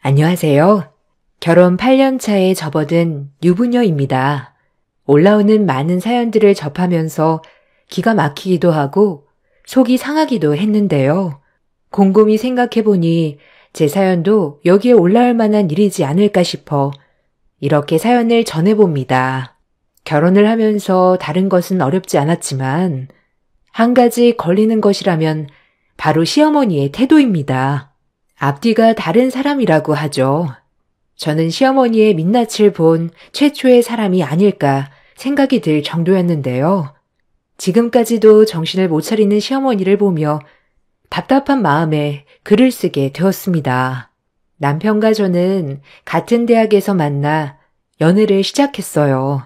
안녕하세요. 결혼 8년 차에 접어든 유부녀입니다. 올라오는 많은 사연들을 접하면서 기가 막히기도 하고 속이 상하기도 했는데요. 곰곰이 생각해보니 제 사연도 여기에 올라올 만한 일이지 않을까 싶어 이렇게 사연을 전해봅니다. 결혼을 하면서 다른 것은 어렵지 않았지만 한 가지 걸리는 것이라면 바로 시어머니의 태도입니다. 앞뒤가 다른 사람이라고 하죠. 저는 시어머니의 민낯을 본 최초의 사람이 아닐까 생각이 들 정도였는데요. 지금까지도 정신을 못 차리는 시어머니를 보며 답답한 마음에 글을 쓰게 되었습니다. 남편과 저는 같은 대학에서 만나 연애를 시작했어요.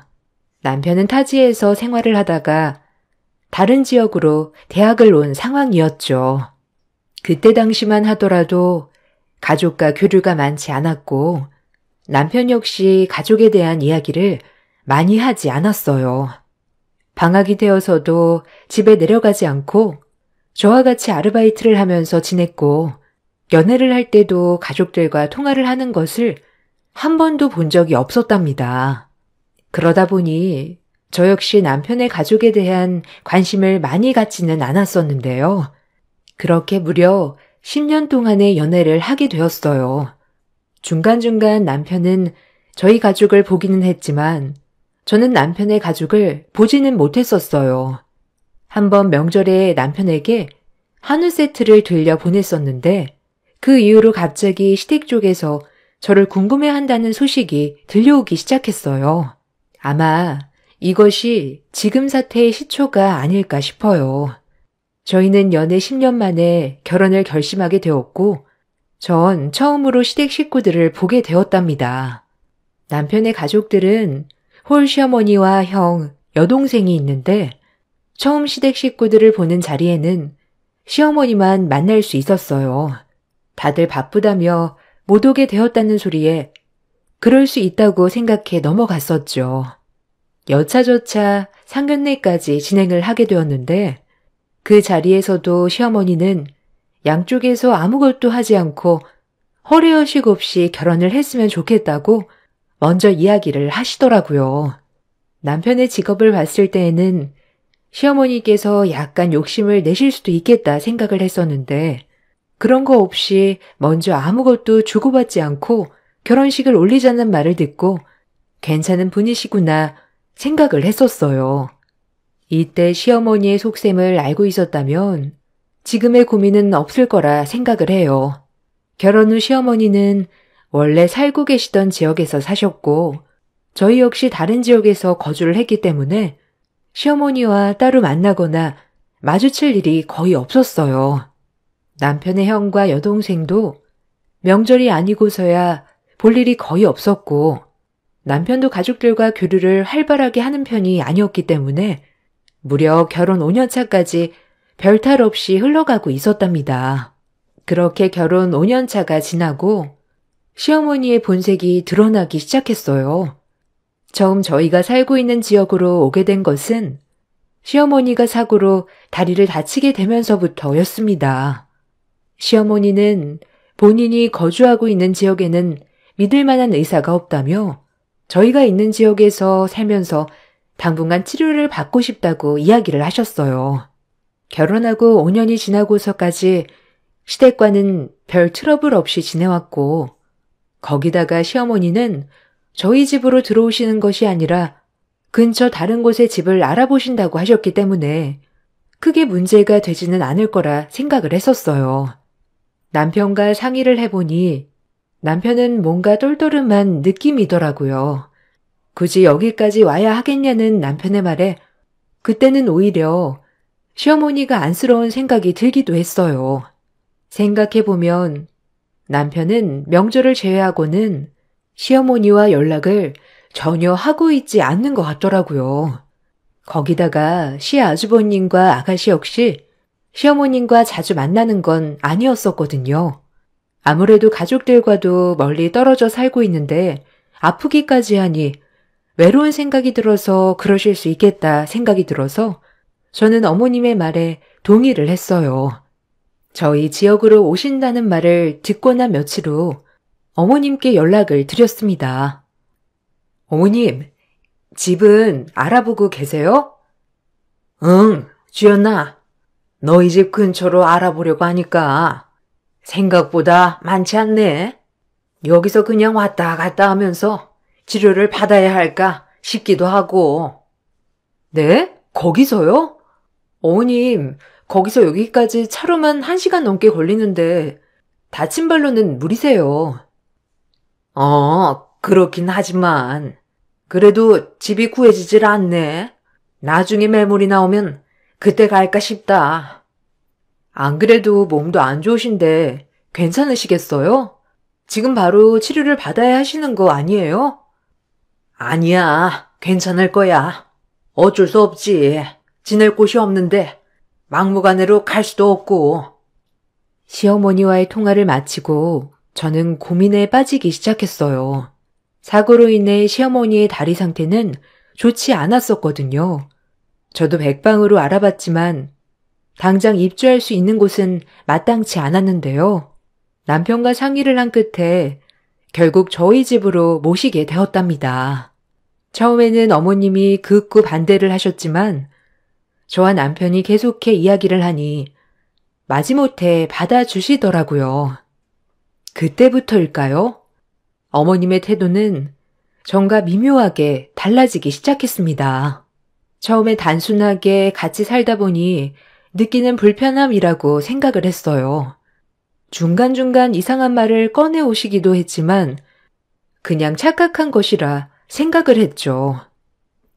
남편은 타지에서 생활을 하다가 다른 지역으로 대학을 온 상황이었죠. 그때 당시만 하더라도 가족과 교류가 많지 않았고 남편 역시 가족에 대한 이야기를 많이 하지 않았어요. 방학이 되어서도 집에 내려가지 않고 저와 같이 아르바이트를 하면서 지냈고 연애를 할 때도 가족들과 통화를 하는 것을 한 번도 본 적이 없었답니다. 그러다 보니 저 역시 남편의 가족에 대한 관심을 많이 갖지는 않았었는데요. 그렇게 무려 10년 동안의 연애를 하게 되었어요. 중간중간 남편은 저희 가족을 보기는 했지만 저는 남편의 가족을 보지는 못했었어요. 한번 명절에 남편에게 한우 세트를 들려 보냈었는데 그 이후로 갑자기 시댁 쪽에서 저를 궁금해한다는 소식이 들려오기 시작했어요. 아마 이것이 지금 사태의 시초가 아닐까 싶어요. 저희는 연애 10년 만에 결혼을 결심하게 되었고 전 처음으로 시댁 식구들을 보게 되었답니다. 남편의 가족들은 홀 시어머니와 형, 여동생이 있는데 처음 시댁 식구들을 보는 자리에는 시어머니만 만날 수 있었어요. 다들 바쁘다며 못 오게 되었다는 소리에 그럴 수 있다고 생각해 넘어갔었죠. 여차저차 상견례까지 진행을 하게 되었는데 그 자리에서도 시어머니는 양쪽에서 아무것도 하지 않고 허례허식 없이 결혼을 했으면 좋겠다고 먼저 이야기를 하시더라고요. 남편의 직업을 봤을 때에는 시어머니께서 약간 욕심을 내실 수도 있겠다 생각을 했었는데 그런 거 없이 먼저 아무것도 주고받지 않고 결혼식을 올리자는 말을 듣고 괜찮은 분이시구나 생각을 했었어요. 이때 시어머니의 속셈을 알고 있었다면 지금의 고민은 없을 거라 생각을 해요. 결혼 후 시어머니는 원래 살고 계시던 지역에서 사셨고 저희 역시 다른 지역에서 거주를 했기 때문에 시어머니와 따로 만나거나 마주칠 일이 거의 없었어요. 남편의 형과 여동생도 명절이 아니고서야 볼 일이 거의 없었고 남편도 가족들과 교류를 활발하게 하는 편이 아니었기 때문에 무려 결혼 5년 차까지 별탈 없이 흘러가고 있었답니다. 그렇게 결혼 5년 차가 지나고 시어머니의 본색이 드러나기 시작했어요. 처음 저희가 살고 있는 지역으로 오게 된 것은 시어머니가 사고로 다리를 다치게 되면서부터였습니다. 시어머니는 본인이 거주하고 있는 지역에는 믿을 만한 의사가 없다며 저희가 있는 지역에서 살면서 당분간 치료를 받고 싶다고 이야기를 하셨어요. 결혼하고 5년이 지나고서까지 시댁과는 별 트러블 없이 지내왔고 거기다가 시어머니는 저희 집으로 들어오시는 것이 아니라 근처 다른 곳에 집을 알아보신다고 하셨기 때문에 크게 문제가 되지는 않을 거라 생각을 했었어요. 남편과 상의를 해보니 남편은 뭔가 똘똘한 느낌이더라고요. 굳이 여기까지 와야 하겠냐는 남편의 말에 그때는 오히려 시어머니가 안쓰러운 생각이 들기도 했어요. 생각해보면 남편은 명절을 제외하고는 시어머니와 연락을 전혀 하고 있지 않는 것 같더라고요. 거기다가 시아주버님과 아가씨 역시 시어머님과 자주 만나는 건 아니었었거든요. 아무래도 가족들과도 멀리 떨어져 살고 있는데 아프기까지 하니 외로운 생각이 들어서 그러실 수 있겠다 생각이 들어서 저는 어머님의 말에 동의를 했어요. 저희 지역으로 오신다는 말을 듣고 난 며칠 후 어머님께 연락을 드렸습니다. 어머님, 집은 알아보고 계세요? 응, 주연아. 너희 집 근처로 알아보려고 하니까 생각보다 많지 않네. 여기서 그냥 왔다 갔다 하면서 치료를 받아야 할까 싶기도 하고. 네? 거기서요? 어머님, 거기서 여기까지 차로만 1시간 넘게 걸리는데 다친 발로는 무리세요. 그렇긴 하지만 그래도 집이 구해지질 않네. 나중에 매물이 나오면 그때 갈까 싶다. 안 그래도 몸도 안 좋으신데 괜찮으시겠어요? 지금 바로 치료를 받아야 하시는 거 아니에요? 아니야, 괜찮을 거야. 어쩔 수 없지. 지낼 곳이 없는데 막무가내로 갈 수도 없고. 시어머니와의 통화를 마치고 저는 고민에 빠지기 시작했어요. 사고로 인해 시어머니의 다리 상태는 좋지 않았었거든요. 저도 백방으로 알아봤지만 당장 입주할 수 있는 곳은 마땅치 않았는데요. 남편과 상의를 한 끝에 결국 저희 집으로 모시게 되었답니다. 처음에는 어머님이 극구 반대를 하셨지만 저와 남편이 계속해 이야기를 하니 마지못해 받아주시더라고요. 그때부터일까요? 어머님의 태도는 전과 미묘하게 달라지기 시작했습니다. 처음에 단순하게 같이 살다 보니 느끼는 불편함이라고 생각을 했어요. 중간중간 이상한 말을 꺼내 오시기도 했지만 그냥 착각한 것이라 생각을 했죠.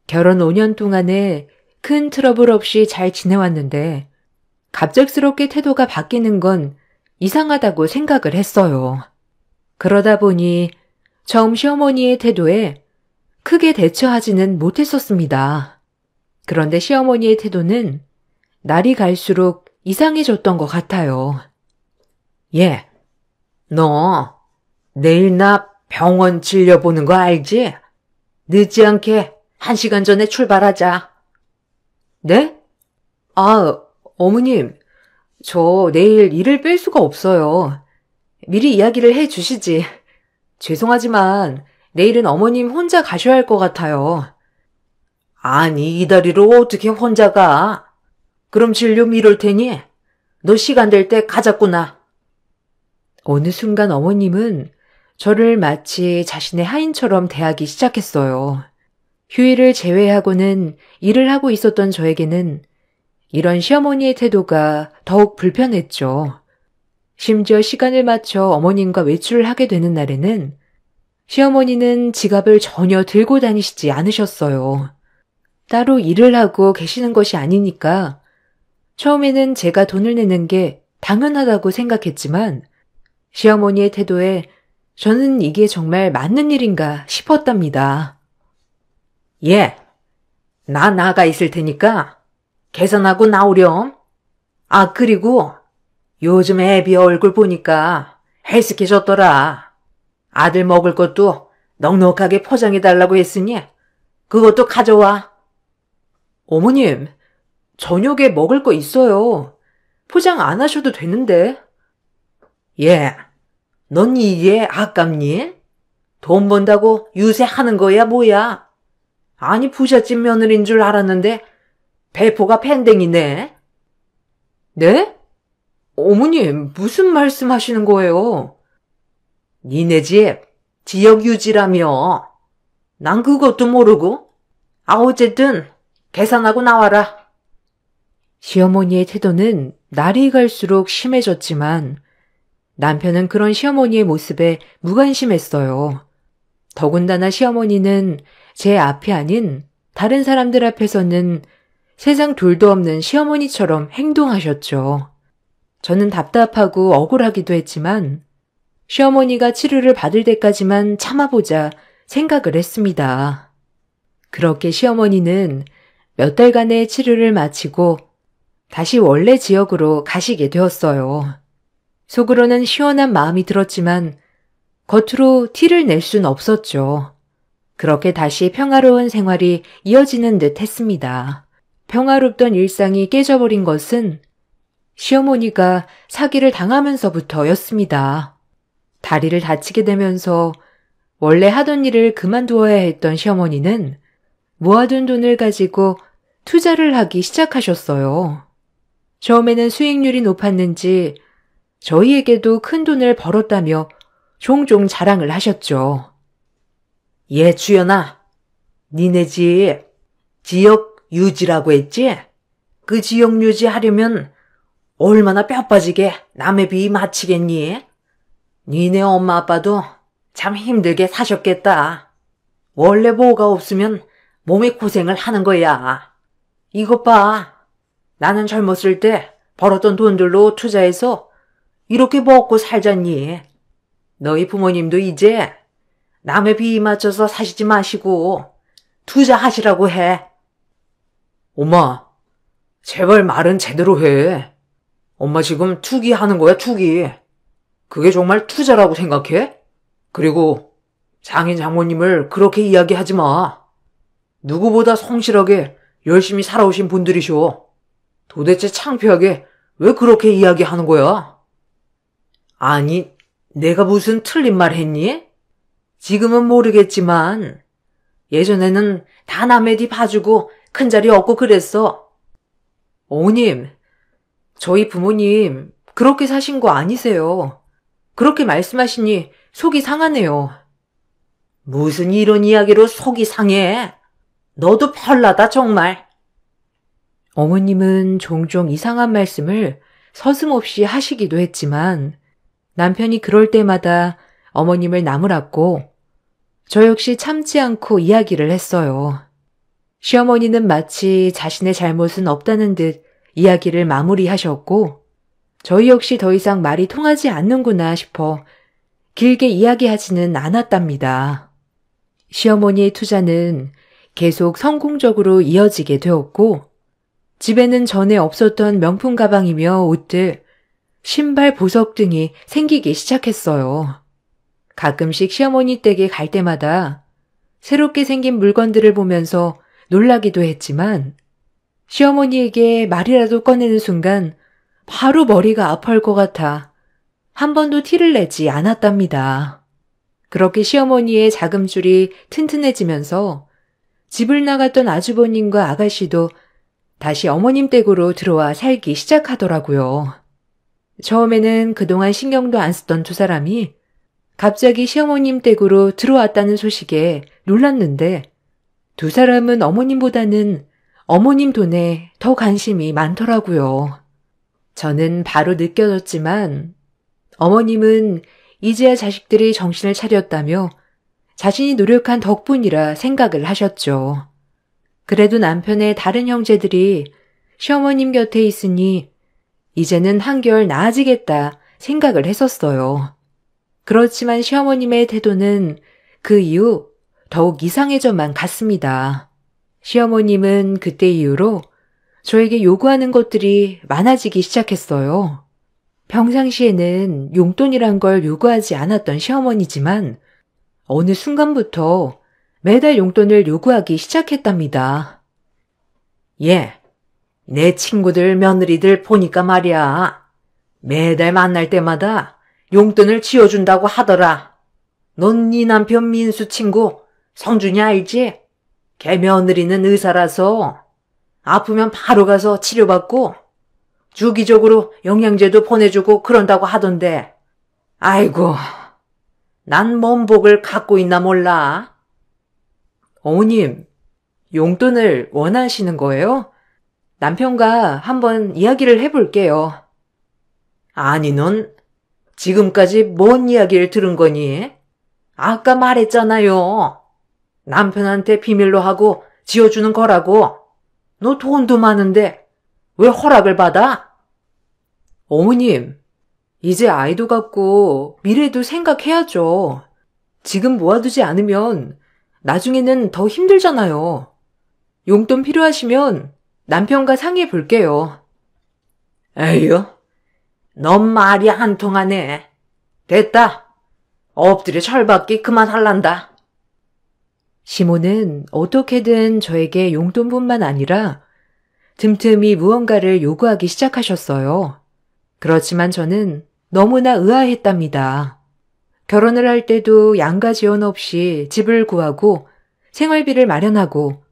결혼 5년 동안에 큰 트러블 없이 잘 지내왔는데 갑작스럽게 태도가 바뀌는 건 이상하다고 생각을 했어요. 그러다 보니 처음 시어머니의 태도에 크게 대처하지는 못했었습니다. 그런데 시어머니의 태도는 날이 갈수록 이상해졌던 것 같아요. 너 내일 나 병원 진료보는 거 알지? 늦지 않게 1시간 전에 출발하자. 네? 어머님, 저 내일 일을 뺄 수가 없어요. 미리 이야기를 해 주시지. 죄송하지만 내일은 어머님 혼자 가셔야 할 것 같아요. 아니, 이 다리로 어떻게 혼자 가? 그럼 진료 미룰 테니 너 시간 될 때 가자꾸나. 어느 순간 어머님은 저를 마치 자신의 하인처럼 대하기 시작했어요. 휴일을 제외하고는 일을 하고 있었던 저에게는 이런 시어머니의 태도가 더욱 불편했죠. 심지어 시간을 맞춰 어머님과 외출을 하게 되는 날에는 시어머니는 지갑을 전혀 들고 다니시지 않으셨어요. 따로 일을 하고 계시는 것이 아니니까 처음에는 제가 돈을 내는 게 당연하다고 생각했지만 시어머니의 태도에 저는 이게 정말 맞는 일인가 싶었답니다. 나 나가 있을 테니까 계산하고 나오렴. 그리고 요즘 애비 얼굴 보니까 헬스케졌더라. 아들 먹을 것도 넉넉하게 포장해달라고 했으니 그것도 가져와. 어머님, 저녁에 먹을 거 있어요. 포장 안 하셔도 되는데. 넌 이게 아깝니? 돈 번다고 유세하는 거야 뭐야? 아니 부잣집 며느리인 줄 알았는데 배포가 pen댕이네. 네? 어머님, 무슨 말씀하시는 거예요? 니네 집 지역 유지라며. 난 그것도 모르고. 어쨌든 계산하고 나와라. 시어머니의 태도는 날이 갈수록 심해졌지만 남편은 그런 시어머니의 모습에 무관심했어요. 더군다나 시어머니는 제 앞이 아닌 다른 사람들 앞에서는 세상 둘도 없는 시어머니처럼 행동하셨죠. 저는 답답하고 억울하기도 했지만 시어머니가 치료를 받을 때까지만 참아보자 생각을 했습니다. 그렇게 시어머니는 몇 달간의 치료를 마치고 다시 원래 지역으로 가시게 되었어요. 속으로는 시원한 마음이 들었지만 겉으로 티를 낼 순 없었죠. 그렇게 다시 평화로운 생활이 이어지는 듯 했습니다. 평화롭던 일상이 깨져버린 것은 시어머니가 사기를 당하면서부터였습니다. 다리를 다치게 되면서 원래 하던 일을 그만두어야 했던 시어머니는 모아둔 돈을 가지고 투자를 하기 시작하셨어요. 처음에는 수익률이 높았는지 저희에게도 큰 돈을 벌었다며 종종 자랑을 하셨죠. 예, 주연아. 니네 집 지역 유지라고 했지? 그 지역 유지하려면 얼마나 뼈 빠지게 남의 비 맞히겠니? 니네 엄마 아빠도 참 힘들게 사셨겠다. 원래 뭐가 없으면 몸에 고생을 하는 거야. 이것 봐. 나는 젊었을 때 벌었던 돈들로 투자해서 이렇게 먹고 살잖니. 너희 부모님도 이제 남의 비 맞춰서 사시지 마시고 투자하시라고 해. 엄마, 제발 말은 제대로 해. 엄마 지금 투기하는 거야, 투기. 그게 정말 투자라고 생각해? 그리고 장인 장모님을 그렇게 이야기하지 마. 누구보다 성실하게 열심히 살아오신 분들이셔. 도대체 창피하게 왜 그렇게 이야기하는 거야? 아니, 내가 무슨 틀린 말 했니? 지금은 모르겠지만 예전에는 다 남의 뒤 봐주고 큰 자리 얻고 그랬어. 어머님, 저희 부모님 그렇게 사신 거 아니세요. 그렇게 말씀하시니 속이 상하네요. 무슨 이런 이야기로 속이 상해? 너도 별나다 정말. 어머님은 종종 이상한 말씀을 서슴없이 하시기도 했지만 남편이 그럴 때마다 어머님을 나무랐고 저 역시 참지 않고 이야기를 했어요. 시어머니는 마치 자신의 잘못은 없다는 듯 이야기를 마무리하셨고 저희 역시 더 이상 말이 통하지 않는구나 싶어 길게 이야기하지는 않았답니다. 시어머니의 투자는 계속 성공적으로 이어지게 되었고 집에는 전에 없었던 명품 가방이며 옷들, 신발, 보석 등이 생기기 시작했어요. 가끔씩 시어머니 댁에 갈 때마다 새롭게 생긴 물건들을 보면서 놀라기도 했지만 시어머니에게 말이라도 꺼내는 순간 바로 머리가 아파할 것 같아 한 번도 티를 내지 않았답니다. 그렇게 시어머니의 자금줄이 튼튼해지면서 집을 나갔던 아주버님과 아가씨도 다시 어머님 댁으로 들어와 살기 시작하더라고요. 처음에는 그동안 신경도 안 쓰던 두 사람이 갑자기 시어머님 댁으로 들어왔다는 소식에 놀랐는데 두 사람은 어머님보다는 어머님 돈에 더 관심이 많더라고요. 저는 바로 느껴졌지만 어머님은 이제야 자식들이 정신을 차렸다며 자신이 노력한 덕분이라 생각을 하셨죠. 그래도 남편의 다른 형제들이 시어머님 곁에 있으니 이제는 한결 나아지겠다 생각을 했었어요. 그렇지만 시어머님의 태도는 그 이후 더욱 이상해져만 갔습니다. 시어머님은 그때 이후로 저에게 요구하는 것들이 많아지기 시작했어요. 평상시에는 용돈이란 걸 요구하지 않았던 시어머니지만 어느 순간부터 매달 용돈을 요구하기 시작했답니다. 예, 내 친구들 며느리들 보니까 말이야. 매달 만날 때마다 용돈을 지어준다고 하더라. 넌 네 남편 민수 친구 성준이 알지? 걔 며느리는 의사라서 아프면 바로 가서 치료받고 주기적으로 영양제도 보내주고 그런다고 하던데. 아이고, 난 뭔 복을 갖고 있나 몰라. 어머님, 용돈을 원하시는 거예요? 남편과 한번 이야기를 해볼게요. 아니, 넌 지금까지 뭔 이야기를 들은 거니? 아까 말했잖아요. 남편한테 비밀로 하고 지어주는 거라고. 너 돈도 많은데 왜 허락을 받아? 어머님, 이제 아이도 갖고 미래도 생각해야죠. 지금 모아두지 않으면 나중에는 더 힘들잖아요. 용돈 필요하시면 남편과 상의해 볼게요. 에휴, 넌 말이 한 통하네. 됐다. 엎드려 절받기 그만할란다. 시모는 어떻게든 저에게 용돈뿐만 아니라 틈틈이 무언가를 요구하기 시작하셨어요. 그렇지만 저는 너무나 의아했답니다. 결혼을 할 때도 양가 지원 없이 집을 구하고 생활비를 마련하고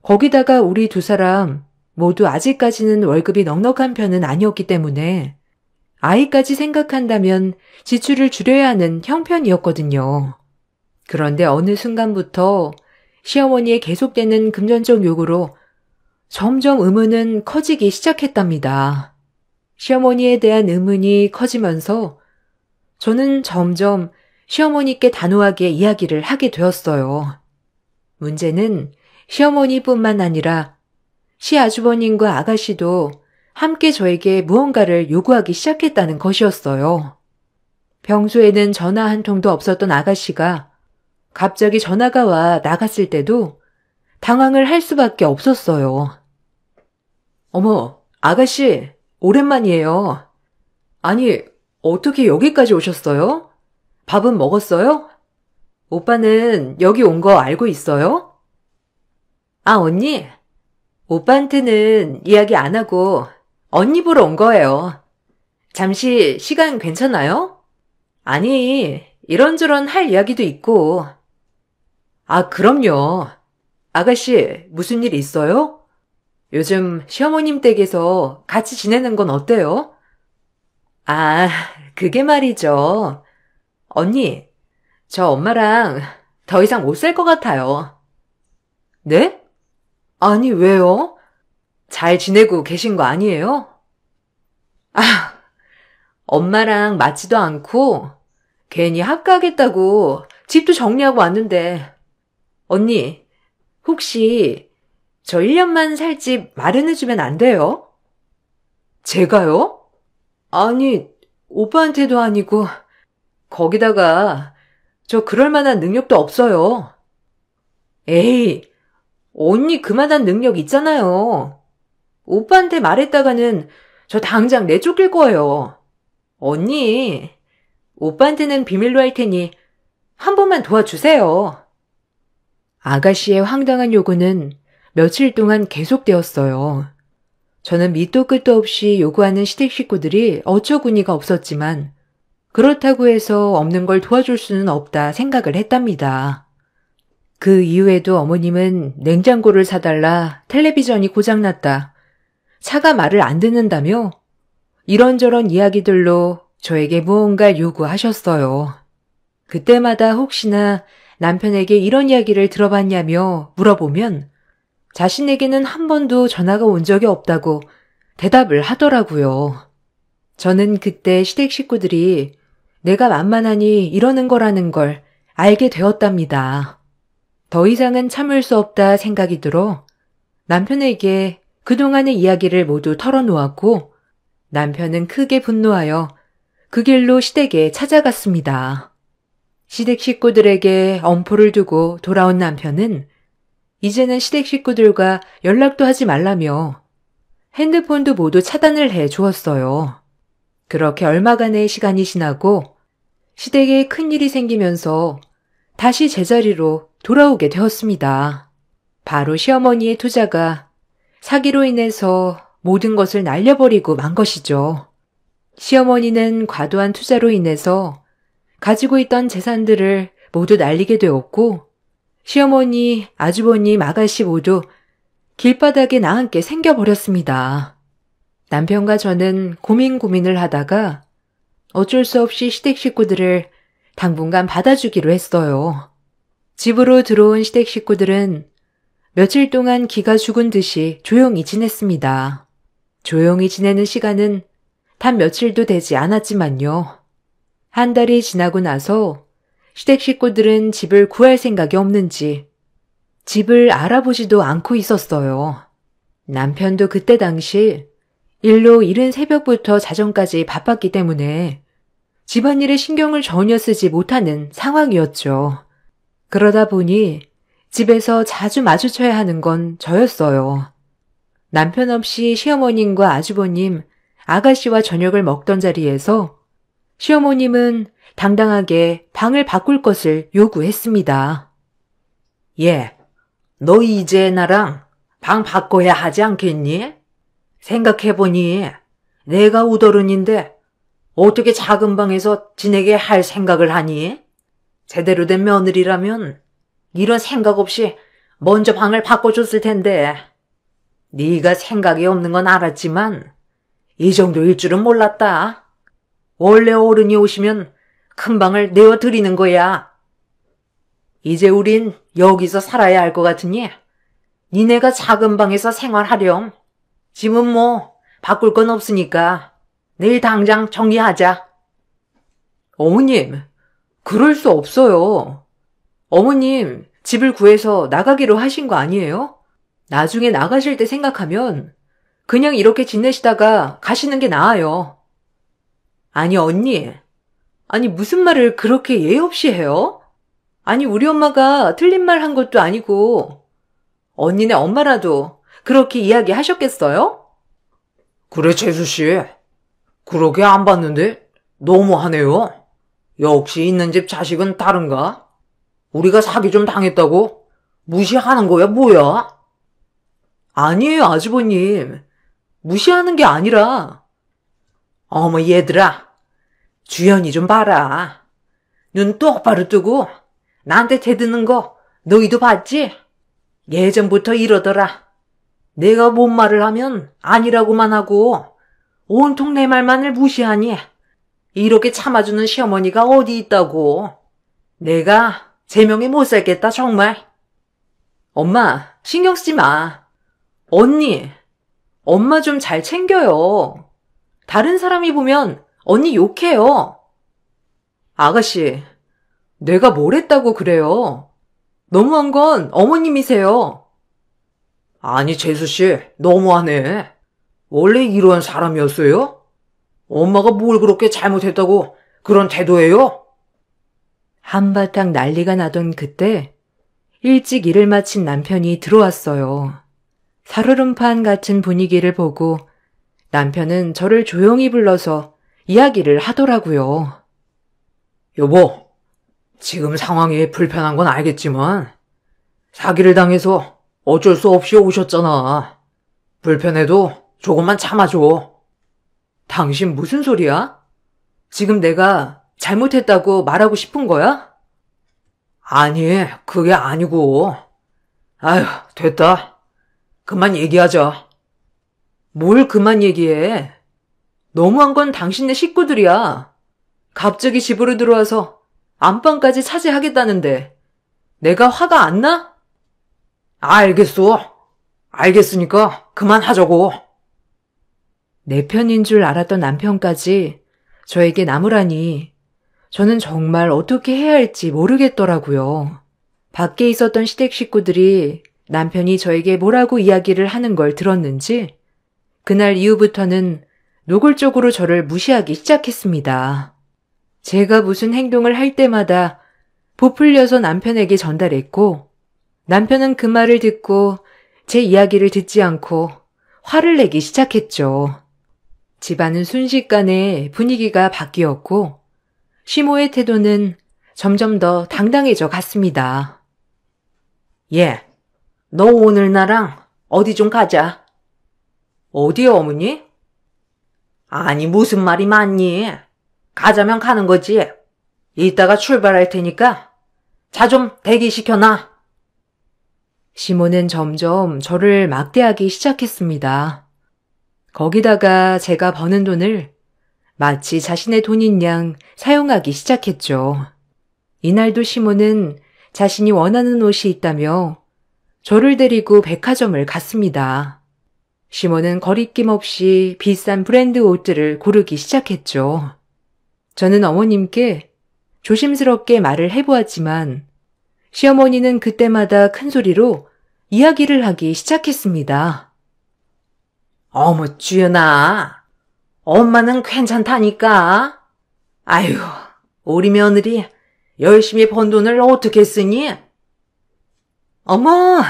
거기다가 우리 두 사람 모두 아직까지는 월급이 넉넉한 편은 아니었기 때문에 아이까지 생각한다면 지출을 줄여야 하는 형편이었거든요. 그런데 어느 순간부터 시어머니의 계속되는 금전적 요구로 점점 의문은 커지기 시작했답니다. 시어머니에 대한 의문이 커지면서 저는 점점 시어머니께 단호하게 이야기를 하게 되었어요. 문제는 시어머니뿐만 아니라 시아주버님과 아가씨도 함께 저에게 무언가를 요구하기 시작했다는 것이었어요. 평소에는 전화 한 통도 없었던 아가씨가 갑자기 전화가 와 나갔을 때도 당황을 할 수밖에 없었어요. 어머, 아가씨, 오랜만이에요. 아니, 어떻게 여기까지 오셨어요? 밥은 먹었어요? 오빠는 여기 온 거 알고 있어요? 아, 언니? 오빠한테는 이야기 안 하고 언니 보러 온 거예요. 잠시 시간 괜찮아요? 아니, 이런저런 할 이야기도 있고. 아, 그럼요. 아가씨, 무슨 일 있어요? 요즘 시어머님 댁에서 같이 지내는 건 어때요? 아, 그게 말이죠. 언니, 저 엄마랑 더 이상 못 살 것 같아요. 네? 아니, 왜요? 잘 지내고 계신 거 아니에요? 아, 엄마랑 맞지도 않고 괜히 합가하겠다고 집도 정리하고 왔는데. 언니, 혹시 저 1년만 살 집 마련해주면 안 돼요? 제가요? 아니, 오빠한테도 아니고 거기다가 저 그럴 만한 능력도 없어요. 에이, 언니 그만한 능력 있잖아요. 오빠한테 말했다가는 저 당장 내쫓길 거예요. 언니, 오빠한테는 비밀로 할 테니 한 번만 도와주세요. 아가씨의 황당한 요구는 며칠 동안 계속되었어요. 저는 밑도 끝도 없이 요구하는 시댁 식구들이 어처구니가 없었지만 그렇다고 해서 없는 걸 도와줄 수는 없다 생각을 했답니다. 그 이후에도 어머님은 냉장고를 사달라, 텔레비전이 고장났다, 차가 말을 안 듣는다며 이런저런 이야기들로 저에게 무언가를 요구하셨어요. 그때마다 혹시나 남편에게 이런 이야기를 들어봤냐며 물어보면 자신에게는 한 번도 전화가 온 적이 없다고 대답을 하더라고요. 저는 그때 시댁 식구들이 내가 만만하니 이러는 거라는 걸 알게 되었답니다. 더 이상은 참을 수 없다 생각이 들어 남편에게 그동안의 이야기를 모두 털어놓았고 남편은 크게 분노하여 그 길로 시댁에 찾아갔습니다. 시댁 식구들에게 엄포를 두고 돌아온 남편은 이제는 시댁 식구들과 연락도 하지 말라며 핸드폰도 모두 차단을 해 주었어요. 그렇게 얼마간의 시간이 지나고 시댁에 큰일이 생기면서 다시 제자리로 돌아오게 되었습니다. 바로 시어머니의 투자가 사기로 인해서 모든 것을 날려버리고 만 것이죠. 시어머니는 과도한 투자로 인해서 가지고 있던 재산들을 모두 날리게 되었고 시어머니, 아주버님, 아가씨 모두 길바닥에 나앉게 생겨버렸습니다. 남편과 저는 고민을 하다가 어쩔 수 없이 시댁 식구들을 당분간 받아주기로 했어요. 집으로 들어온 시댁 식구들은 며칠 동안 기가 죽은 듯이 조용히 지냈습니다. 조용히 지내는 시간은 단 며칠도 되지 않았지만요. 한 달이 지나고 나서 시댁 식구들은 집을 구할 생각이 없는지 집을 알아보지도 않고 있었어요. 남편도 그때 당시 일로 이른 새벽부터 자정까지 바빴기 때문에 집안일에 신경을 전혀 쓰지 못하는 상황이었죠. 그러다 보니 집에서 자주 마주쳐야 하는 건 저였어요. 남편 없이 시어머님과 아주버님, 아가씨와 저녁을 먹던 자리에서 시어머님은 당당하게 방을 바꿀 것을 요구했습니다. 예, 너 이제 나랑 방 바꿔야 하지 않겠니? 생각해보니 내가 우더른인데 어떻게 작은 방에서 지내게 할 생각을 하니? 제대로 된 며느리라면 이런 생각 없이 먼저 방을 바꿔줬을 텐데. 네가 생각이 없는 건 알았지만 이 정도일 줄은 몰랐다. 원래 어른이 오시면 큰 방을 내어드리는 거야. 이제 우린 여기서 살아야 할 것 같으니 니네가 작은 방에서 생활하렴. 짐은 뭐 바꿀 건 없으니까 내일 당장 정리하자. 어머님, 그럴 수 없어요. 어머님, 집을 구해서 나가기로 하신 거 아니에요? 나중에 나가실 때 생각하면 그냥 이렇게 지내시다가 가시는 게 나아요. 아니, 언니. 아니, 무슨 말을 그렇게 예의 없이 해요? 아니, 우리 엄마가 틀린 말 한 것도 아니고 언니네 엄마라도 그렇게 이야기하셨겠어요? 그래, 재수씨. 그러게 안 봤는데 너무하네요. 역시 있는 집 자식은 다른가? 우리가 사기 좀 당했다고 무시하는 거야, 뭐야? 아니에요, 아주버님. 무시하는 게 아니라. 어머, 얘들아. 주연이 좀 봐라. 눈 똑바로 뜨고 나한테 대드는 거 너희도 봤지? 예전부터 이러더라. 내가 뭔 말을 하면 아니라고만 하고 온통 내 말만을 무시하니 이렇게 참아주는 시어머니가 어디 있다고. 내가 제명에 못 살겠다, 정말. 엄마, 신경 쓰지 마. 언니, 엄마 좀 잘 챙겨요. 다른 사람이 보면 언니 욕해요. 아가씨, 내가 뭘 했다고 그래요? 너무한 건 어머님이세요. 아니, 재수씨, 너무하네. 원래 이런 사람이었어요? 엄마가 뭘 그렇게 잘못했다고 그런 태도예요? 한바탕 난리가 나던 그때 일찍 일을 마친 남편이 들어왔어요. 살얼음판 같은 분위기를 보고 남편은 저를 조용히 불러서 이야기를 하더라고요. 여보, 지금 상황이 불편한 건 알겠지만 사기를 당해서 어쩔 수 없이 오셨잖아. 불편해도 조금만 참아줘. 당신 무슨 소리야? 지금 내가 잘못했다고 말하고 싶은 거야? 아니, 그게 아니고. 아휴, 됐다. 그만 얘기하자. 뭘 그만 얘기해. 너무한 건 당신네 식구들이야. 갑자기 집으로 들어와서 안방까지 차지하겠다는데 내가 화가 안 나? 알겠어. 알겠으니까 그만하자고. 내 편인 줄 알았던 남편까지 저에게 나무라니 저는 정말 어떻게 해야 할지 모르겠더라고요. 밖에 있었던 시댁 식구들이 남편이 저에게 뭐라고 이야기를 하는 걸 들었는지 그날 이후부터는 노골적으로 저를 무시하기 시작했습니다. 제가 무슨 행동을 할 때마다 부풀려서 남편에게 전달했고 남편은 그 말을 듣고 제 이야기를 듣지 않고 화를 내기 시작했죠. 집안은 순식간에 분위기가 바뀌었고 시모의 태도는 점점 더 당당해져 갔습니다. 예, 너 오늘 나랑 어디 좀 가자. 어디요, 어머니? 아니, 무슨 말이 많니? 가자면 가는 거지. 이따가 출발할 테니까 차 좀 대기시켜놔. 시모는 점점 저를 막대하기 시작했습니다. 거기다가 제가 버는 돈을 마치 자신의 돈인 양 사용하기 시작했죠. 이날도 시모는 자신이 원하는 옷이 있다며 저를 데리고 백화점을 갔습니다. 시모는 거리낌 없이 비싼 브랜드 옷들을 고르기 시작했죠. 저는 어머님께 조심스럽게 말을 해보았지만 시어머니는 그때마다 큰 소리로 이야기를 하기 시작했습니다. 어머, 주연아. 엄마는 괜찮다니까. 아휴, 우리 며느리 열심히 번 돈을 어떻게 쓰니? 어머,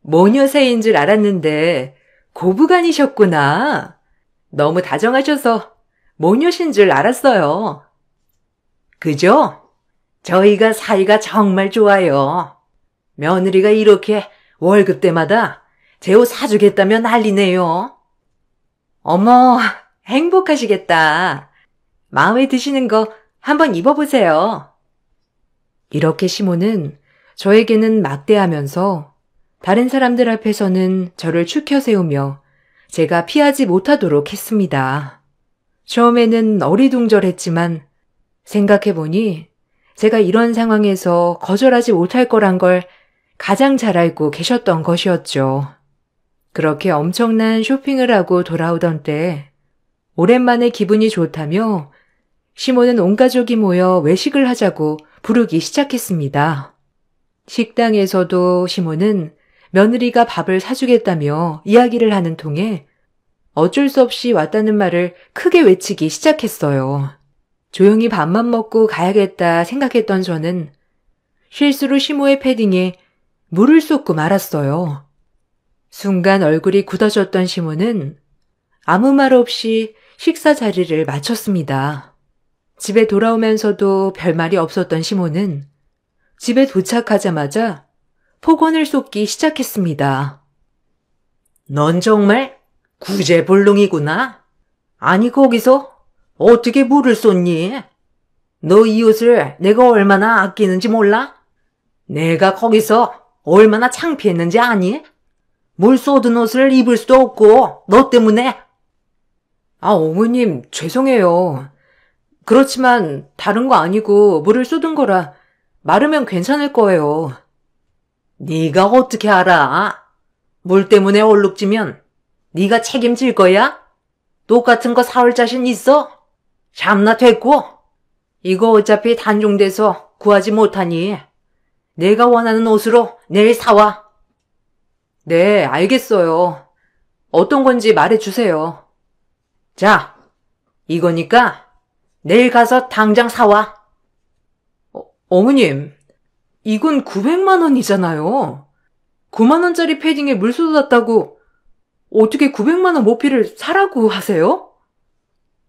모녀새인 줄 알았는데 고부간이셨구나. 너무 다정하셔서 모녀신 줄 알았어요. 그죠? 저희가 사이가 정말 좋아요. 며느리가 이렇게 월급 때마다 제 옷 사주겠다며 난리네요. 어머, 행복하시겠다. 마음에 드시는 거 한번 입어보세요. 이렇게 시몬은 저에게는 막대하면서 다른 사람들 앞에서는 저를 추켜 세우며 제가 피하지 못하도록 했습니다. 처음에는 어리둥절했지만 생각해보니 제가 이런 상황에서 거절하지 못할 거란 걸 가장 잘 알고 계셨던 것이었죠. 그렇게 엄청난 쇼핑을 하고 돌아오던 때 오랜만에 기분이 좋다며 시몬은 온 가족이 모여 외식을 하자고 부르기 시작했습니다. 식당에서도 시몬은 며느리가 밥을 사주겠다며 이야기를 하는 통에 어쩔 수 없이 왔다는 말을 크게 외치기 시작했어요. 조용히 밥만 먹고 가야겠다 생각했던 저는 실수로 시모의 패딩에 물을 쏟고 말았어요. 순간 얼굴이 굳어졌던 시모는 아무 말 없이 식사 자리를 마쳤습니다. 집에 돌아오면서도 별말이 없었던 시모는 집에 도착하자마자 폭언을 쏟기 시작했습니다. 넌 정말 구제불능이구나. 아니 거기서 어떻게 물을 쏟니? 너 이 옷을 내가 얼마나 아끼는지 몰라? 내가 거기서 얼마나 창피했는지 아니? 물 쏟은 옷을 입을 수도 없고 너 때문에. 어머님 죄송해요. 그렇지만 다른 거 아니고 물을 쏟은 거라 마르면 괜찮을 거예요. 네가 어떻게 알아? 물 때문에 얼룩지면 네가 책임질 거야? 똑같은 거 사올 자신 있어? 참나 됐고. 이거 어차피 단종돼서 구하지 못하니 내가 원하는 옷으로 내일 사와. 네, 알겠어요. 어떤 건지 말해주세요. 자, 이거니까 내일 가서 당장 사와. 어머님, 이건 900만 원이잖아요. 9만 원짜리 패딩에 물 쏟았다고 어떻게 900만 원 모피를 사라고 하세요?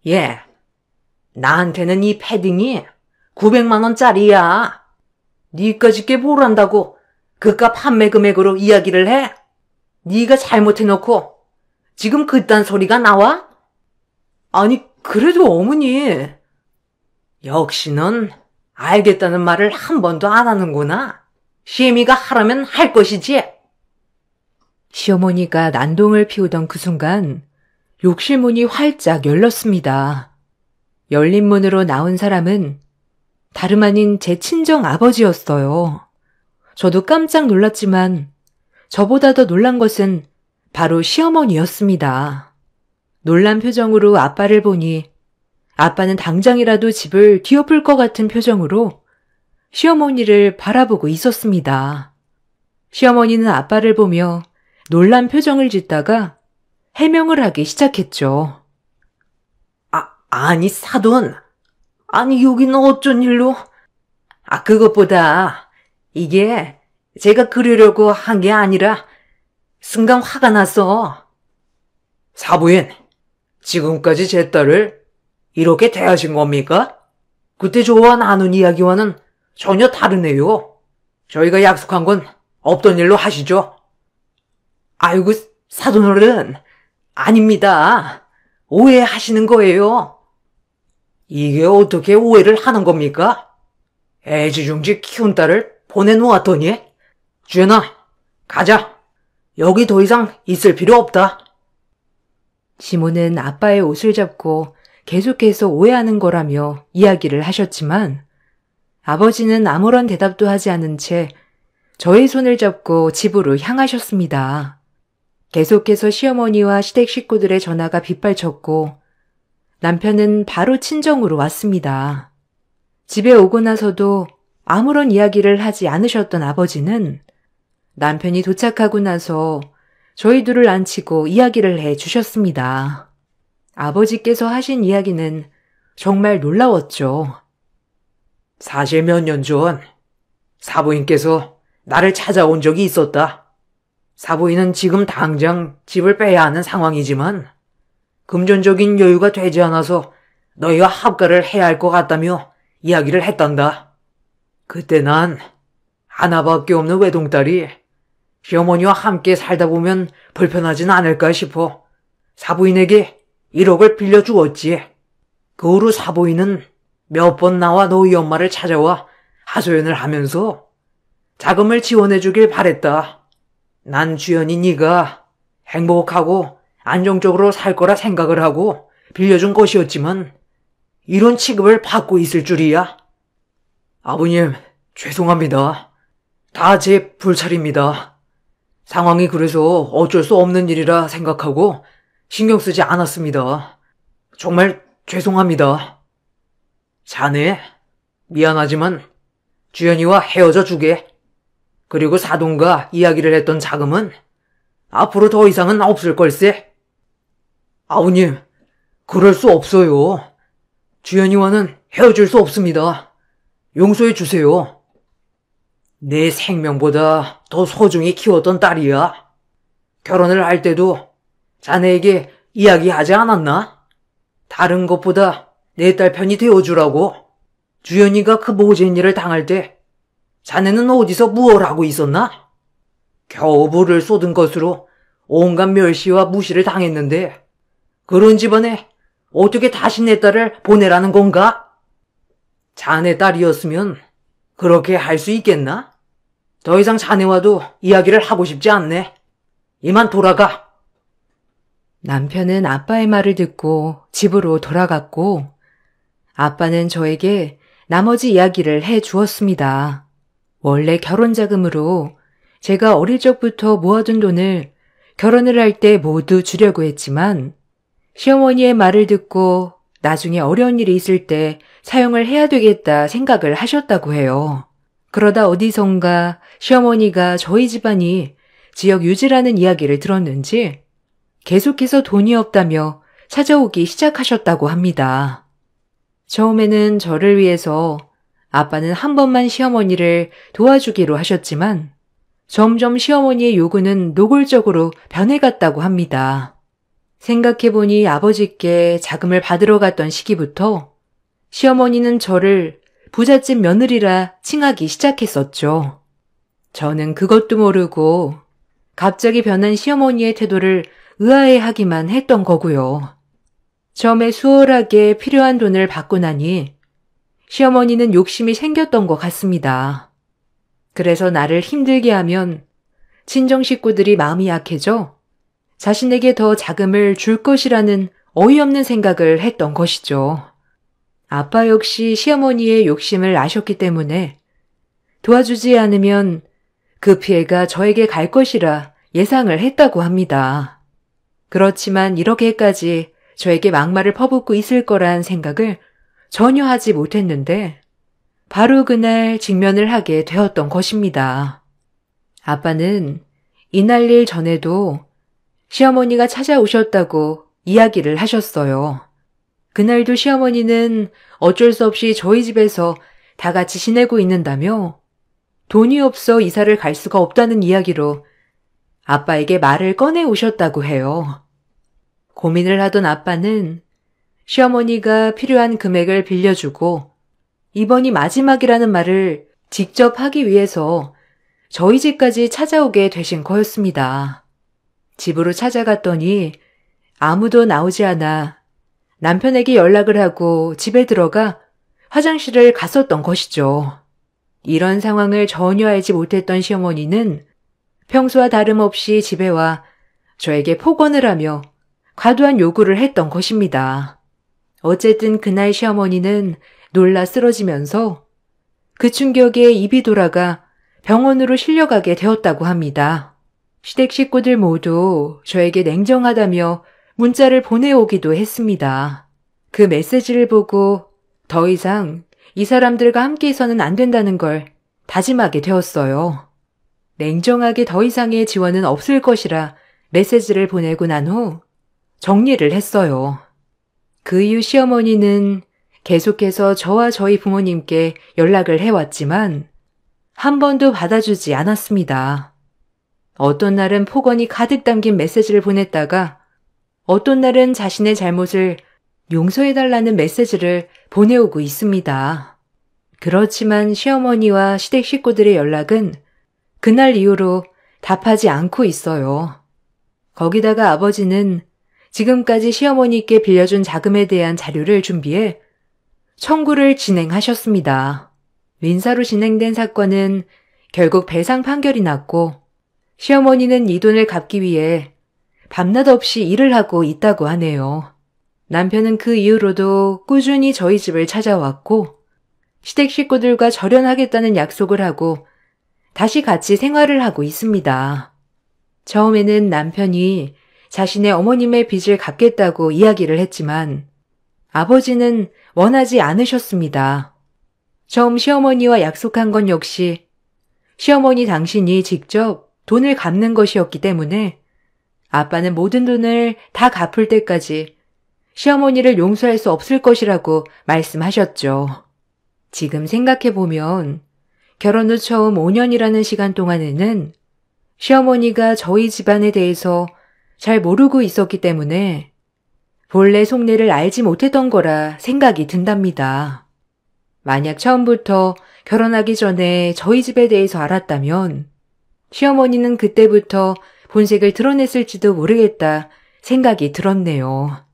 예, 나한테는 이 패딩이 900만 원짜리야. 니까짓 게 뭘 안다고 그깟 판매 금액으로 이야기를 해? 네가 잘못해놓고 지금 그딴 소리가 나와? 아니, 그래도 어머니. 역시 넌 알겠다는 말을 한 번도 안 하는구나. 시애미가 하라면 할 것이지. 시어머니가 난동을 피우던 그 순간 욕실 문이 활짝 열렸습니다. 열린 문으로 나온 사람은 다름 아닌 제 친정 아버지였어요. 저도 깜짝 놀랐지만 저보다 더 놀란 것은 바로 시어머니였습니다. 놀란 표정으로 아빠를 보니 아빠는 당장이라도 집을 뒤엎을 것 같은 표정으로 시어머니를 바라보고 있었습니다. 시어머니는 아빠를 보며 놀란 표정을 짓다가 해명을 하기 시작했죠. 아니 사돈. 아니 여기는 어쩐 일로? 그것보다 이게 제가 그러려고 한 게 아니라 순간 화가 났어. 사부인, 지금까지 제 딸을 이렇게 대하신 겁니까? 그때 저와 나눈 이야기와는 전혀 다르네요. 저희가 약속한 건 없던 일로 하시죠. 아이고, 사돈어른, 아닙니다. 오해하시는 거예요. 이게 어떻게 오해를 하는 겁니까? 애지중지 키운 딸을 보내놓았더니. 주연아, 가자. 여기 더 이상 있을 필요 없다. 시모는 아빠의 옷을 잡고 계속해서 오해하는 거라며 이야기를 하셨지만 아버지는 아무런 대답도 하지 않은 채 저의 손을 잡고 집으로 향하셨습니다. 계속해서 시어머니와 시댁 식구들의 전화가 빗발쳤고 남편은 바로 친정으로 왔습니다. 집에 오고 나서도 아무런 이야기를 하지 않으셨던 아버지는 남편이 도착하고 나서 저희 둘을 앉히고 이야기를 해 주셨습니다. 아버지께서 하신 이야기는 정말 놀라웠죠. 사실 몇 년 전 사부인께서 나를 찾아온 적이 있었다. 사부인은 지금 당장 집을 빼야 하는 상황이지만 금전적인 여유가 되지 않아서 너희와 합가를 해야 할 것 같다며 이야기를 했단다. 그때 난 하나밖에 없는 외동딸이 시어머니와 함께 살다 보면 불편하진 않을까 싶어 사부인에게 1억을 빌려주었지. 그 후로 사보이는 몇 번 나와 너희 엄마를 찾아와 하소연을 하면서 자금을 지원해주길 바랬다. 난 주연이 네가 행복하고 안정적으로 살 거라 생각을 하고 빌려준 것이었지만 이런 취급을 받고 있을 줄이야. 아버님, 죄송합니다. 다 제 불찰입니다. 상황이 그래서 어쩔 수 없는 일이라 생각하고 신경 쓰지 않았습니다. 정말 죄송합니다. 자네, 미안하지만 주연이와 헤어져 주게. 그리고 사돈과 이야기를 했던 자금은 앞으로 더 이상은 없을 걸세. 아버님, 그럴 수 없어요. 주연이와는 헤어질 수 없습니다. 용서해 주세요. 내 생명보다 더 소중히 키웠던 딸이야. 결혼을 할 때도 자네에게 이야기하지 않았나? 다른 것보다 내 딸 편이 되어주라고. 주연이가 그 모진 일을 당할 때 자네는 어디서 무얼 하고 있었나? 겨우 불을 쏟은 것으로 온갖 멸시와 무시를 당했는데 그런 집안에 어떻게 다시 내 딸을 보내라는 건가? 자네 딸이었으면 그렇게 할 수 있겠나? 더 이상 자네와도 이야기를 하고 싶지 않네. 이만 돌아가. 남편은 아빠의 말을 듣고 집으로 돌아갔고 아빠는 저에게 나머지 이야기를 해 주었습니다. 원래 결혼 자금으로 제가 어릴 적부터 모아둔 돈을 결혼을 할 때 모두 주려고 했지만 시어머니의 말을 듣고 나중에 어려운 일이 있을 때 사용을 해야 되겠다 생각을 하셨다고 해요. 그러다 어디선가 시어머니가 저희 집안이 지역 유지라는 이야기를 들었는지 계속해서 돈이 없다며 찾아오기 시작하셨다고 합니다. 처음에는 저를 위해서 아빠는 한 번만 시어머니를 도와주기로 하셨지만 점점 시어머니의 요구는 노골적으로 변해갔다고 합니다. 생각해보니 아버지께 자금을 받으러 갔던 시기부터 시어머니는 저를 부잣집 며느리라 칭하기 시작했었죠. 저는 그것도 모르고 갑자기 변한 시어머니의 태도를 의아해하기만 했던 거고요. 처음에 수월하게 필요한 돈을 받고 나니 시어머니는 욕심이 생겼던 것 같습니다. 그래서 나를 힘들게 하면 친정 식구들이 마음이 약해져 자신에게 더 자금을 줄 것이라는 어이없는 생각을 했던 것이죠. 아빠 역시 시어머니의 욕심을 아셨기 때문에 도와주지 않으면 그 피해가 저에게 갈 것이라 예상을 했다고 합니다. 그렇지만 이렇게까지 저에게 막말을 퍼붓고 있을 거란 생각을 전혀 하지 못했는데 바로 그날 직면을 하게 되었던 것입니다. 아빠는 이날 일 전에도 시어머니가 찾아오셨다고 이야기를 하셨어요. 그날도 시어머니는 어쩔 수 없이 저희 집에서 다 같이 지내고 있는다며 돈이 없어 이사를 갈 수가 없다는 이야기로 아빠에게 말을 꺼내 오셨다고 해요. 고민을 하던 아빠는 시어머니가 필요한 금액을 빌려주고 이번이 마지막이라는 말을 직접 하기 위해서 저희 집까지 찾아오게 되신 거였습니다. 집으로 찾아갔더니 아무도 나오지 않아 남편에게 연락을 하고 집에 들어가 화장실을 갔었던 것이죠. 이런 상황을 전혀 알지 못했던 시어머니는 평소와 다름없이 집에 와 저에게 폭언을 하며 과도한 요구를 했던 것입니다. 어쨌든 그날 시어머니는 놀라 쓰러지면서 그 충격에 입이 돌아가 병원으로 실려가게 되었다고 합니다. 시댁 식구들 모두 저에게 냉정하다며 문자를 보내오기도 했습니다. 그 메시지를 보고 더 이상 이 사람들과 함께해서는 안 된다는 걸 다짐하게 되었어요. 냉정하게 더 이상의 지원은 없을 것이라 메시지를 보내고 난 후 정리를 했어요. 그 이후 시어머니는 계속해서 저와 저희 부모님께 연락을 해왔지만 한 번도 받아주지 않았습니다. 어떤 날은 폭언이 가득 담긴 메시지를 보냈다가 어떤 날은 자신의 잘못을 용서해달라는 메시지를 보내오고 있습니다. 그렇지만 시어머니와 시댁 식구들의 연락은 그날 이후로 답하지 않고 있어요. 거기다가 아버지는 지금까지 시어머니께 빌려준 자금에 대한 자료를 준비해 청구를 진행하셨습니다. 민사로 진행된 사건은 결국 배상 판결이 났고 시어머니는 이 돈을 갚기 위해 밤낮 없이 일을 하고 있다고 하네요. 남편은 그 이후로도 꾸준히 저희 집을 찾아왔고 시댁 식구들과 절연하겠다는 약속을 하고 다시 같이 생활을 하고 있습니다. 처음에는 남편이 자신의 어머님의 빚을 갚겠다고 이야기를 했지만 아버지는 원하지 않으셨습니다. 처음 시어머니와 약속한 건 역시 시어머니 당신이 직접 돈을 갚는 것이었기 때문에 아빠는 모든 돈을 다 갚을 때까지 시어머니를 용서할 수 없을 것이라고 말씀하셨죠. 지금 생각해보면 결혼 후 처음 5년이라는 시간 동안에는 시어머니가 저희 집안에 대해서 잘 모르고 있었기 때문에 본래 속내를 알지 못했던 거라 생각이 든답니다. 만약 처음부터 결혼하기 전에 저희 집에 대해서 알았다면 시어머니는 그때부터 본색을 드러냈을지도 모르겠다 생각이 들었네요.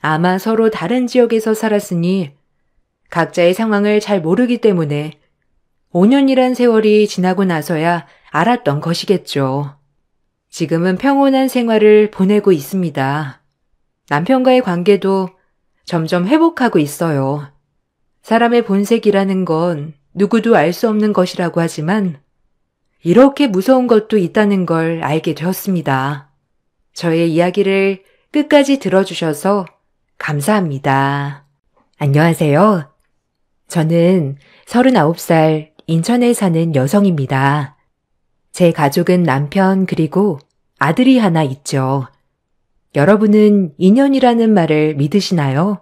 아마 서로 다른 지역에서 살았으니 각자의 상황을 잘 모르기 때문에 5년이란 세월이 지나고 나서야 알았던 것이겠죠. 지금은 평온한 생활을 보내고 있습니다. 남편과의 관계도 점점 회복하고 있어요. 사람의 본색이라는 건 누구도 알 수 없는 것이라고 하지만 이렇게 무서운 것도 있다는 걸 알게 되었습니다. 저의 이야기를 끝까지 들어주셔서 감사합니다. 안녕하세요. 저는 39살 인천에 사는 여성입니다. 제 가족은 남편 그리고 아들이 하나 있죠. 여러분은 인연이라는 말을 믿으시나요?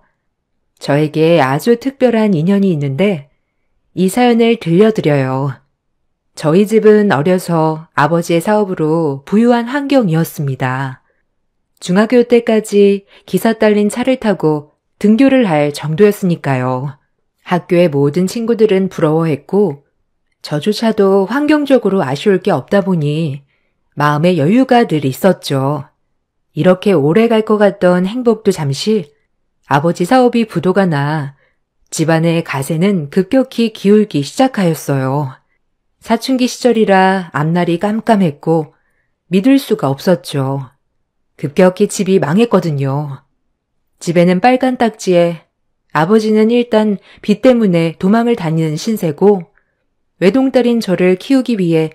저에게 아주 특별한 인연이 있는데 이 사연을 들려드려요. 저희 집은 어려서 아버지의 사업으로 부유한 환경이었습니다. 중학교 때까지 기사 딸린 차를 타고 등교를 할 정도였으니까요. 학교의 모든 친구들은 부러워했고 저조차도 환경적으로 아쉬울 게 없다 보니 마음의 여유가 늘 있었죠. 이렇게 오래 갈 것 같던 행복도 잠시 아버지 사업이 부도가 나 집안의 가세는 급격히 기울기 시작하였어요. 사춘기 시절이라 앞날이 깜깜했고 믿을 수가 없었죠. 급격히 집이 망했거든요. 집에는 빨간 딱지에 아버지는 일단 빚 때문에 도망을 다니는 신세고 외동딸인 저를 키우기 위해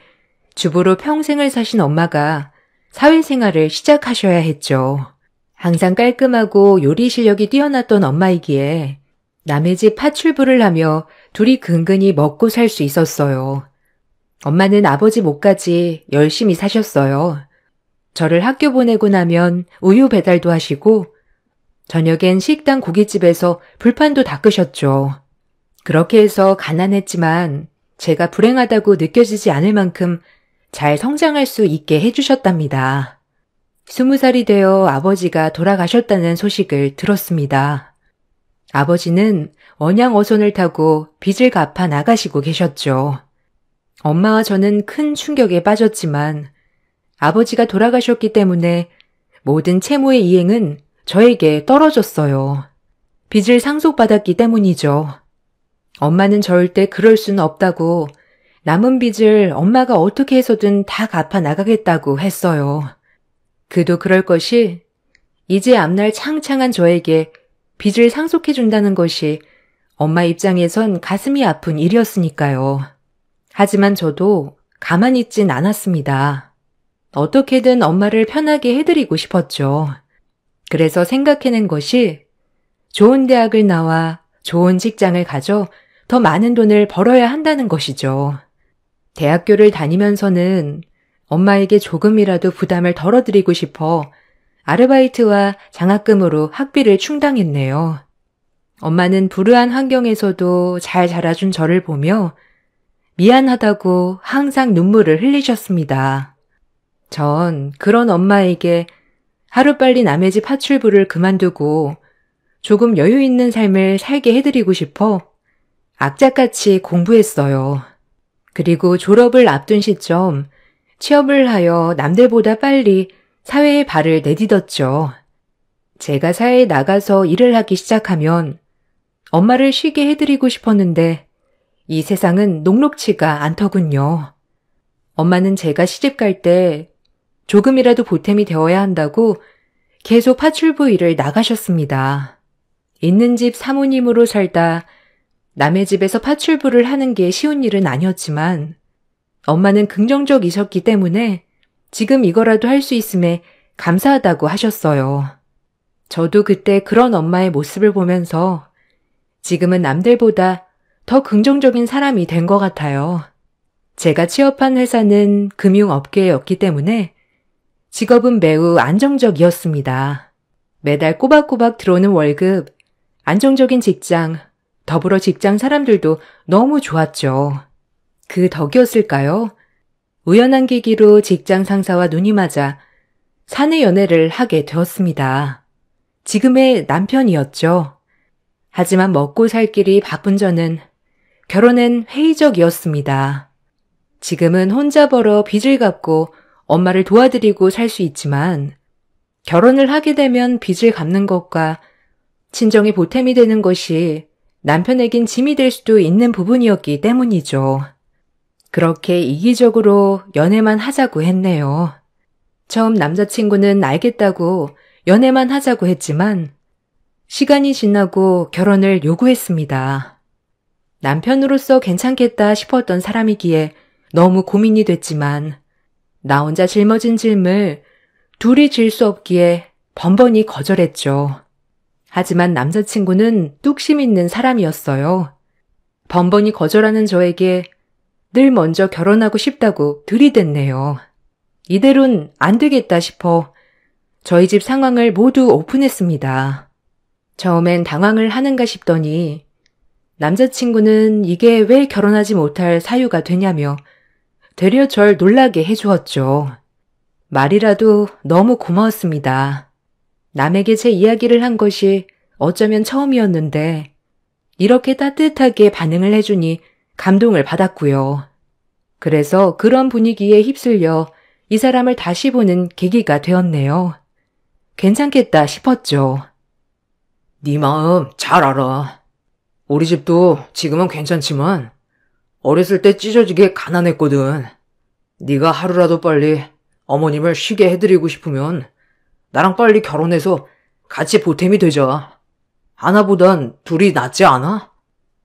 주부로 평생을 사신 엄마가 사회생활을 시작하셔야 했죠. 항상 깔끔하고 요리 실력이 뛰어났던 엄마이기에 남의 집 파출부를 하며 둘이 근근히 먹고 살 수 있었어요. 엄마는 아버지 몫까지 열심히 사셨어요. 저를 학교 보내고 나면 우유 배달도 하시고 저녁엔 식당 고깃집에서 불판도 닦으셨죠. 그렇게 해서 가난했지만 제가 불행하다고 느껴지지 않을 만큼 잘 성장할 수 있게 해주셨답니다. 20살이 되어 아버지가 돌아가셨다는 소식을 들었습니다. 아버지는 원양어선을 타고 빚을 갚아 나가시고 계셨죠. 엄마와 저는 큰 충격에 빠졌지만 아버지가 돌아가셨기 때문에 모든 채무의 이행은 저에게 떨어졌어요. 빚을 상속받았기 때문이죠. 엄마는 절대 그럴 수는 없다고 남은 빚을 엄마가 어떻게 해서든 다 갚아 나가겠다고 했어요. 그도 그럴 것이 이제 앞날 창창한 저에게 빚을 상속해준다는 것이 엄마 입장에선 가슴이 아픈 일이었으니까요. 하지만 저도 가만히 있진 않았습니다. 어떻게든 엄마를 편하게 해드리고 싶었죠. 그래서 생각해낸 것이 좋은 대학을 나와 좋은 직장을 가져 더 많은 돈을 벌어야 한다는 것이죠. 대학교를 다니면서는 엄마에게 조금이라도 부담을 덜어드리고 싶어 아르바이트와 장학금으로 학비를 충당했네요. 엄마는 불우한 환경에서도 잘 자라준 저를 보며 미안하다고 항상 눈물을 흘리셨습니다. 전 그런 엄마에게 하루빨리 남의 집 파출부를 그만두고 조금 여유 있는 삶을 살게 해드리고 싶어 악착같이 공부했어요. 그리고 졸업을 앞둔 시점 취업을 하여 남들보다 빨리 사회에 발을 내딛었죠. 제가 사회에 나가서 일을 하기 시작하면 엄마를 쉬게 해드리고 싶었는데 이 세상은 녹록치가 않더군요. 엄마는 제가 시집갈 때 조금이라도 보탬이 되어야 한다고 계속 파출부 일을 나가셨습니다. 있는 집 사모님으로 살다 남의 집에서 파출부를 하는 게 쉬운 일은 아니었지만 엄마는 긍정적이셨기 때문에 지금 이거라도 할 수 있음에 감사하다고 하셨어요. 저도 그때 그런 엄마의 모습을 보면서 지금은 남들보다 더 긍정적인 사람이 된 것 같아요. 제가 취업한 회사는 금융업계였기 때문에 직업은 매우 안정적이었습니다. 매달 꼬박꼬박 들어오는 월급, 안정적인 직장, 더불어 직장 사람들도 너무 좋았죠. 그 덕이었을까요? 우연한 계기로 직장 상사와 눈이 맞아 사내 연애를 하게 되었습니다. 지금의 남편이었죠. 하지만 먹고 살 길이 바쁜 저는 결혼엔 회의적이었습니다. 지금은 혼자 벌어 빚을 갚고 엄마를 도와드리고 살 수 있지만 결혼을 하게 되면 빚을 갚는 것과 친정이 보탬이 되는 것이 남편에겐 짐이 될 수도 있는 부분이었기 때문이죠. 그렇게 이기적으로 연애만 하자고 했네요. 처음 남자친구는 알겠다고 연애만 하자고 했지만 시간이 지나고 결혼을 요구했습니다. 남편으로서 괜찮겠다 싶었던 사람이기에 너무 고민이 됐지만 나 혼자 짊어진 짐을 둘이 질 수 없기에 번번이 거절했죠. 하지만 남자친구는 뚝심 있는 사람이었어요. 번번이 거절하는 저에게 늘 먼저 결혼하고 싶다고 들이댔네요. 이대로는 안 되겠다 싶어 저희 집 상황을 모두 오픈했습니다. 처음엔 당황을 하는가 싶더니 남자친구는 이게 왜 결혼하지 못할 사유가 되냐며 되려 절 놀라게 해주었죠. 말이라도 너무 고마웠습니다. 남에게 제 이야기를 한 것이 어쩌면 처음이었는데 이렇게 따뜻하게 반응을 해주니 감동을 받았고요. 그래서 그런 분위기에 휩쓸려 이 사람을 다시 보는 계기가 되었네요. 괜찮겠다 싶었죠. 네 마음 잘 알아. 우리 집도 지금은 괜찮지만 어렸을 때 찢어지게 가난했거든. 네가 하루라도 빨리 어머님을 쉬게 해드리고 싶으면 나랑 빨리 결혼해서 같이 보탬이 되자. 하나보단 둘이 낫지 않아?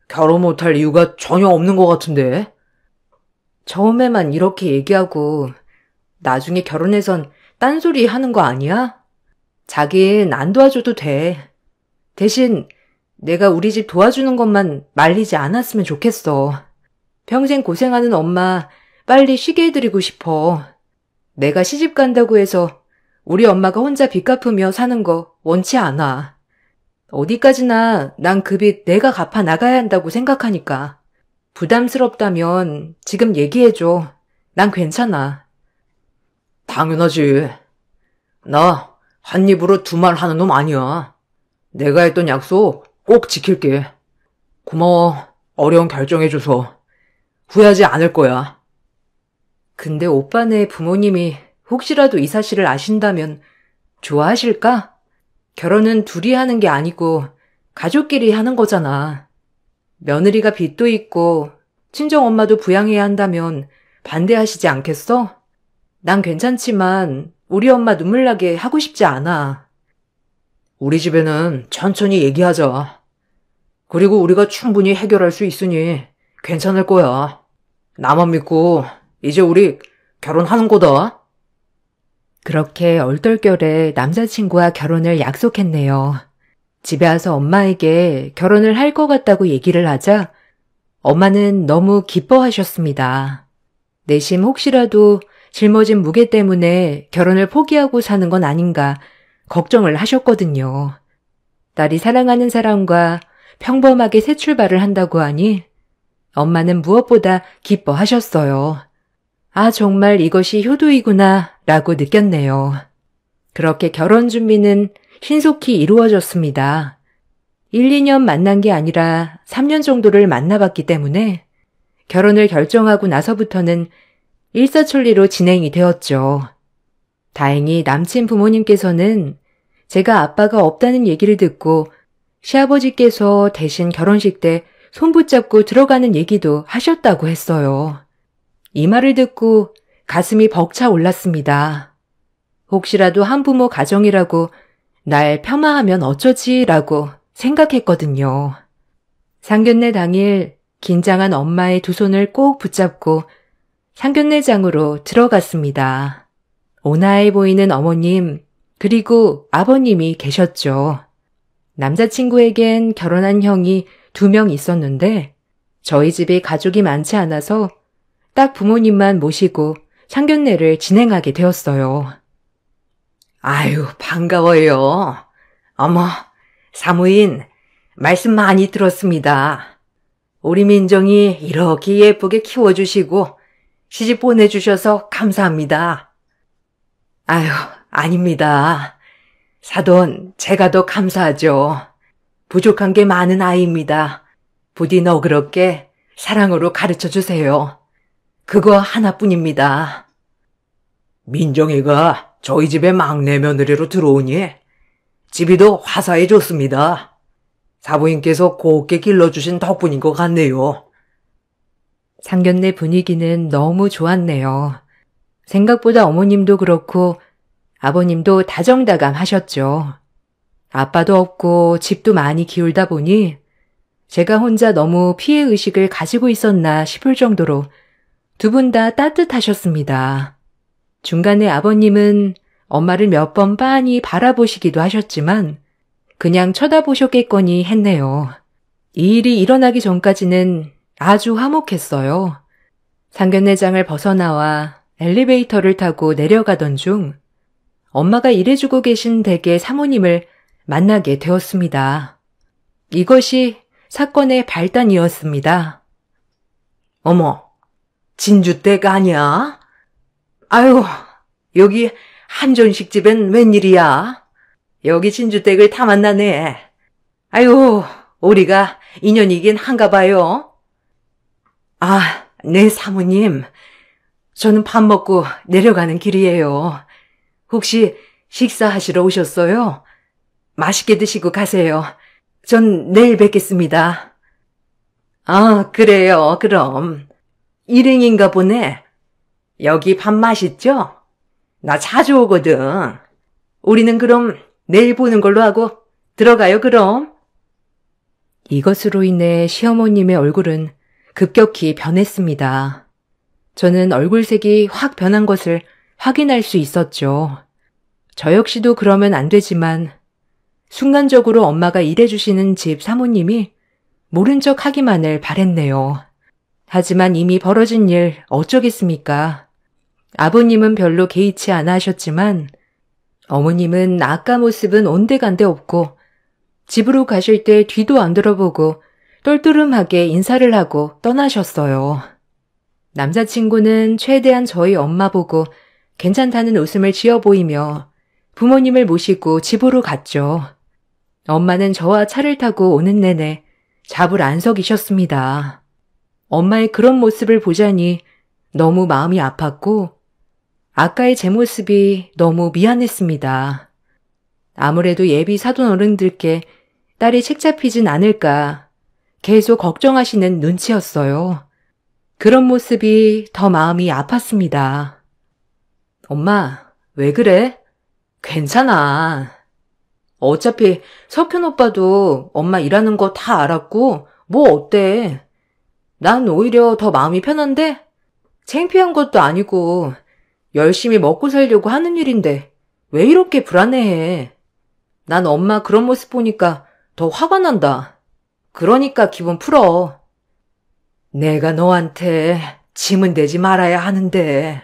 결혼 못할 이유가 전혀 없는 것 같은데. 처음에만 이렇게 얘기하고 나중에 결혼해선 딴소리 하는 거 아니야? 자긴 안 도와줘도 돼. 대신 내가 우리 집 도와주는 것만 말리지 않았으면 좋겠어. 평생 고생하는 엄마 빨리 쉬게 해드리고 싶어. 내가 시집 간다고 해서 우리 엄마가 혼자 빚 갚으며 사는 거 원치 않아. 어디까지나 난 그 빚 내가 갚아 나가야 한다고 생각하니까. 부담스럽다면 지금 얘기해줘. 난 괜찮아. 당연하지. 나 한 입으로 두 말 하는 놈 아니야. 내가 했던 약속 꼭 지킬게. 고마워. 어려운 결정해줘서. 후회하지 않을 거야. 근데 오빠네 부모님이 혹시라도 이 사실을 아신다면 좋아하실까? 결혼은 둘이 하는 게 아니고 가족끼리 하는 거잖아. 며느리가 빚도 있고 친정엄마도 부양해야 한다면 반대하시지 않겠어? 난 괜찮지만 우리 엄마 눈물 나게 하고 싶지 않아. 우리 집에는 천천히 얘기하자. 그리고 우리가 충분히 해결할 수 있으니 괜찮을 거야. 나만 믿고 이제 우리 결혼하는 거다. 그렇게 얼떨결에 남자친구와 결혼을 약속했네요. 집에 와서 엄마에게 결혼을 할 것 같다고 얘기를 하자 엄마는 너무 기뻐하셨습니다. 내심 혹시라도 짊어진 무게 때문에 결혼을 포기하고 사는 건 아닌가 걱정을 하셨거든요. 딸이 사랑하는 사람과 평범하게 새 출발을 한다고 하니 엄마는 무엇보다 기뻐하셨어요. 아, 정말 이것이 효도이구나 라고 느꼈네요. 그렇게 결혼 준비는 신속히 이루어졌습니다. 1, 2년 만난 게 아니라 3년 정도를 만나봤기 때문에 결혼을 결정하고 나서부터는 일사천리로 진행이 되었죠. 다행히 남친 부모님께서는 제가 아빠가 없다는 얘기를 듣고 시아버지께서 대신 결혼식 때 손 붙잡고 들어가는 얘기도 하셨다고 했어요. 이 말을 듣고 가슴이 벅차 올랐습니다. 혹시라도 한부모 가정이라고 날 폄하하면 어쩌지라고 생각했거든요. 상견례 당일 긴장한 엄마의 두 손을 꼭 붙잡고 상견례장으로 들어갔습니다. 온화해 보이는 어머님 그리고 아버님이 계셨죠. 남자친구에겐 결혼한 형이 2명 있었는데 저희 집에 가족이 많지 않아서 딱 부모님만 모시고 상견례를 진행하게 되었어요. 아유, 반가워요. 어머, 사무인, 말씀 많이 들었습니다. 우리 민정이 이렇게 예쁘게 키워주시고 시집 보내주셔서 감사합니다. 아유, 아닙니다. 사돈, 제가 더 감사하죠. 부족한 게 많은 아이입니다. 부디 너그럽게 사랑으로 가르쳐주세요. 그거 하나뿐입니다. 민정이가 저희 집에 막내 며느리로 들어오니 집이 더 화사해졌습니다. 사부인께서 곱게 길러주신 덕분인 것 같네요. 상견례 분위기는 너무 좋았네요. 생각보다 어머님도 그렇고 아버님도 다정다감하셨죠. 아빠도 없고 집도 많이 기울다 보니 제가 혼자 너무 피해의식을 가지고 있었나 싶을 정도로 두 분 다 따뜻하셨습니다. 중간에 아버님은 엄마를 몇 번 빤히 바라보시기도 하셨지만 그냥 쳐다보셨겠거니 했네요. 이 일이 일어나기 전까지는 아주 화목했어요. 상견례장을 벗어나와 엘리베이터를 타고 내려가던 중 엄마가 일해주고 계신 댁의 사모님을 만나게 되었습니다. 이것이 사건의 발단이었습니다. 어머, 진주댁 아니야? 아유, 여기 한전식 집엔 웬일이야? 여기 진주댁을 다 만나네. 아유, 우리가 인연이긴 한가 봐요. 아, 네 사모님. 저는 밥 먹고 내려가는 길이에요. 혹시 식사하시러 오셨어요? 맛있게 드시고 가세요. 전 내일 뵙겠습니다. 아, 그래요. 그럼. 일행인가 보네. 여기 밥 맛있죠? 나 자주 오거든. 우리는 그럼 내일 보는 걸로 하고 들어가요, 그럼. 이것으로 인해 시어머님의 얼굴은 급격히 변했습니다. 저는 얼굴색이 확 변한 것을 확인할 수 있었죠. 저 역시도 그러면 안 되지만 순간적으로 엄마가 일해주시는 집 사모님이 모른 척 하기만을 바랬네요. 하지만 이미 벌어진 일 어쩌겠습니까? 아버님은 별로 개의치 않아 하셨지만 어머님은 아까 모습은 온데간데 없고 집으로 가실 때 뒤도 안 돌아보고 똘똘름하게 인사를 하고 떠나셨어요. 남자친구는 최대한 저희 엄마 보고 괜찮다는 웃음을 지어 보이며 부모님을 모시고 집으로 갔죠. 엄마는 저와 차를 타고 오는 내내 잡을 안 서기셨습니다. 엄마의 그런 모습을 보자니 너무 마음이 아팠고 아까의 제 모습이 너무 미안했습니다. 아무래도 예비 사돈 어른들께 딸이 책 잡히진 않을까 계속 걱정하시는 눈치였어요. 그런 모습이 더 마음이 아팠습니다. 엄마, 왜 그래? 괜찮아. 어차피 석현 오빠도 엄마 일하는 거 다 알았고 뭐 어때? 난 오히려 더 마음이 편한데? 창피한 것도 아니고 열심히 먹고 살려고 하는 일인데 왜 이렇게 불안해해? 난 엄마 그런 모습 보니까 더 화가 난다. 그러니까 기분 풀어. 내가 너한테 짐은 되지 말아야 하는데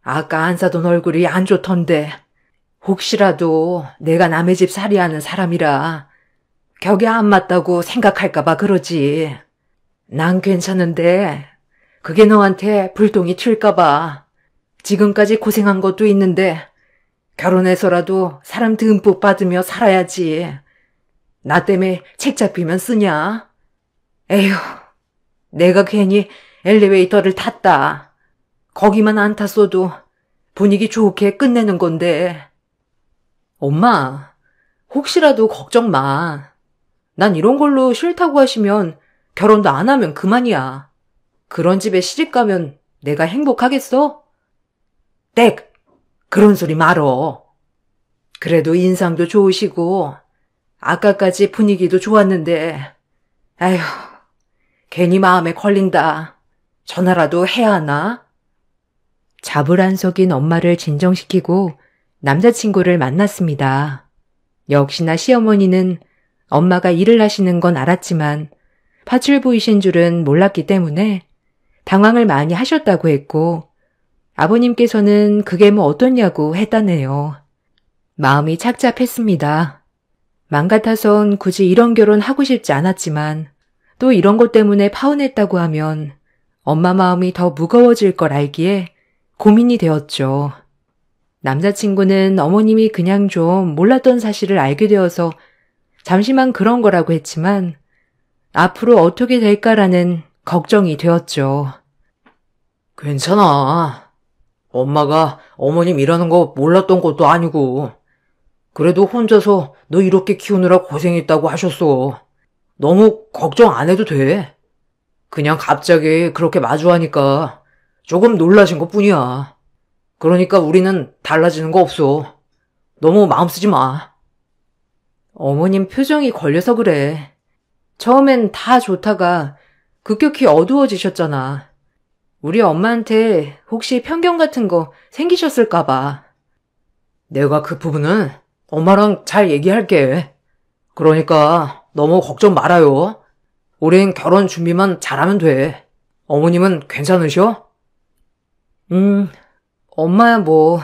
아까 안 사돈 얼굴이 안 좋던데 혹시라도 내가 남의 집 살이하는 사람이라 격에 안 맞다고 생각할까 봐 그러지. 난 괜찮은데 그게 너한테 불똥이 튈까 봐. 지금까지 고생한 것도 있는데 결혼해서라도 사람 듬뿍 받으며 살아야지. 나 때문에 책 잡히면 쓰냐? 에휴, 내가 괜히 엘리베이터를 탔다. 거기만 안 탔어도 분위기 좋게 끝내는 건데. 엄마, 혹시라도 걱정 마. 난 이런 걸로 싫다고 하시면 결혼도 안 하면 그만이야. 그런 집에 시집 가면 내가 행복하겠어? 땡! 그런 소리 말어. 그래도 인상도 좋으시고 아까까지 분위기도 좋았는데 아휴, 괜히 마음에 걸린다. 전화라도 해야 하나? 자불안석인 엄마를 진정시키고 남자친구를 만났습니다. 역시나 시어머니는 엄마가 일을 하시는 건 알았지만 파출부이신 줄은 몰랐기 때문에 당황을 많이 하셨다고 했고 아버님께서는 그게 뭐 어떠냐고 했다네요. 마음이 착잡했습니다. 맘 같아선 굳이 이런 결혼 하고 싶지 않았지만 또 이런 것 때문에 파혼했다고 하면 엄마 마음이 더 무거워질 걸 알기에 고민이 되었죠. 남자친구는 어머님이 그냥 좀 몰랐던 사실을 알게 되어서 잠시만 그런 거라고 했지만 앞으로 어떻게 될까라는 걱정이 되었죠. 괜찮아. 엄마가 어머님 일하는 거 몰랐던 것도 아니고 그래도 혼자서 너 이렇게 키우느라 고생했다고 하셨어. 너무 걱정 안 해도 돼. 그냥 갑자기 그렇게 마주하니까 조금 놀라신 것뿐이야. 그러니까 우리는 달라지는 거 없어. 너무 마음 쓰지 마. 어머님 표정이 걸려서 그래. 처음엔 다 좋다가 급격히 어두워지셨잖아. 우리 엄마한테 혹시 편견 같은 거 생기셨을까 봐. 내가 그 부분은 엄마랑 잘 얘기할게. 그러니까 너무 걱정 말아요. 우린 결혼 준비만 잘하면 돼. 어머님은 괜찮으셔? 엄마야 뭐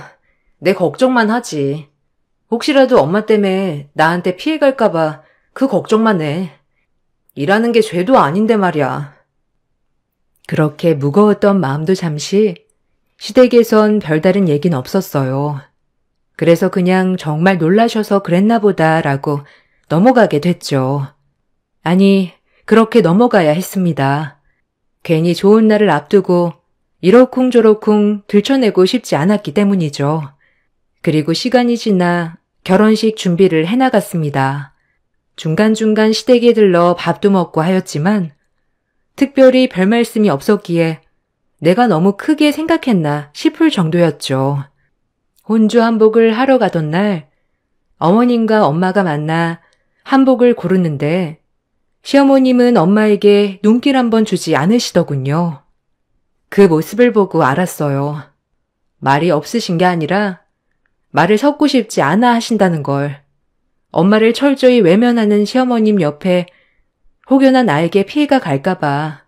내 걱정만 하지. 혹시라도 엄마 때문에 나한테 피해갈까 봐 그 걱정만 해. 일하는 게 죄도 아닌데 말이야. 그렇게 무거웠던 마음도 잠시 시댁에선 별다른 얘기는 없었어요. 그래서 그냥 정말 놀라셔서 그랬나 보다라고 넘어가게 됐죠. 아니, 그렇게 넘어가야 했습니다. 괜히 좋은 날을 앞두고 이러쿵저러쿵 들춰내고 싶지 않았기 때문이죠. 그리고 시간이 지나 결혼식 준비를 해나갔습니다. 중간중간 시댁에 들러 밥도 먹고 하였지만 특별히 별 말씀이 없었기에 내가 너무 크게 생각했나 싶을 정도였죠. 혼주 한복을 하러 가던 날 어머님과 엄마가 만나 한복을 고르는데 시어머님은 엄마에게 눈길 한번 주지 않으시더군요. 그 모습을 보고 알았어요. 말이 없으신 게 아니라 말을 섞고 싶지 않아 하신다는 걸. 엄마를 철저히 외면하는 시어머님 옆에 혹여나 나에게 피해가 갈까봐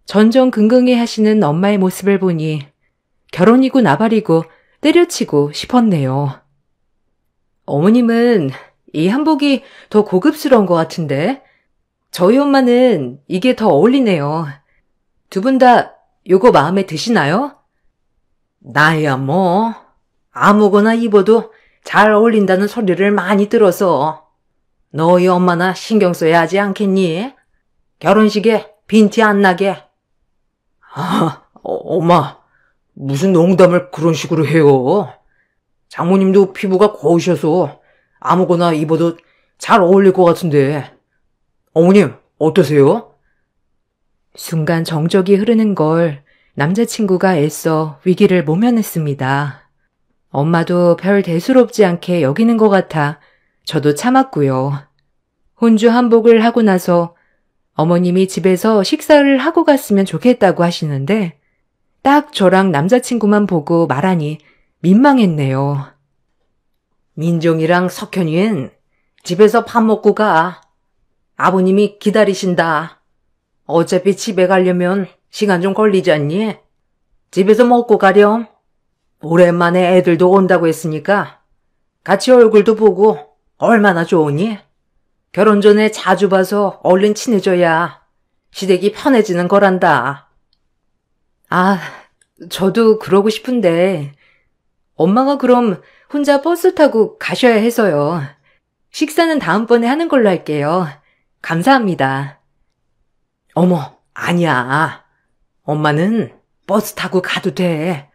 전전긍긍해 하시는 엄마의 모습을 보니 결혼이고 나발이고 때려치고 싶었네요. 어머님은 이 한복이 더 고급스러운 것 같은데 저희 엄마는 이게 더 어울리네요. 두 분 다 요거 마음에 드시나요? 나야 뭐 아무거나 입어도 잘 어울린다는 소리를 많이 들어서 너희 엄마나 신경 써야 하지 않겠니? 결혼식에 빈티 안 나게. 엄마, 무슨 농담을 그런 식으로 해요? 장모님도 피부가 고우셔서 아무거나 입어도 잘 어울릴 것 같은데. 어머님, 어떠세요? 순간 정적이 흐르는 걸 남자친구가 애써 위기를 모면했습니다. 엄마도 별 대수롭지 않게 여기는 것 같아 저도 참았고요. 혼주 한복을 하고 나서 어머님이 집에서 식사를 하고 갔으면 좋겠다고 하시는데 딱 저랑 남자친구만 보고 말하니 민망했네요. 민정이랑 석현이는 집에서 밥 먹고 가. 아버님이 기다리신다. 어차피 집에 가려면 시간 좀 걸리지 않니? 집에서 먹고 가렴. 오랜만에 애들도 온다고 했으니까 같이 얼굴도 보고 얼마나 좋으니? 결혼 전에 자주 봐서 얼른 친해져야 시댁이 편해지는 거란다. 아, 저도 그러고 싶은데 엄마가 그럼 혼자 버스 타고 가셔야 해서요. 식사는 다음번에 하는 걸로 할게요. 감사합니다. 어머, 아니야. 엄마는 버스 타고 가도 돼.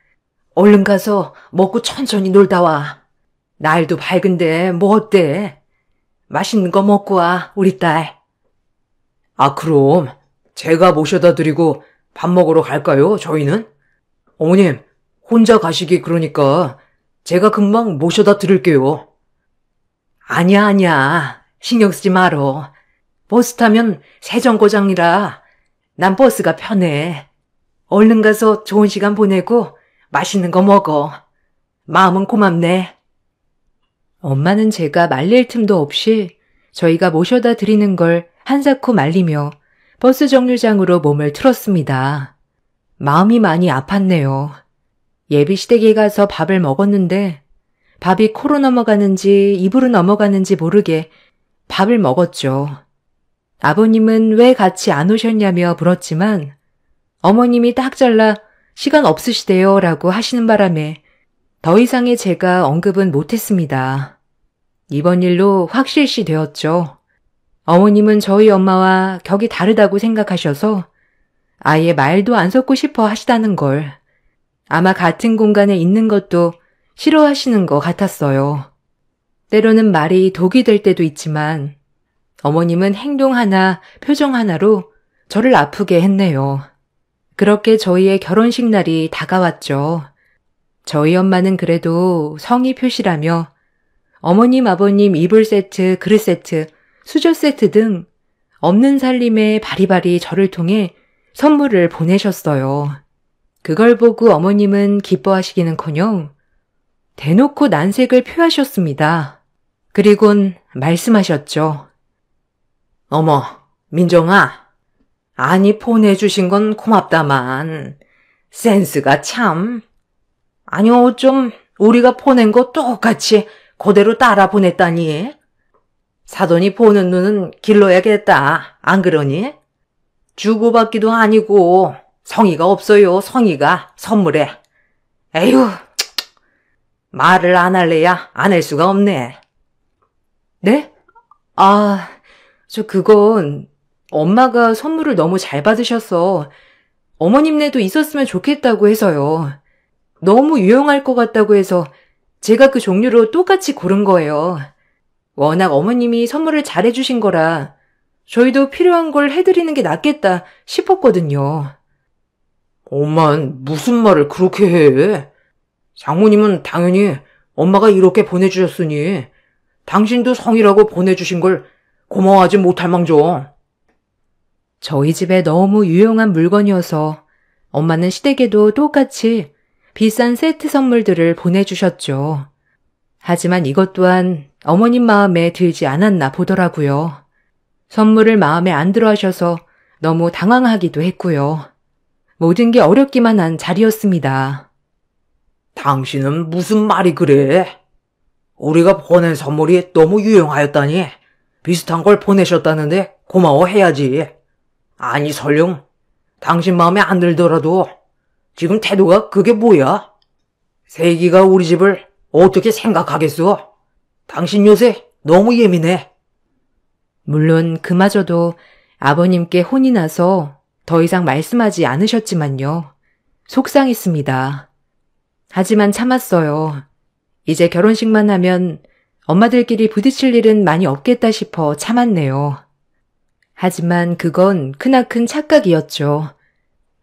얼른 가서 먹고 천천히 놀다 와. 날도 밝은데 뭐 어때? 맛있는 거 먹고 와, 우리 딸. 아, 그럼 제가 모셔다 드리고 밥 먹으러 갈까요, 저희는? 어머님, 혼자 가시기 그러니까 제가 금방 모셔다 드릴게요. 아니야. 신경 쓰지 말어. 버스 타면 세정거장이라 난 버스가 편해. 얼른 가서 좋은 시간 보내고 맛있는 거 먹어. 마음은 고맙네. 엄마는 제가 말릴 틈도 없이 저희가 모셔다 드리는 걸 한사코 말리며 버스 정류장으로 몸을 틀었습니다. 마음이 많이 아팠네요. 예비시댁에 가서 밥을 먹었는데 밥이 코로 넘어가는지 입으로 넘어가는지 모르게 밥을 먹었죠. 아버님은 왜 같이 안 오셨냐며 물었지만 어머님이 딱 잘라 시간 없으시대요 라고 하시는 바람에 더 이상의 제가 언급은 못했습니다. 이번 일로 확실시 되었죠. 어머님은 저희 엄마와 격이 다르다고 생각하셔서 아예 말도 안 섞고 싶어 하시다는 걸 아마 같은 공간에 있는 것도 싫어하시는 것 같았어요. 때로는 말이 독이 될 때도 있지만 어머님은 행동 하나, 표정 하나로 저를 아프게 했네요. 그렇게 저희의 결혼식 날이 다가왔죠. 저희 엄마는 그래도 성의 표시라며 어머님, 아버님 이불 세트, 그릇 세트, 수저 세트 등 없는 살림에 바리바리 저를 통해 선물을 보내셨어요. 그걸 보고 어머님은 기뻐하시기는커녕 대놓고 난색을 표하셨습니다. 그리곤 말씀하셨죠. 어머, 민정아. 아니 보내주신 건 고맙다만 센스가 참. 아니 어쩜 우리가 보낸 거 똑같이 그대로 따라 보냈다니. 사돈이 보는 눈은 길러야겠다. 안 그러니? 주고받기도 아니고 성의가 없어요. 성의가 선물에. 에휴, 말을 안 할래야 안 할 수가 없네. 네? 그건 엄마가 선물을 너무 잘 받으셔서 어머님네도 있었으면 좋겠다고 해서요. 너무 유용할 것 같다고 해서 제가 그 종류로 똑같이 고른 거예요. 워낙 어머님이 선물을 잘해주신 거라 저희도 필요한 걸 해드리는 게 낫겠다 싶었거든요. 엄만 무슨 말을 그렇게 해? 장모님은 당연히 엄마가 이렇게 보내주셨으니 당신도 성이라고 보내주신 걸 고마워하지 못할 망정. 저희 집에 너무 유용한 물건이어서 엄마는 시댁에도 똑같이 비싼 세트 선물들을 보내주셨죠. 하지만 이것 또한 어머님 마음에 들지 않았나 보더라고요. 선물을 마음에 안 들어 하셔서 너무 당황하기도 했고요. 모든 게 어렵기만 한 자리였습니다. 당신은 무슨 말이 그래? 우리가 보낸 선물이 너무 유용하였다니 비슷한 걸 보내셨다는데 고마워해야지. 아니 설령 당신 마음에 안 들더라도 지금 태도가 그게 뭐야? 세기가 우리 집을 어떻게 생각하겠어? 당신 요새 너무 예민해. 물론 그마저도 아버님께 혼이 나서 더 이상 말씀하지 않으셨지만요. 속상했습니다. 하지만 참았어요. 이제 결혼식만 하면 엄마들끼리 부딪힐 일은 많이 없겠다 싶어 참았네요. 하지만 그건 크나큰 착각이었죠.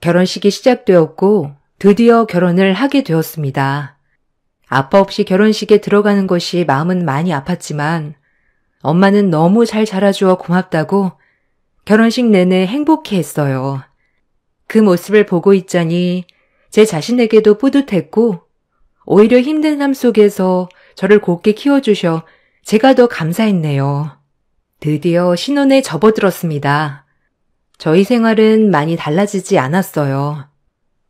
결혼식이 시작되었고 드디어 결혼을 하게 되었습니다. 아빠 없이 결혼식에 들어가는 것이 마음은 많이 아팠지만 엄마는 너무 잘 자라주어 고맙다고 결혼식 내내 행복해했어요. 그 모습을 보고 있자니 제 자신에게도 뿌듯했고 오히려 힘든 삶 속에서 저를 곱게 키워주셔 제가 더 감사했네요. 드디어 신혼에 접어들었습니다. 저희 생활은 많이 달라지지 않았어요.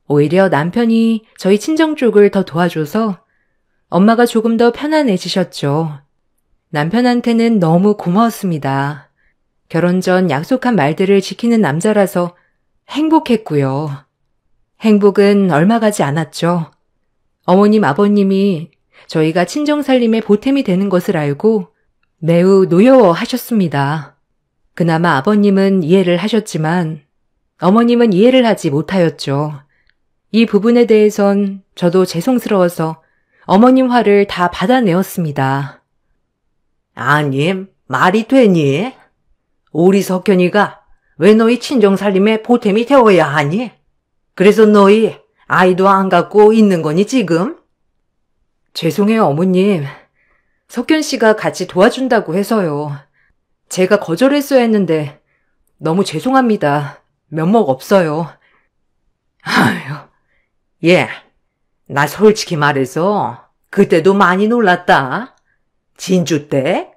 오히려 남편이 저희 친정 쪽을 더 도와줘서 엄마가 조금 더 편안해지셨죠. 남편한테는 너무 고마웠습니다. 결혼 전 약속한 말들을 지키는 남자라서 행복했고요. 행복은 얼마 가지 않았죠. 어머님, 아버님이 저희가 친정살림의 보탬이 되는 것을 알고 매우 노여워하셨습니다. 그나마 아버님은 이해를 하셨지만 어머님은 이해를 하지 못하였죠. 이 부분에 대해선 저도 죄송스러워서 어머님 화를 다 받아내었습니다. 아니, 말이 되니? 우리 석현이가 왜 너희 친정살림에 보탬이 되어야 하니? 그래서 너희 아이도 안 갖고 있는 거니 지금? 죄송해요, 어머님. 석현 씨가 같이 도와준다고 해서요. 제가 거절했어야 했는데 너무 죄송합니다. 면목 없어요. 아휴, 예, 나 솔직히 말해서 그때도 많이 놀랐다. 진주 때?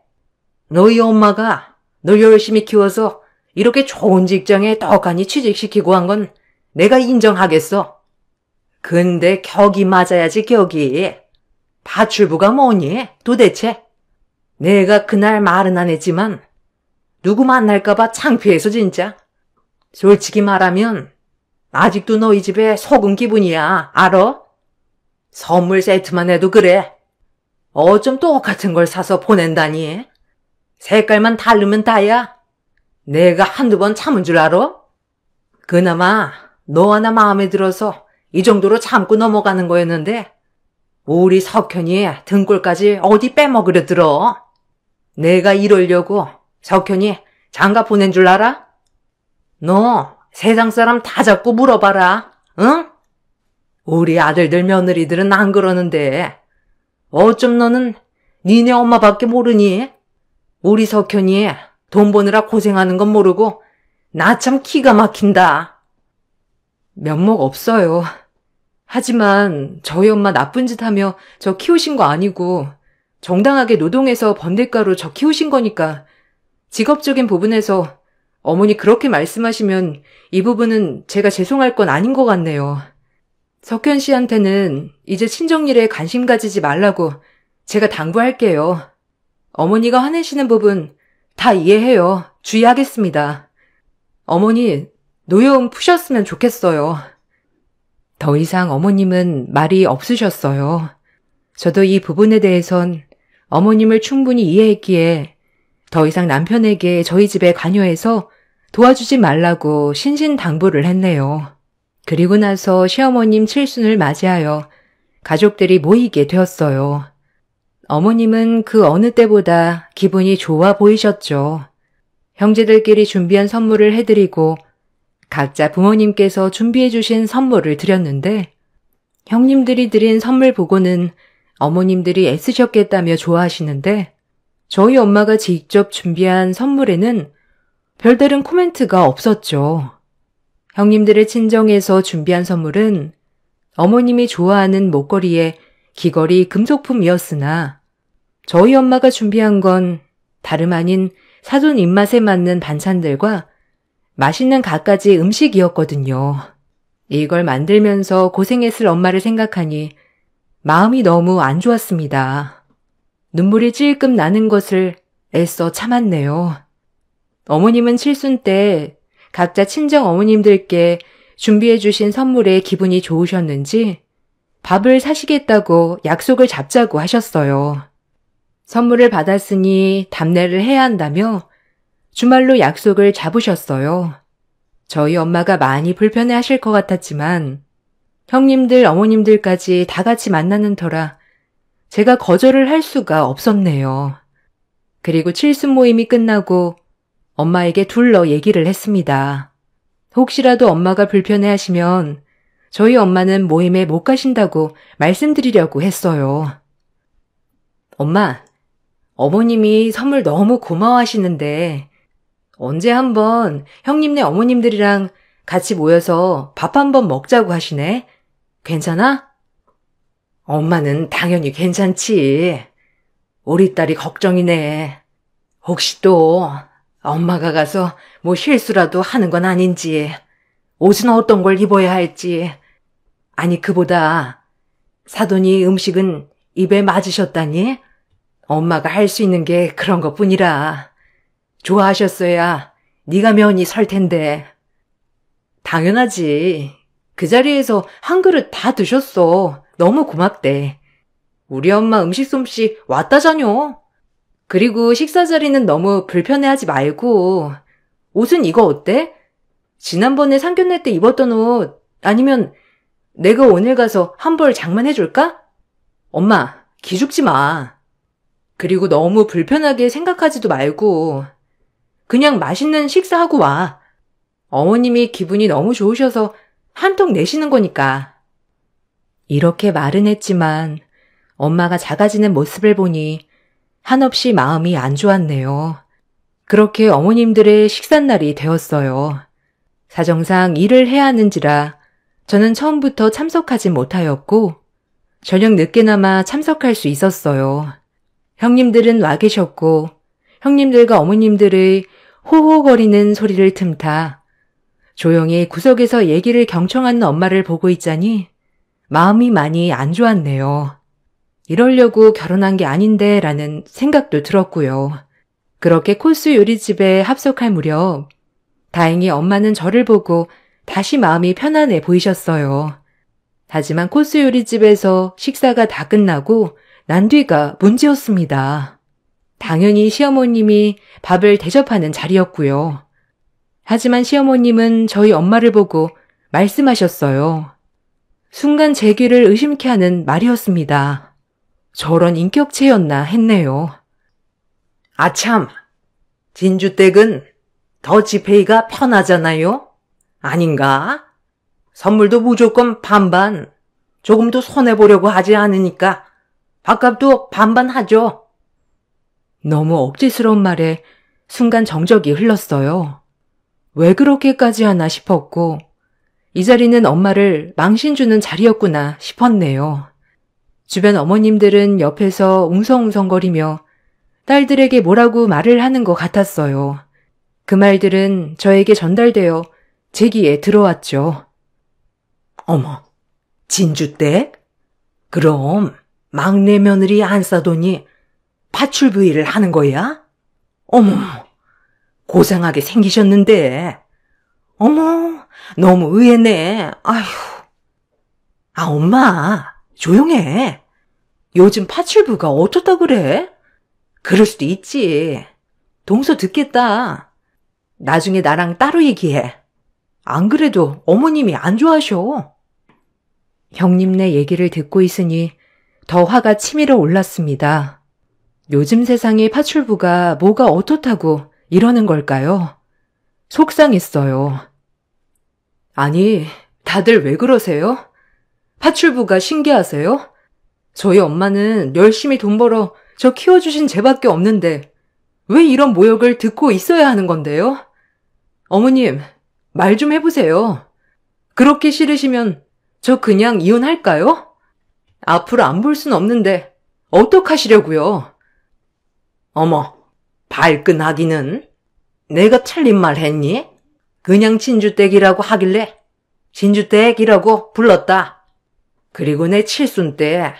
너희 엄마가 널 열심히 키워서 이렇게 좋은 직장에 떡하니 취직시키고 한 건 내가 인정하겠어. 근데 격이 맞아야지 격이. 파출부가 뭐니 도대체? 내가 그날 말은 안 했지만 누구 만날까봐 창피해서 진짜. 솔직히 말하면 아직도 너희 집에 속은 기분이야. 알아? 선물 세트만 해도 그래. 어쩜 똑같은 걸 사서 보낸다니. 색깔만 다르면 다야. 내가 한두 번 참은 줄 알아? 그나마 너 하나 마음에 들어서 이 정도로 참고 넘어가는 거였는데 우리 석현이 등골까지 어디 빼먹으려 들어. 내가 이러려고 석현이 장가 보낸 줄 알아? 너 세상 사람 다 잡고 물어봐라. 응? 우리 아들들 며느리들은 안 그러는데 어쩜 너는 니네 엄마밖에 모르니? 우리 석현이 돈 버느라 고생하는 건 모르고 나 참 기가 막힌다. 면목 없어요. 하지만 저희 엄마 나쁜 짓 하며 저 키우신 거 아니고 정당하게 노동해서 번 대가로 저 키우신 거니까 직업적인 부분에서 어머니 그렇게 말씀하시면 이 부분은 제가 죄송할 건 아닌 것 같네요. 석현 씨한테는 이제 친정일에 관심 가지지 말라고 제가 당부할게요. 어머니가 화내시는 부분 다 이해해요. 주의하겠습니다. 어머니, 노여움 푸셨으면 좋겠어요. 더 이상 어머님은 말이 없으셨어요. 저도 이 부분에 대해선 어머님을 충분히 이해했기에 더 이상 남편에게 저희 집에 관여해서 도와주지 말라고 신신당부를 했네요. 그리고 나서 시어머님 칠순을 맞이하여 가족들이 모이게 되었어요. 어머님은 그 어느 때보다 기분이 좋아 보이셨죠. 형제들끼리 준비한 선물을 해드리고 각자 부모님께서 준비해 주신 선물을 드렸는데 형님들이 드린 선물 보고는 어머님들이 애쓰셨겠다며 좋아하시는데 저희 엄마가 직접 준비한 선물에는 별다른 코멘트가 없었죠. 형님들의 친정에서 준비한 선물은 어머님이 좋아하는 목걸이에 귀걸이 금속품이었으나 저희 엄마가 준비한 건 다름 아닌 사돈 입맛에 맞는 반찬들과 맛있는 갖가지 음식이었거든요. 이걸 만들면서 고생했을 엄마를 생각하니 마음이 너무 안 좋았습니다. 눈물이 찔끔 나는 것을 애써 참았네요. 어머님은 칠순 때 각자 친정 어머님들께 준비해 주신 선물에 기분이 좋으셨는지 밥을 사시겠다고 약속을 잡자고 하셨어요. 선물을 받았으니 답례를 해야 한다며 주말로 약속을 잡으셨어요. 저희 엄마가 많이 불편해 하실 것 같았지만 형님들, 어머님들까지 다 같이 만나는 터라 제가 거절을 할 수가 없었네요. 그리고 칠순 모임이 끝나고 엄마에게 둘러 얘기를 했습니다. 혹시라도 엄마가 불편해 하시면 저희 엄마는 모임에 못 가신다고 말씀드리려고 했어요. 엄마, 어머님이 선물 너무 고마워하시는데 언제 한번 형님네 어머님들이랑 같이 모여서 밥 한번 먹자고 하시네. 괜찮아? 엄마는 당연히 괜찮지. 우리 딸이 걱정이네. 혹시 또 엄마가 가서 뭐 실수라도 하는 건 아닌지, 옷은 어떤 걸 입어야 할지. 아니 그보다 사돈이 음식은 입에 맞으셨다니? 엄마가 할 수 있는 게 그런 것뿐이라. 좋아하셨어야 네가 면이 설 텐데. 당연하지. 그 자리에서 한 그릇 다 드셨어. 너무 고맙대. 우리 엄마 음식 솜씨 왔다자뇨. 그리고 식사 자리는 너무 불편해하지 말고 옷은 이거 어때? 지난번에 상견례 때 입었던 옷 아니면 내가 오늘 가서 한 벌 장만해줄까? 엄마 기죽지 마. 그리고 너무 불편하게 생각하지도 말고 그냥 맛있는 식사하고 와. 어머님이 기분이 너무 좋으셔서 한턱 내시는 거니까. 이렇게 말은 했지만 엄마가 작아지는 모습을 보니 한없이 마음이 안 좋았네요. 그렇게 어머님들의 식삿날이 되었어요. 사정상 일을 해야 하는지라 저는 처음부터 참석하지 못하였고 저녁 늦게나마 참석할 수 있었어요. 형님들은 와 계셨고 형님들과 어머님들의 호호거리는 소리를 틈타 조용히 구석에서 얘기를 경청하는 엄마를 보고 있자니 마음이 많이 안 좋았네요. 이러려고 결혼한 게 아닌데 라는 생각도 들었고요. 그렇게 코스 요리집에 합석할 무렵 다행히 엄마는 저를 보고 다시 마음이 편안해 보이셨어요. 하지만 코스 요리집에서 식사가 다 끝나고 난 뒤가 문제였습니다. 당연히 시어머님이 밥을 대접하는 자리였고요. 하지만 시어머님은 저희 엄마를 보고 말씀하셨어요. 순간 제 귀를 의심케 하는 말이었습니다. 저런 인격체였나 했네요. 아참, 진주댁은 더치페이가 편하잖아요? 아닌가? 선물도 무조건 반반, 조금도 손해보려고 하지 않으니까 밥값도 반반 하죠. 너무 억지스러운 말에 순간 정적이 흘렀어요. 왜 그렇게까지 하나 싶었고 이 자리는 엄마를 망신 주는 자리였구나 싶었네요. 주변 어머님들은 옆에서 웅성웅성거리며 딸들에게 뭐라고 말을 하는 것 같았어요. 그 말들은 저에게 전달되어 제 귀에 들어왔죠. 어머, 진주댁? 그럼 막내 며느리 안 싸더니 파출부위를 하는 거야? 어머, 고상하게 생기셨는데. 어머, 너무 의외네. 아휴. 아, 엄마, 조용해. 요즘 파출부가 어떻다 그래? 그럴 수도 있지. 동서 듣겠다. 나중에 나랑 따로 얘기해. 안 그래도 어머님이 안 좋아하셔. 형님네 얘기를 듣고 있으니 더 화가 치밀어 올랐습니다. 요즘 세상의 파출부가 뭐가 어떻다고 이러는 걸까요? 속상했어요. 아니, 다들 왜 그러세요? 파출부가 신기하세요? 저희 엄마는 열심히 돈 벌어 저 키워주신 쟤밖에 없는데 왜 이런 모욕을 듣고 있어야 하는 건데요? 어머님, 말 좀 해보세요. 그렇게 싫으시면 저 그냥 이혼할까요? 앞으로 안 볼 순 없는데 어떡하시려고요? 어머, 발끈하기는? 내가 틀린 말 했니? 그냥 진주댁이라고 하길래 진주댁이라고 불렀다. 그리고 내 칠순 때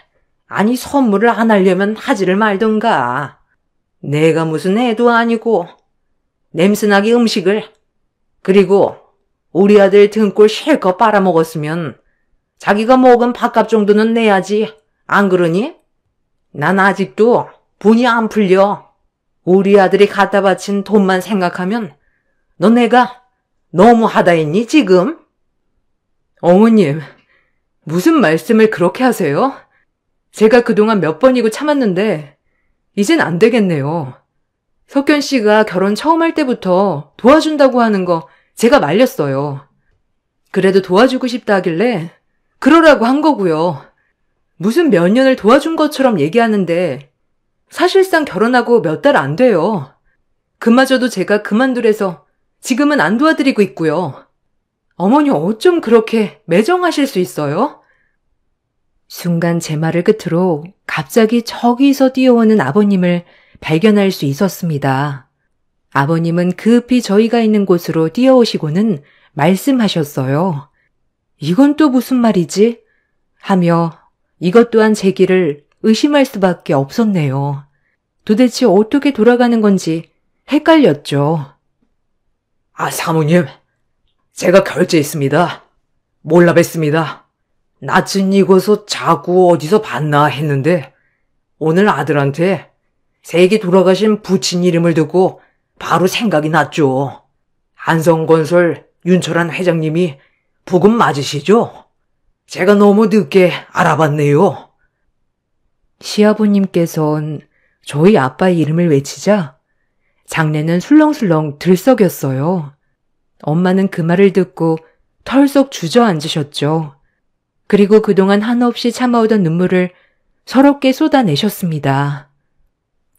아니 선물을 안 하려면 하지를 말던가. 내가 무슨 애도 아니고 냄새나게 음식을. 그리고 우리 아들 등골 실컷 빨아먹었으면 자기가 먹은 밥값 정도는 내야지. 안 그러니? 난 아직도 분이 안 풀려. 우리 아들이 갖다 바친 돈만 생각하면 너 내가 너무 하다 했니 지금? 어머님, 무슨 말씀을 그렇게 하세요? 제가 그동안 몇 번이고 참았는데 이젠 안 되겠네요. 석현 씨가 결혼 처음 할 때부터 도와준다고 하는 거 제가 말렸어요. 그래도 도와주고 싶다 하길래 그러라고 한 거고요. 무슨 몇 년을 도와준 것처럼 얘기하는데 사실상 결혼하고 몇 달 안 돼요. 그마저도 제가 그만두래서 지금은 안 도와드리고 있고요. 어머니 어쩜 그렇게 매정하실 수 있어요? 순간 제 말을 끝으로 갑자기 저기서 뛰어오는 아버님을 발견할 수 있었습니다. 아버님은 급히 저희가 있는 곳으로 뛰어오시고는 말씀하셨어요. 이건 또 무슨 말이지? 하며 이것 또한 제 길을 의심할 수밖에 없었네요. 도대체 어떻게 돌아가는 건지 헷갈렸죠. 아, 사모님. 제가 결제했습니다. 몰라 뵀습니다. 낯은 익어서 자꾸 어디서 봤나 했는데 오늘 아들한테 세기 돌아가신 부친 이름을 듣고 바로 생각이 났죠. 한성건설 윤철한 회장님이 부금 맞으시죠? 제가 너무 늦게 알아봤네요. 시아버님께선 저희 아빠의 이름을 외치자 장내는 술렁술렁 들썩였어요. 엄마는 그 말을 듣고 털썩 주저앉으셨죠. 그리고 그동안 한없이 참아오던 눈물을 서럽게 쏟아내셨습니다.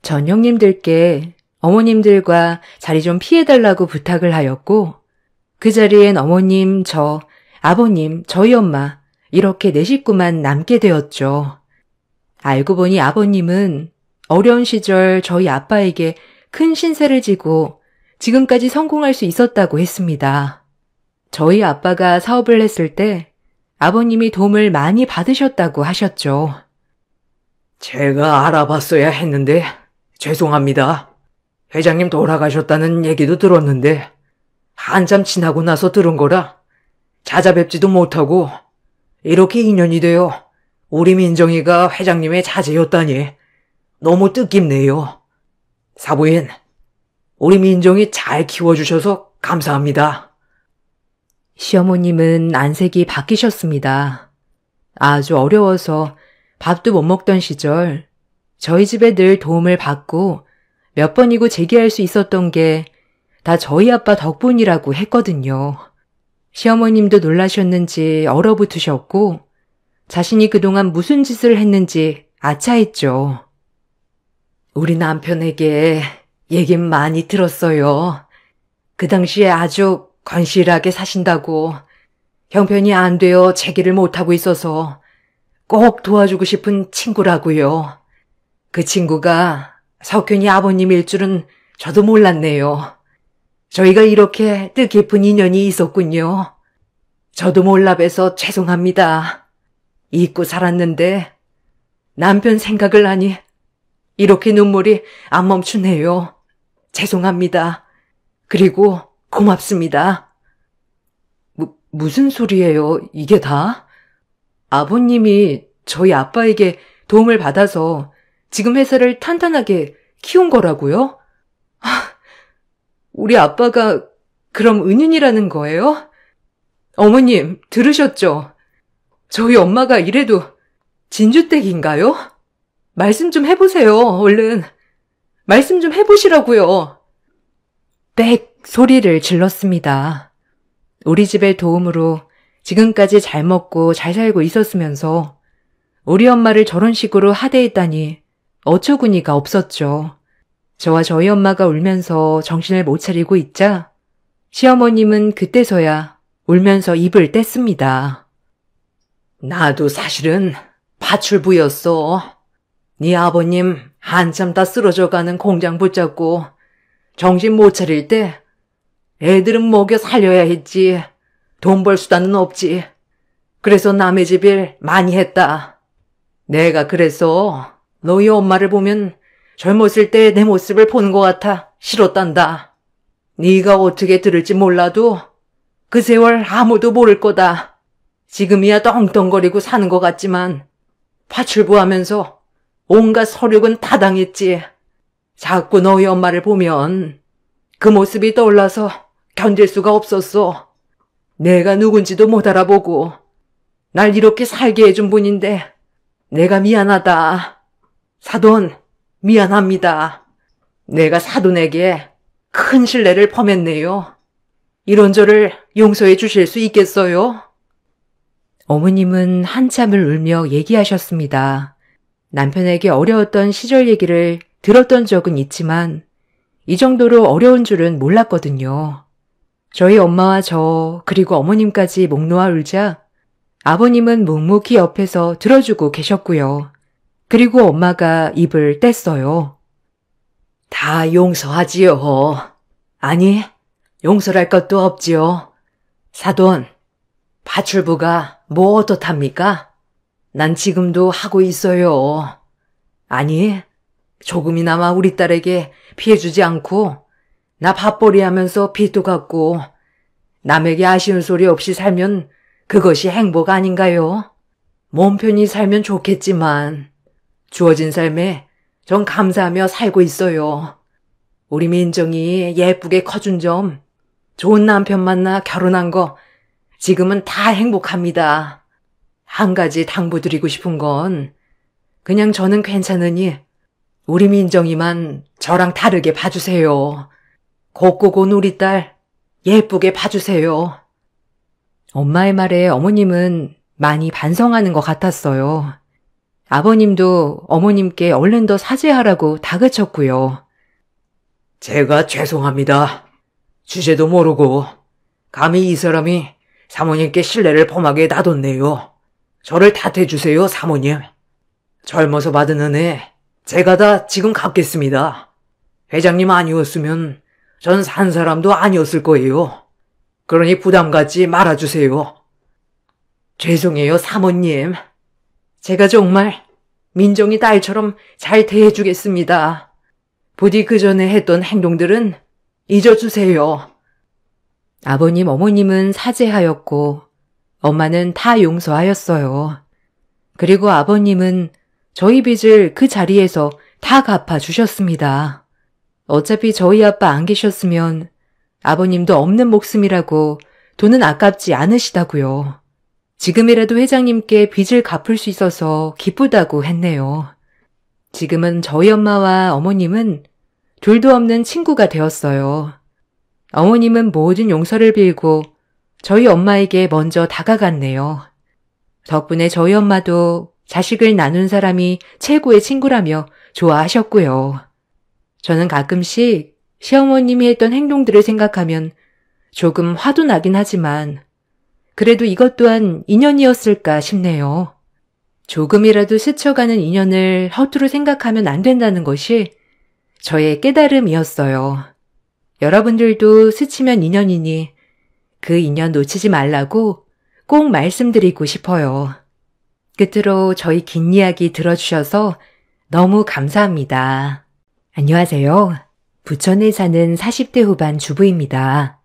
전 형님들께 어머님들과 자리 좀 피해달라고 부탁을 하였고 그 자리엔 어머님, 저, 아버님, 저희 엄마 이렇게 네 식구만 남게 되었죠. 알고 보니 아버님은 어려운 시절 저희 아빠에게 큰 신세를 지고 지금까지 성공할 수 있었다고 했습니다. 저희 아빠가 사업을 했을 때 아버님이 도움을 많이 받으셨다고 하셨죠. 제가 알아봤어야 했는데 죄송합니다. 회장님 돌아가셨다는 얘기도 들었는데 한참 지나고 나서 들은 거라 찾아뵙지도 못하고 이렇게 인연이 되어 우리 민정이가 회장님의 자제였다니 너무 뜻깊네요. 사부인, 우리 민정이 잘 키워주셔서 감사합니다. 시어머님은 안색이 바뀌셨습니다. 아주 어려워서 밥도 못 먹던 시절 저희 집에 늘 도움을 받고 몇 번이고 재기할 수 있었던 게 다 저희 아빠 덕분이라고 했거든요. 시어머님도 놀라셨는지 얼어붙으셨고 자신이 그동안 무슨 짓을 했는지 아차했죠. 우리 남편에게 얘긴 많이 들었어요. 그 당시에 아주 건실하게 사신다고 형편이 안 되어 재기를 못하고 있어서 꼭 도와주고 싶은 친구라고요. 그 친구가 석현이 아버님일 줄은 저도 몰랐네요. 저희가 이렇게 뜻깊은 인연이 있었군요. 저도 몰라 봬서 죄송합니다. 잊고 살았는데 남편 생각을 하니 이렇게 눈물이 안 멈추네요. 죄송합니다. 그리고 고맙습니다. 무슨 소리예요, 이게 다? 아버님이 저희 아빠에게 도움을 받아서 지금 회사를 탄탄하게 키운 거라고요? 우리 아빠가 그럼 은인이라는 거예요? 어머님, 들으셨죠? 저희 엄마가 이래도 진주댁인가요? 말씀 좀 해보세요, 얼른. 말씀 좀 해보시라고요. 빽 소리를 질렀습니다. 우리 집의 도움으로 지금까지 잘 먹고 잘 살고 있었으면서 우리 엄마를 저런 식으로 하대했다니 어처구니가 없었죠. 저와 저희 엄마가 울면서 정신을 못 차리고 있자 시어머님은 그때서야 울면서 입을 뗐습니다. 나도 사실은 파출부였어. 네 아버님 한참 다 쓰러져가는 공장 붙잡고 정신 못 차릴 때 애들은 먹여 살려야 했지. 돈 벌 수단은 없지. 그래서 남의 집 일 많이 했다. 내가 그래서 너희 엄마를 보면 젊었을 때 내 모습을 보는 것 같아 싫었단다. 네가 어떻게 들을지 몰라도 그 세월 아무도 모를 거다. 지금이야 떵떵거리고 사는 것 같지만 파출부 하면서 온갖 서륙은 다 당했지. 자꾸 너희 엄마를 보면 그 모습이 떠올라서 견딜 수가 없었어. 내가 누군지도 못 알아보고 날 이렇게 살게 해준 분인데 내가 미안하다. 사돈, 미안합니다. 내가 사돈에게 큰 신뢰를 범했네요. 이런 저를 용서해 주실 수 있겠어요? 어머님은 한참을 울며 얘기하셨습니다. 남편에게 어려웠던 시절 얘기를 들었던 적은 있지만 이 정도로 어려운 줄은 몰랐거든요. 저희 엄마와 저 그리고 어머님까지 목 놓아 울자 아버님은 묵묵히 옆에서 들어주고 계셨고요. 그리고 엄마가 입을 뗐어요. 다 용서하지요. 아니, 용서할 것도 없지요. 사돈, 파출부가 뭐 어떻답니까? 난 지금도 하고 있어요. 아니, 조금이나마 우리 딸에게 피해주지 않고 나 밥벌이 하면서 빚도 갚고 남에게 아쉬운 소리 없이 살면 그것이 행복 아닌가요? 몸 편히 살면 좋겠지만 주어진 삶에 전 감사하며 살고 있어요. 우리 민정이 예쁘게 커준 점, 좋은 남편 만나 결혼한 거 지금은 다 행복합니다. 한 가지 당부드리고 싶은 건 그냥 저는 괜찮으니 우리 민정이만 저랑 다르게 봐주세요. 곱고 온 우리 딸 예쁘게 봐주세요. 엄마의 말에 어머님은 많이 반성하는 것 같았어요. 아버님도 어머님께 얼른 더 사죄하라고 다그쳤고요. 제가 죄송합니다. 주제도 모르고 감히 이 사람이 사모님께 신뢰를 범하게 놔뒀네요. 저를 탓해주세요, 사모님. 젊어서 받은 은혜 제가 다 지금 갚겠습니다. 회장님 아니었으면 전 산 사람도 아니었을 거예요. 그러니 부담 갖지 말아주세요. 죄송해요, 사모님. 제가 정말 민정이 딸처럼 잘 대해주겠습니다. 부디 그 전에 했던 행동들은 잊어주세요. 아버님, 어머님은 사죄하였고 엄마는 다 용서하였어요. 그리고 아버님은 저희 빚을 그 자리에서 다 갚아주셨습니다. 어차피 저희 아빠 안 계셨으면 아버님도 없는 목숨이라고 돈은 아깝지 않으시다고요. 지금이라도 회장님께 빚을 갚을 수 있어서 기쁘다고 했네요. 지금은 저희 엄마와 어머님은 둘도 없는 친구가 되었어요. 어머님은 모든 용서를 빌고 저희 엄마에게 먼저 다가갔네요. 덕분에 저희 엄마도 자식을 나눈 사람이 최고의 친구라며 좋아하셨고요. 저는 가끔씩 시어머님이 했던 행동들을 생각하면 조금 화도 나긴 하지만 그래도 이것 또한 인연이었을까 싶네요. 조금이라도 스쳐가는 인연을 허투루 생각하면 안 된다는 것이 저의 깨달음이었어요. 여러분들도 스치면 인연이니 그 인연 놓치지 말라고 꼭 말씀드리고 싶어요. 끝으로 저희 긴 이야기 들어주셔서 너무 감사합니다. 안녕하세요. 부천에 사는 40대 후반 주부입니다.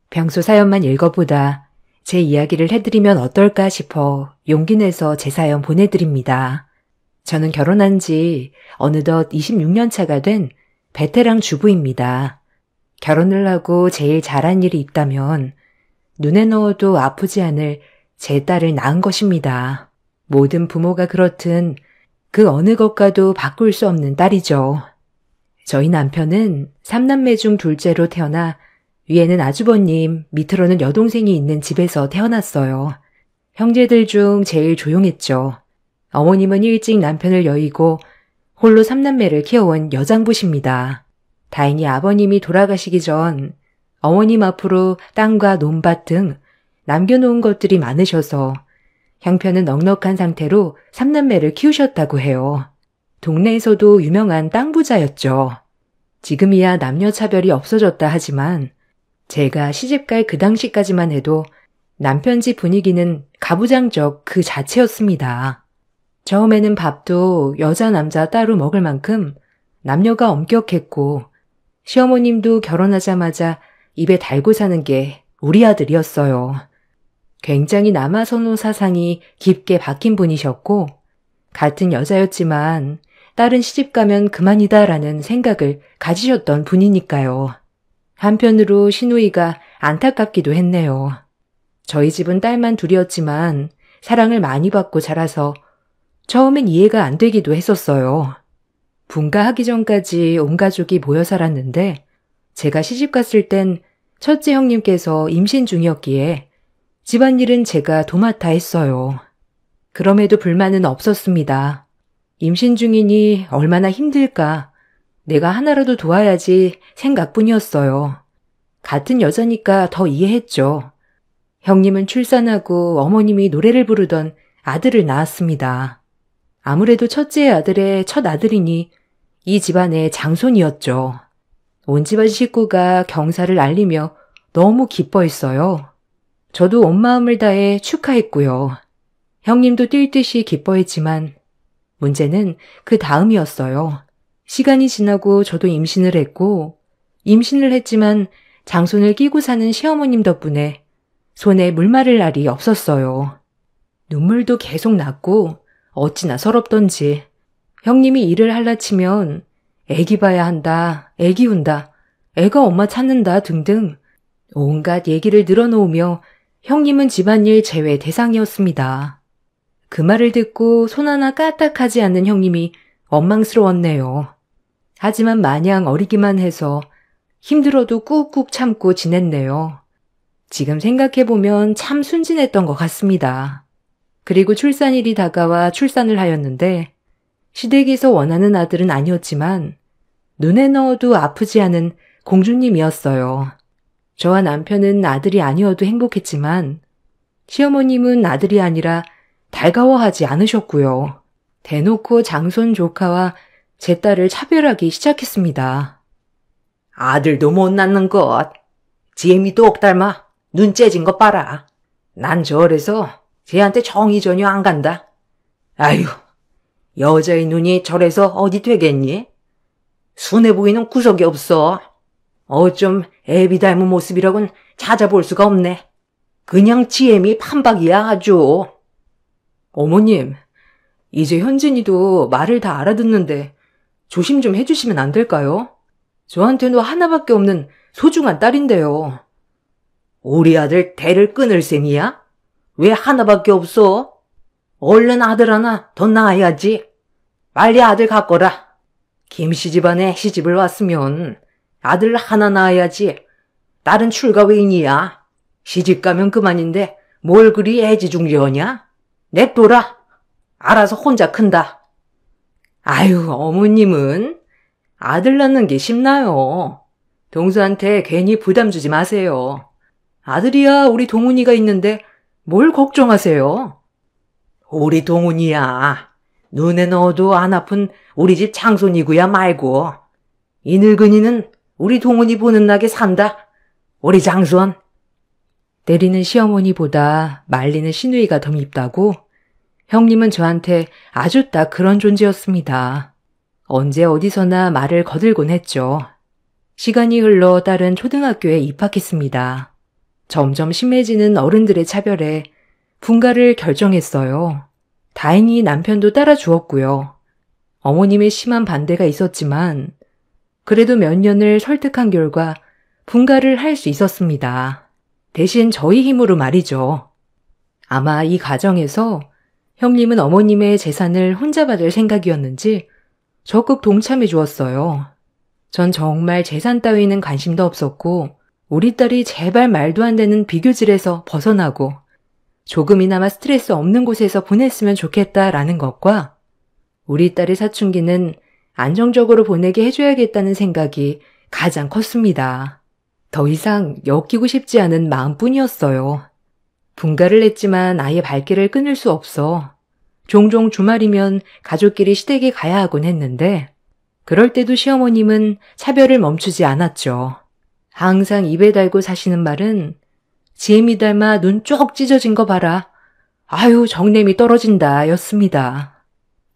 평소 사연만 읽어보다 제 이야기를 해드리면 어떨까 싶어 용기 내서 제 사연 보내드립니다. 저는 결혼한 지 어느덧 26년 차가 된 베테랑 주부입니다. 결혼을 하고 제일 잘한 일이 있다면 눈에 넣어도 아프지 않을 제 딸을 낳은 것입니다. 모든 부모가 그렇듯 그 어느 것과도 바꿀 수 없는 딸이죠. 저희 남편은 3남매 중 둘째로 태어나 위에는 아주버님, 밑으로는 여동생이 있는 집에서 태어났어요. 형제들 중 제일 조용했죠. 어머님은 일찍 남편을 여의고 홀로 3남매를 키워온 여장부십니다. 다행히 아버님이 돌아가시기 전 어머님 앞으로 땅과 논밭 등 남겨놓은 것들이 많으셔서 형편은 넉넉한 상태로 3남매를 키우셨다고 해요. 동네에서도 유명한 땅 부자였죠. 지금이야 남녀 차별이 없어졌다 하지만 제가 시집갈 그 당시까지만 해도 남편 집 분위기는 가부장적 그 자체였습니다. 처음에는 밥도 여자 남자 따로 먹을 만큼 남녀가 엄격했고 시어머님도 결혼하자마자 입에 달고 사는 게 우리 아들이었어요. 굉장히 남아 선호 사상이 깊게 박힌 분이셨고 같은 여자였지만 딸은 시집가면 그만이다라는 생각을 가지셨던 분이니까요. 한편으로 시누이가 안타깝기도 했네요. 저희 집은 딸만 둘이었지만 사랑을 많이 받고 자라서 처음엔 이해가 안 되기도 했었어요. 분가하기 전까지 온 가족이 모여 살았는데 제가 시집갔을 땐 첫째 형님께서 임신 중이었기에 집안일은 제가 도맡아 했어요. 그럼에도 불만은 없었습니다. 임신 중이니 얼마나 힘들까. 내가 하나라도 도와야지 생각뿐이었어요. 같은 여자니까 더 이해했죠. 형님은 출산하고 어머님이 노래를 부르던 아들을 낳았습니다. 아무래도 첫째 아들의 첫 아들이니 이 집안의 장손이었죠. 온 집안 식구가 경사를 알리며 너무 기뻐했어요. 저도 온 마음을 다해 축하했고요. 형님도 뛸 듯이 기뻐했지만 문제는 그 다음이었어요. 시간이 지나고 저도 임신을 했고 임신을 했지만 장손을 끼고 사는 시어머님 덕분에 손에 물 마를 날이 없었어요. 눈물도 계속 났고 어찌나 서럽던지 형님이 일을 할라치면 애기 봐야 한다, 애기 운다, 애가 엄마 찾는다 등등 온갖 얘기를 늘어놓으며 형님은 집안일 제외 대상이었습니다. 그 말을 듣고 손 하나 까딱하지 않는 형님이 원망스러웠네요. 하지만 마냥 어리기만 해서 힘들어도 꾹꾹 참고 지냈네요. 지금 생각해보면 참 순진했던 것 같습니다. 그리고 출산일이 다가와 출산을 하였는데 시댁에서 원하는 아들은 아니었지만 눈에 넣어도 아프지 않은 공주님이었어요. 저와 남편은 아들이 아니어도 행복했지만 시어머님은 아들이 아니라 달가워하지 않으셨고요. 대놓고 장손 조카와 제 딸을 차별하기 시작했습니다. 아들도 못 낳는 것. 지혜미 똑 닮아. 눈 째진 것 봐라. 난 저래서 쟤한테 정이 전혀 안 간다. 아휴, 여자의 눈이 저래서 어디 되겠니? 순해 보이는 구석이 없어. 어쩜 애비 닮은 모습이라곤 찾아볼 수가 없네. 그냥 지혜미 판박이야 아주. 어머님, 이제 현진이도 말을 다 알아듣는데 조심 좀 해주시면 안 될까요? 저한테도 하나밖에 없는 소중한 딸인데요. 우리 아들 대를 끊을 셈이야? 왜 하나밖에 없어? 얼른 아들 하나 더 낳아야지. 빨리 아들 갖거라. 김씨 집안에 시집을 왔으면 아들 하나 낳아야지. 딸은 출가 외인이야. 시집 가면 그만인데 뭘 그리 애지중지하냐? 냅둬라. 알아서 혼자 큰다. 아유, 어머님은 아들 낳는 게 쉽나요? 동수한테 괜히 부담 주지 마세요. 아들이야 우리 동훈이가 있는데 뭘 걱정하세요? 우리 동훈이야. 눈에 넣어도 안 아픈 우리 집 장손이구야 말고. 이 늙은이는 우리 동훈이 보는 낙에 산다. 우리 장손. 때리는 시어머니보다 말리는 시누이가 더 밉다고? 형님은 저한테 아주 딱 그런 존재였습니다. 언제 어디서나 말을 거들곤 했죠. 시간이 흘러 딸은 초등학교에 입학했습니다. 점점 심해지는 어른들의 차별에 분가를 결정했어요. 다행히 남편도 따라주었고요. 어머님의 심한 반대가 있었지만 그래도 몇 년을 설득한 결과 분가를 할 수 있었습니다. 대신 저희 힘으로 말이죠. 아마 이 과정에서 형님은 어머님의 재산을 혼자 받을 생각이었는지 적극 동참해 주었어요. 전 정말 재산 따위는 관심도 없었고 우리 딸이 제발 말도 안 되는 비교질에서 벗어나고 조금이나마 스트레스 없는 곳에서 보냈으면 좋겠다라는 것과 우리 딸의 사춘기는 안정적으로 보내게 해줘야겠다는 생각이 가장 컸습니다. 더 이상 엮이고 싶지 않은 마음뿐이었어요. 분가를 했지만 아예 발길을 끊을 수 없어 종종 주말이면 가족끼리 시댁에 가야 하곤 했는데 그럴 때도 시어머님은 차별을 멈추지 않았죠. 항상 입에 달고 사시는 말은 지혜미 닮아 눈 쪽 찢어진 거 봐라. 아유 정냄이 떨어진다 였습니다.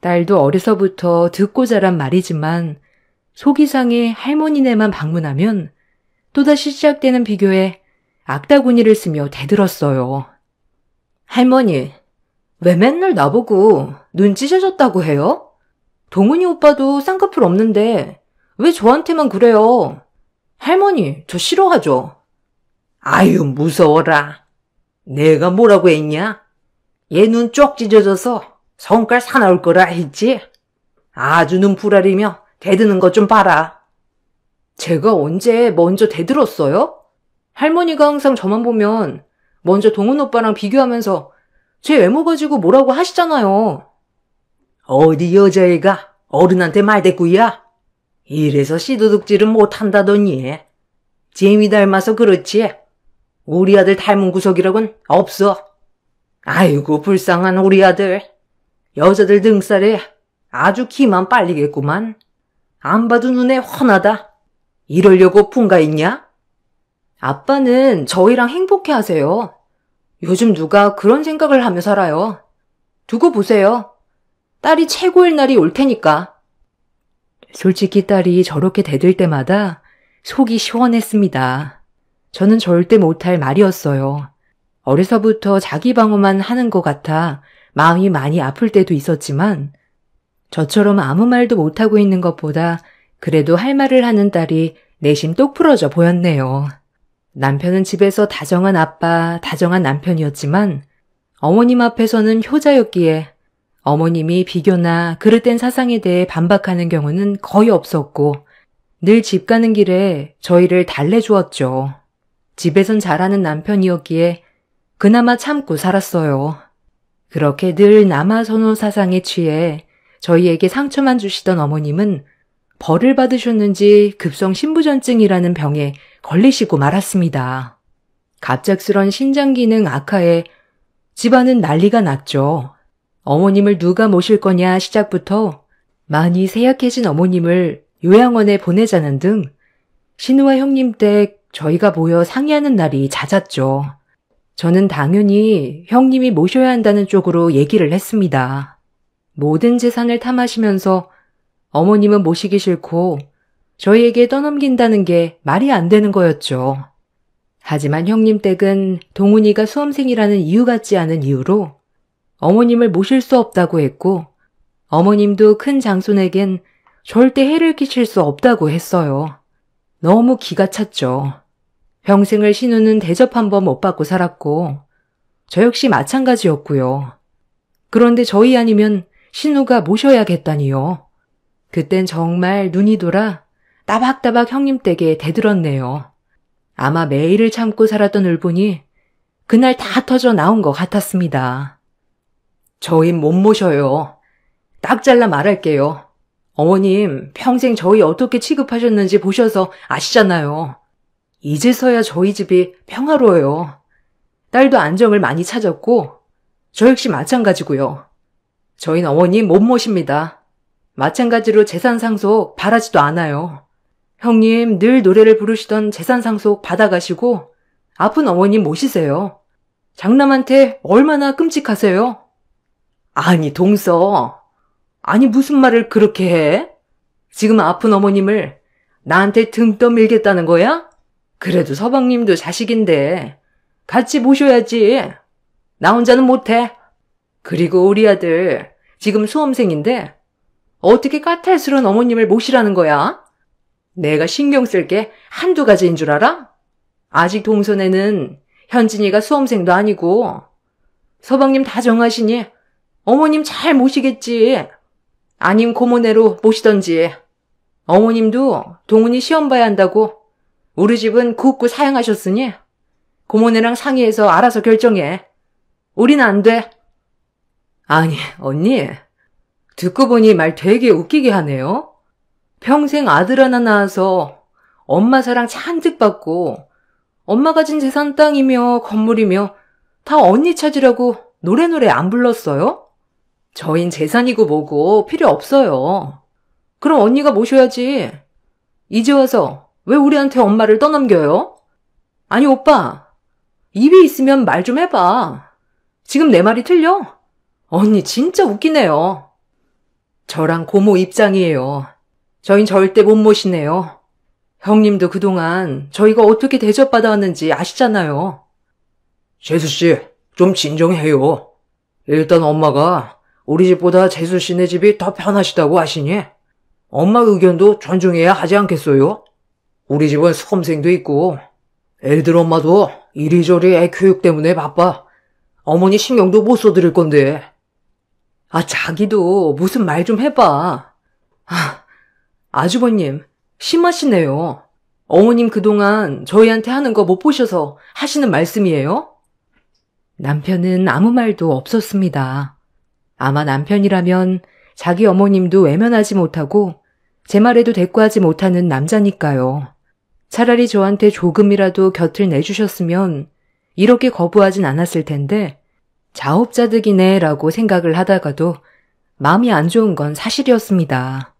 딸도 어려서부터 듣고 자란 말이지만 속이 상해 할머니네만 방문하면 또다시 시작되는 비교에 악다구니를 쓰며 대들었어요. 할머니, 왜 맨날 나보고 눈 찢어졌다고 해요? 동훈이 오빠도 쌍꺼풀 없는데 왜 저한테만 그래요? 할머니, 저 싫어하죠? 아유 무서워라. 내가 뭐라고 했냐? 얘 눈 쪽 찢어져서 성깔 사나울 거라 했지? 아주 눈 부라리며 대드는 것 좀 봐라. 제가 언제 먼저 대들었어요? 할머니가 항상 저만 보면 먼저 동훈 오빠랑 비교하면서 제 외모 가지고 뭐라고 하시잖아요. 어디 여자애가 어른한테 말대꾸야? 이래서 씨도둑질은 못한다더니. 재미 닮아서 그렇지. 우리 아들 닮은 구석이라곤 없어. 아이고 불쌍한 우리 아들. 여자들 등살에 아주 기만 빨리겠구만. 안 봐도 눈에 훤하다. 이러려고 분가했냐? 아빠는 저희랑 행복해 하세요. 요즘 누가 그런 생각을 하며 살아요. 두고 보세요. 딸이 최고일 날이 올 테니까. 솔직히 딸이 저렇게 대들 때마다 속이 시원했습니다. 저는 절대 못할 말이었어요. 어려서부터 자기 방어만 하는 것 같아 마음이 많이 아플 때도 있었지만 저처럼 아무 말도 못하고 있는 것보다 그래도 할 말을 하는 딸이 내심 똑부러져 보였네요. 남편은 집에서 다정한 아빠, 다정한 남편이었지만 어머님 앞에서는 효자였기에 어머님이 비교나 그릇된 사상에 대해 반박하는 경우는 거의 없었고 늘 집 가는 길에 저희를 달래주었죠. 집에선 잘하는 남편이었기에 그나마 참고 살았어요. 그렇게 늘 남아선호 사상에 취해 저희에게 상처만 주시던 어머님은 벌을 받으셨는지 급성 신부전증이라는 병에 걸리시고 말았습니다. 갑작스런 신장 기능 악화에 집안은 난리가 났죠. 어머님을 누가 모실 거냐 시작부터 많이 쇠약해진 어머님을 요양원에 보내자는 등 신우와 형님 댁 저희가 모여 상의하는 날이 잦았죠. 저는 당연히 형님이 모셔야 한다는 쪽으로 얘기를 했습니다. 모든 재산을 탐하시면서 어머님은 모시기 싫고 저희에게 떠넘긴다는 게 말이 안 되는 거였죠. 하지만 형님 댁은 동훈이가 수험생이라는 이유 같지 않은 이유로 어머님을 모실 수 없다고 했고 어머님도 큰 장손에겐 절대 해를 끼칠 수 없다고 했어요. 너무 기가 찼죠. 평생을 신우는 대접 한 번 못 받고 살았고 저 역시 마찬가지였고요. 그런데 저희 아니면 신우가 모셔야겠다니요. 그땐 정말 눈이 돌아 따박따박 형님 댁에 대들었네요. 아마 매일을 참고 살았던 울분이 그날 다 터져 나온 것 같았습니다. 저희 못 모셔요. 딱 잘라 말할게요. 어머님 평생 저희 어떻게 취급하셨는지 보셔서 아시잖아요. 이제서야 저희 집이 평화로워요. 딸도 안정을 많이 찾았고 저 역시 마찬가지고요. 저희는 어머님 못 모십니다. 마찬가지로 재산 상속 바라지도 않아요. 형님 늘 노래를 부르시던 재산 상속 받아가시고 아픈 어머님 모시세요. 장남한테 얼마나 끔찍하세요? 아니 동서, 아니 무슨 말을 그렇게 해? 지금 아픈 어머님을 나한테 등 떠밀겠다는 거야? 그래도 서방님도 자식인데 같이 모셔야지. 나 혼자는 못해. 그리고 우리 아들 지금 수험생인데 어떻게 까탈스러운 어머님을 모시라는 거야? 내가 신경 쓸 게 한두 가지인 줄 알아? 아직 동선에는 현진이가 수험생도 아니고 서방님 다 정하시니 어머님 잘 모시겠지. 아님 고모네로 모시던지. 어머님도 동훈이 시험 봐야 한다고 우리 집은 굳고 사양하셨으니 고모네랑 상의해서 알아서 결정해. 우린 안 돼. 아니 언니, 듣고 보니 말 되게 웃기게 하네요. 평생 아들 하나 낳아서 엄마 사랑 잔뜩 받고 엄마 가진 재산 땅이며 건물이며 다 언니 찾으라고 노래 안 불렀어요? 저흰 재산이고 뭐고 필요 없어요. 그럼 언니가 모셔야지. 이제 와서 왜 우리한테 엄마를 떠넘겨요? 아니 오빠, 입이 있으면 말 좀 해봐. 지금 내 말이 틀려? 언니 진짜 웃기네요. 저랑 고모 입장이에요. 저흰 절대 못 모시네요. 형님도 그동안 저희가 어떻게 대접받아왔는지 아시잖아요. 재수씨, 좀 진정해요. 일단 엄마가 우리 집보다 재수씨네 집이 더 편하시다고 하시니 엄마 의견도 존중해야 하지 않겠어요? 우리 집은 수험생도 있고 애들 엄마도 이리저리 애 교육 때문에 바빠. 어머니 신경도 못 써드릴 건데. 아, 자기도 무슨 말 좀 해봐. 아주버님, 심하시네요. 어머님 그동안 저희한테 하는 거 못 보셔서 하시는 말씀이에요? 남편은 아무 말도 없었습니다. 아마 남편이라면 자기 어머님도 외면하지 못하고 제 말에도 대꾸하지 못하는 남자니까요. 차라리 저한테 조금이라도 곁을 내주셨으면 이렇게 거부하진 않았을 텐데 자업자득이네 라고 생각을 하다가도 마음이 안 좋은 건 사실이었습니다.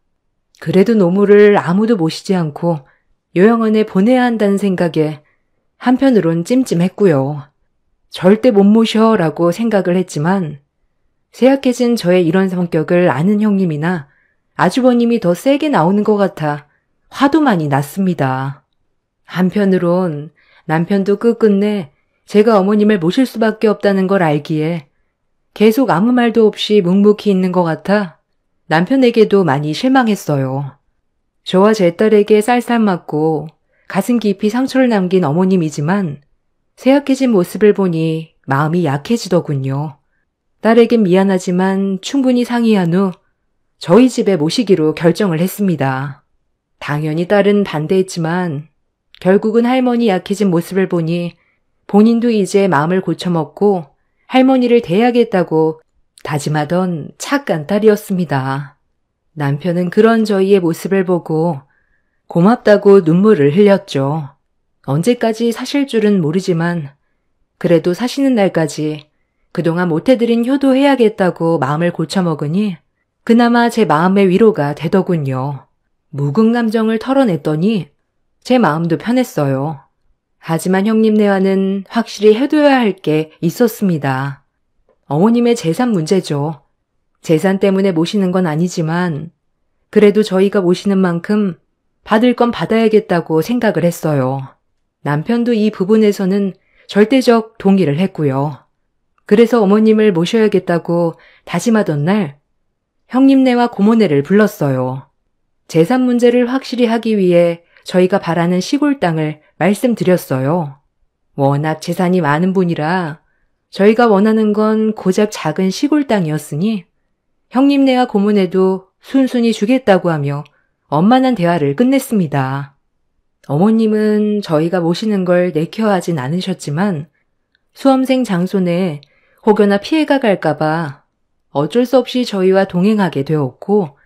그래도 노모를 아무도 모시지 않고 요양원에 보내야 한다는 생각에 한편으론 찜찜했고요. 절대 못 모셔 라고 생각을 했지만 쇠약해진 저의 이런 성격을 아는 형님이나 아주버님이 더 세게 나오는 것 같아 화도 많이 났습니다. 한편으론 남편도 끝끝내 제가 어머님을 모실 수밖에 없다는 걸 알기에 계속 아무 말도 없이 묵묵히 있는 것 같아 남편에게도 많이 실망했어요. 저와 제 딸에게 쌀쌀 맞고 가슴 깊이 상처를 남긴 어머님이지만 쇠약해진 모습을 보니 마음이 약해지더군요. 딸에겐 미안하지만 충분히 상의한 후 저희 집에 모시기로 결정을 했습니다. 당연히 딸은 반대했지만 결국은 할머니 약해진 모습을 보니 본인도 이제 마음을 고쳐먹고 할머니를 대하겠다고 다짐하던 착한 딸이었습니다. 남편은 그런 저희의 모습을 보고 고맙다고 눈물을 흘렸죠. 언제까지 사실 줄은 모르지만 그래도 사시는 날까지 그동안 못해드린 효도해야겠다고 마음을 고쳐먹으니 그나마 제 마음의 위로가 되더군요. 묵은 감정을 털어냈더니 제 마음도 편했어요. 하지만 형님네와는 확실히 해둬야 할 게 있었습니다. 어머님의 재산 문제죠. 재산 때문에 모시는 건 아니지만 그래도 저희가 모시는 만큼 받을 건 받아야겠다고 생각을 했어요. 남편도 이 부분에서는 절대적 동의를 했고요. 그래서 어머님을 모셔야겠다고 다짐하던 날 형님네와 고모네를 불렀어요. 재산 문제를 확실히 하기 위해 저희가 바라는 시골 땅을 말씀드렸어요. 워낙 재산이 많은 분이라 저희가 원하는 건 고작 작은 시골 땅이었으니 형님네와 고모네도 순순히 주겠다고 하며 원만한 대화를 끝냈습니다. 어머님은 저희가 모시는 걸 내켜하진 않으셨지만 수험생 장손에 혹여나 피해가 갈까봐 어쩔 수 없이 저희와 동행하게 되었고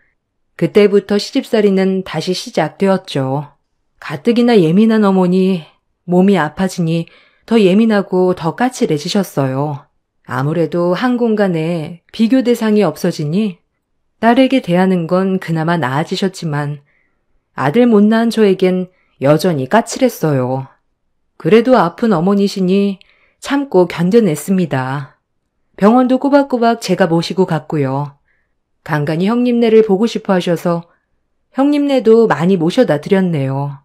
그때부터 시집살이는 다시 시작되었죠. 가뜩이나 예민한 어머니 몸이 아파지니 더 예민하고 더 까칠해지셨어요. 아무래도 한 공간에 비교 대상이 없어지니 딸에게 대하는 건 그나마 나아지셨지만 아들 못 낳은 저에겐 여전히 까칠했어요. 그래도 아픈 어머니시니 참고 견뎌냈습니다. 병원도 꼬박꼬박 제가 모시고 갔고요. 간간히 형님네를 보고 싶어 하셔서 형님네도 많이 모셔다 드렸네요.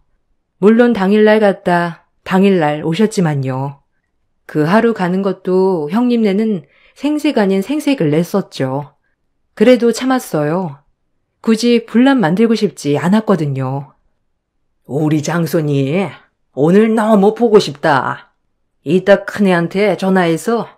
물론 당일날 갔다 당일날 오셨지만요. 그 하루 가는 것도 형님네는 생색 아닌 생색을 냈었죠. 그래도 참았어요. 굳이 분란 만들고 싶지 않았거든요. 우리 장손이 오늘 너무 보고 싶다. 이따 큰애한테 전화해서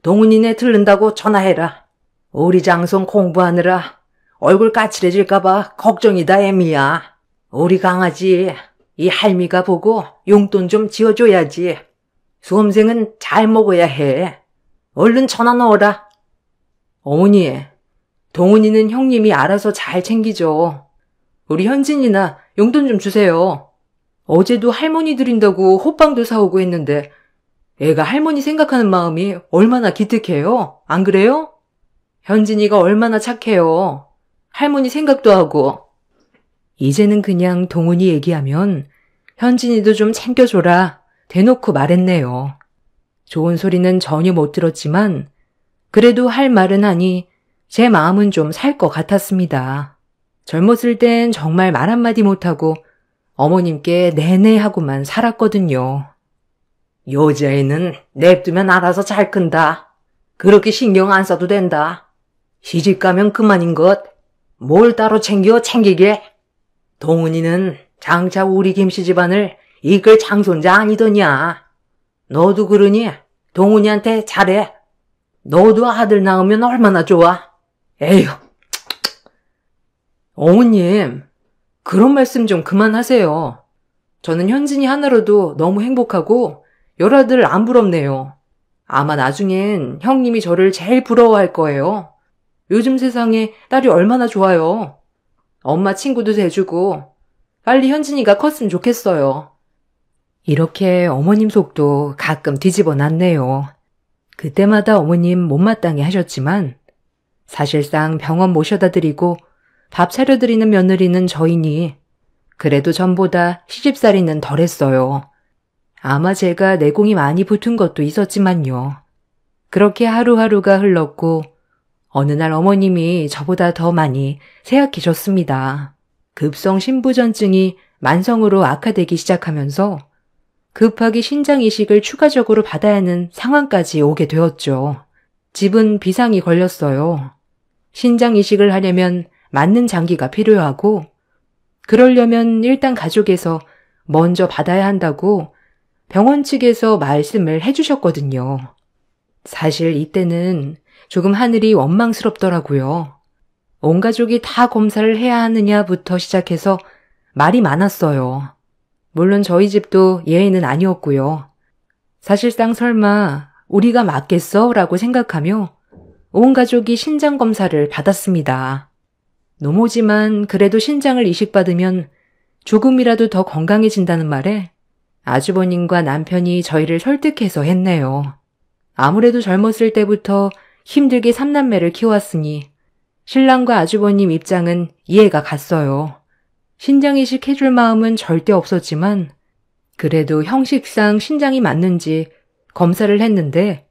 동훈이네 들른다고 전화해라. 우리 장손 공부하느라 얼굴 까칠해질까봐 걱정이다 애미야. 우리 강아지 이 할미가 보고 용돈 좀 지어줘야지. 수험생은 잘 먹어야 해. 얼른 전화 넣어라. 어머니, 동훈이는 형님이 알아서 잘 챙기죠. 우리 현진이나 용돈 좀 주세요. 어제도 할머니 드린다고 호빵도 사오고 했는데 애가 할머니 생각하는 마음이 얼마나 기특해요. 안 그래요? 현진이가 얼마나 착해요. 할머니 생각도 하고. 이제는 그냥 동훈이 얘기하면 현진이도 좀 챙겨줘라 대놓고 말했네요. 좋은 소리는 전혀 못 들었지만 그래도 할 말은 하니 제 마음은 좀 살 것 같았습니다. 젊었을 땐 정말 말 한마디 못하고 어머님께 네네 하고만 살았거든요. 여자애는 냅두면 알아서 잘 큰다. 그렇게 신경 안 써도 된다. 시집가면 그만인 것. 뭘 따로 챙기게. 동훈이는 장차 우리 김씨 집안을 이끌 장손자 아니더냐. 너도 그러니 동훈이한테 잘해. 너도 아들 낳으면 얼마나 좋아. 에휴. 어머님, 그런 말씀 좀 그만하세요. 저는 현진이 하나로도 너무 행복하고 열아들 안 부럽네요. 아마 나중엔 형님이 저를 제일 부러워할 거예요. 요즘 세상에 딸이 얼마나 좋아요. 엄마 친구도 돼주고 빨리 현진이가 컸으면 좋겠어요. 이렇게 어머님 속도 가끔 뒤집어 놨네요. 그때마다 어머님 못마땅해 하셨지만 사실상 병원 모셔다 드리고 밥 차려드리는 며느리는 저이니 그래도 전보다 시집살이는 덜했어요. 아마 제가 내공이 많이 붙은 것도 있었지만요. 그렇게 하루하루가 흘렀고 어느 날 어머님이 저보다 더 많이 쇠약해졌습니다. 급성 신부전증이 만성으로 악화되기 시작하면서 급하게 신장 이식을 추가적으로 받아야 하는 상황까지 오게 되었죠. 집은 비상이 걸렸어요. 신장 이식을 하려면 맞는 장기가 필요하고 그러려면 일단 가족에서 먼저 받아야 한다고 병원 측에서 말씀을 해주셨거든요. 사실 이때는 조금 하늘이 원망스럽더라고요. 온 가족이 다 검사를 해야 하느냐부터 시작해서 말이 많았어요. 물론 저희 집도 예외는 아니었고요. 사실상 설마 우리가 맞겠어? 라고 생각하며 온 가족이 신장 검사를 받았습니다. 노모지만 그래도 신장을 이식받으면 조금이라도 더 건강해진다는 말에 아주버님과 남편이 저희를 설득해서 했네요. 아무래도 젊었을 때부터 힘들게 3남매를 키워왔으니 신랑과 아주버님 입장은 이해가 갔어요. 신장이식 해줄 마음은 절대 없었지만 그래도 형식상 신장이 맞는지 검사를 했는데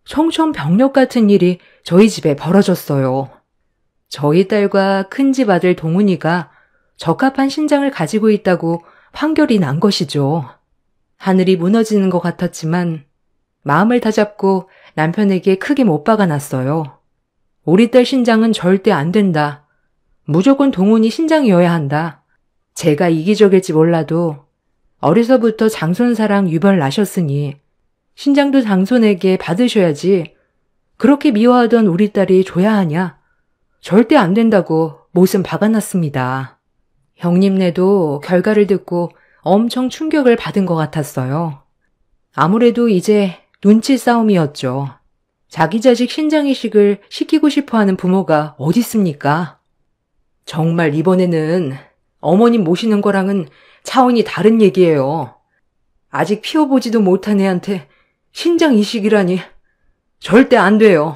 청천벽력 같은 일이 저희 집에 벌어졌어요. 저희 딸과 큰집 아들 동훈이가 적합한 신장을 가지고 있다고 판결이 난 것이죠. 하늘이 무너지는 것 같았지만 마음을 다잡고 남편에게 크게 못 박아 놨어요. 우리 딸 신장은 절대 안 된다. 무조건 동훈이 신장이어야 한다. 제가 이기적일지 몰라도 어려서부터 장손사랑 유별 나셨으니 신장도 장손에게 받으셔야지 그렇게 미워하던 우리 딸이 줘야 하냐? 절대 안 된다고 못은 박아놨습니다. 형님네도 결과를 듣고 엄청 충격을 받은 것 같았어요. 아무래도 이제 눈치 싸움이었죠. 자기 자식 신장이식을 시키고 싶어하는 부모가 어디 있습니까? 정말 이번에는 어머님 모시는 거랑은 차원이 다른 얘기예요. 아직 피워보지도 못한 애한테 신장이식이라니 절대 안 돼요.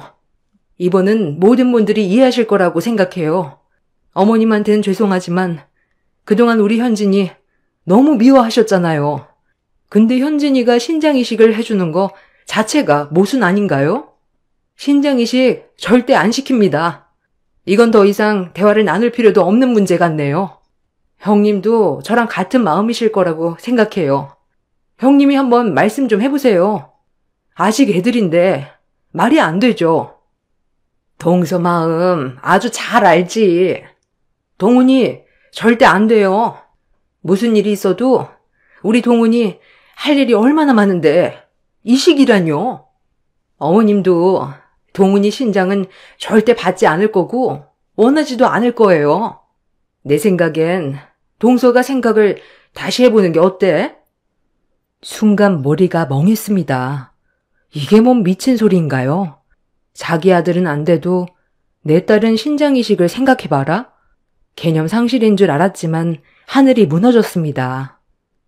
이번은 모든 분들이 이해하실 거라고 생각해요. 어머님한테는 죄송하지만 그동안 우리 현진이 너무 미워하셨잖아요. 근데 현진이가 신장이식을 해주는 거 자체가 모순 아닌가요? 신장이식 절대 안 시킵니다. 이건 더 이상 대화를 나눌 필요도 없는 문제 같네요. 형님도 저랑 같은 마음이실 거라고 생각해요. 형님이 한번 말씀 좀 해보세요. 아직 애들인데 말이 안 되죠. 동서 마음 아주 잘 알지. 동훈이 절대 안 돼요. 무슨 일이 있어도 우리 동훈이 할 일이 얼마나 많은데 이식이라뇨. 어머님도 동훈이 신장은 절대 받지 않을 거고 원하지도 않을 거예요. 내 생각엔 동서가 생각을 다시 해보는 게 어때? 순간 머리가 멍했습니다. 이게 뭔 미친 소리인가요? 자기 아들은 안 돼도 내 딸은 신장이식을 생각해봐라? 개념 상실인 줄 알았지만 하늘이 무너졌습니다.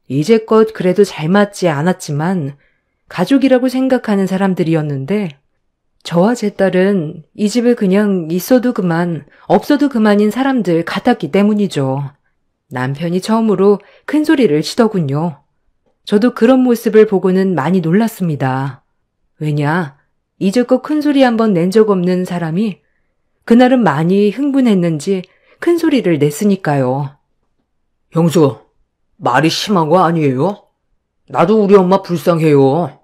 이제껏 그래도 잘 맞지 않았지만 가족이라고 생각하는 사람들이었는데 저와 제 딸은 이 집에 그냥 있어도 그만, 없어도 그만인 사람들 같았기 때문이죠. 남편이 처음으로 큰 소리를 치더군요. 저도 그런 모습을 보고는 많이 놀랐습니다. 왜냐, 이제껏 큰 소리 한번 낸 적 없는 사람이 그날은 많이 흥분했는지 큰 소리를 냈으니까요. 형수, 말이 심한 거 아니에요? 나도 우리 엄마 불쌍해요.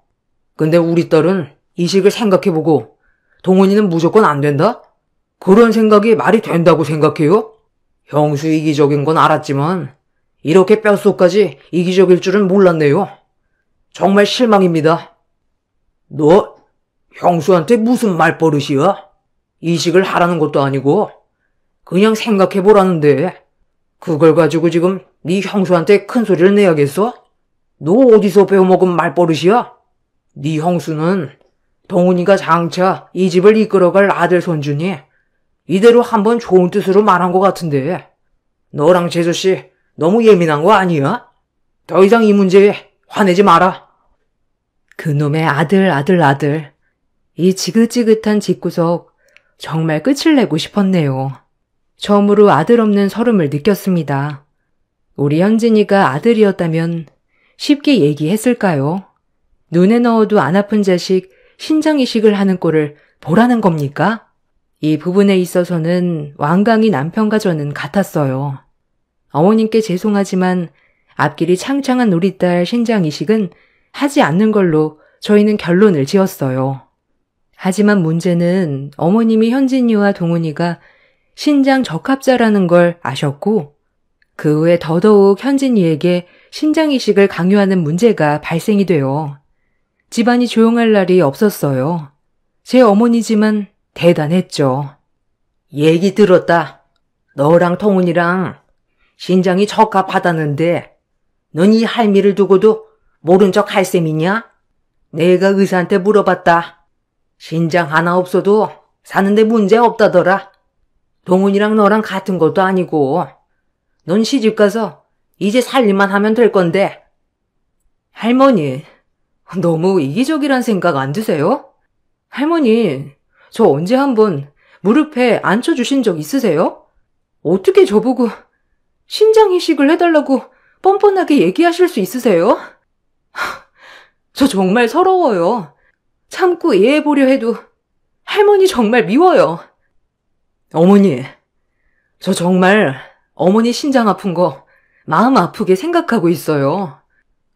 근데 우리 딸은 이식을 생각해보고 동훈이는 무조건 안 된다? 그런 생각이 말이 된다고 생각해요? 형수 이기적인 건 알았지만 이렇게 뼛속까지 이기적일 줄은 몰랐네요. 정말 실망입니다. 너 형수한테 무슨 말버릇이야? 이식을 하라는 것도 아니고 그냥 생각해보라는데 그걸 가지고 지금 네 형수한테 큰 소리를 내야겠어? 너 어디서 배워먹은 말버릇이야? 네 형수는 동훈이가 장차 이 집을 이끌어갈 아들 손주니 이대로 한번 좋은 뜻으로 말한 것 같은데 너랑 재수씨 너무 예민한 거 아니야? 더 이상 이 문제에 화내지 마라. 그놈의 아들. 이 지긋지긋한 집구석 정말 끝을 내고 싶었네요. 처음으로 아들 없는 서름을 느꼈습니다. 우리 현진이가 아들이었다면 쉽게 얘기했을까요? 눈에 넣어도 안 아픈 자식 신장이식을 하는 꼴을 보라는 겁니까? 이 부분에 있어서는 완강히 남편과 저는 같았어요. 어머님께 죄송하지만 앞길이 창창한 우리 딸 신장이식은 하지 않는 걸로 저희는 결론을 지었어요. 하지만 문제는 어머님이 현진이와 동훈이가 신장 적합자라는 걸 아셨고 그 후에 더더욱 현진이에게 신장이식을 강요하는 문제가 발생이 돼요. 집안이 조용할 날이 없었어요. 제 어머니지만 대단했죠. 얘기 들었다. 너랑 동훈이랑 신장이 적합하다는데 넌 이 할미를 두고도 모른 척 할 셈이냐? 내가 의사한테 물어봤다. 신장 하나 없어도 사는데 문제 없다더라. 동훈이랑 너랑 같은 것도 아니고 넌 시집가서 이제 살림만 하면 될 건데. 할머니, 너무 이기적이란 생각 안 드세요? 할머니, 저 언제 한번 무릎에 앉혀주신 적 있으세요? 어떻게 저보고 신장 이식을 해달라고 뻔뻔하게 얘기하실 수 있으세요? 저 정말 서러워요. 참고 이해해보려 해도 할머니 정말 미워요. 어머니, 저 정말 어머니 신장 아픈 거 마음 아프게 생각하고 있어요.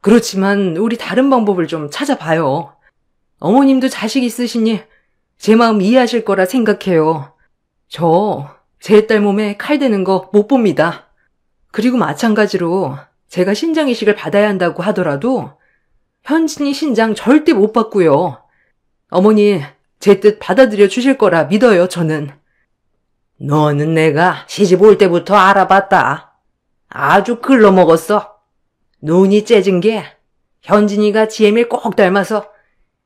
그렇지만 우리 다른 방법을 좀 찾아봐요. 어머님도 자식 있으시니 제 마음 이해하실 거라 생각해요. 제 딸 몸에 칼 대는 거 못 봅니다. 그리고 마찬가지로 제가 신장 이식을 받아야 한다고 하더라도 현진이 신장 절대 못 받고요. 어머니, 제 뜻 받아들여 주실 거라 믿어요, 저는. 너는 내가 시집 올 때부터 알아봤다. 아주 글러먹었어. 눈이 째진 게 현진이가 지혜밀 꼭 닮아서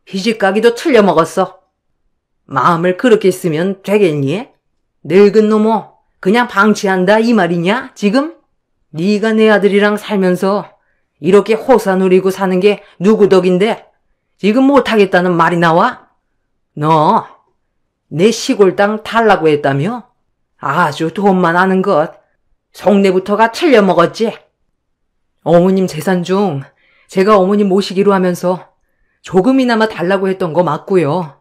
희집가기도 틀려먹었어. 마음을 그렇게 쓰면 되겠니? 늙은 놈어 그냥 방치한다 이 말이냐 지금? 네가 내 아들이랑 살면서 이렇게 호사 누리고 사는 게 누구 덕인데 지금 못하겠다는 말이 나와? 너 내 시골 땅 달라고 했다며? 아주 돈만 아는 것. 속내부터가 틀려먹었지. 어머님 재산 중 제가 어머님 모시기로 하면서 조금이나마 달라고 했던 거 맞고요.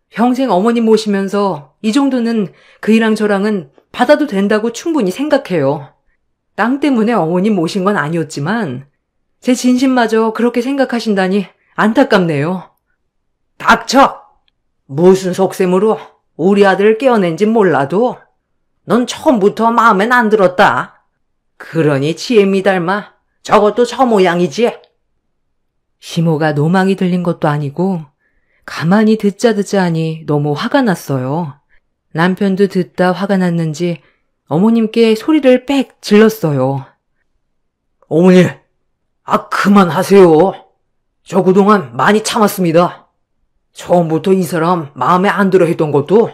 평생 어머님 모시면서 이 정도는 그이랑 저랑은 받아도 된다고 충분히 생각해요. 땅 때문에 어머님 모신 건 아니었지만 제 진심마저 그렇게 생각하신다니 안타깝네요. 닥쳐! 무슨 속셈으로 우리 아들을 깨어낸지 몰라도 넌 처음부터 마음엔 안 들었다. 그러니 지혜미 닮아 저것도 저 모양이지. 시모가 노망이 들린 것도 아니고 가만히 듣자 하니 너무 화가 났어요. 남편도 듣다 화가 났는지 어머님께 소리를 빽 질렀어요. 어머니, 그만하세요. 저 그동안 많이 참았습니다. 처음부터 이 사람 마음에 안 들어 했던 것도,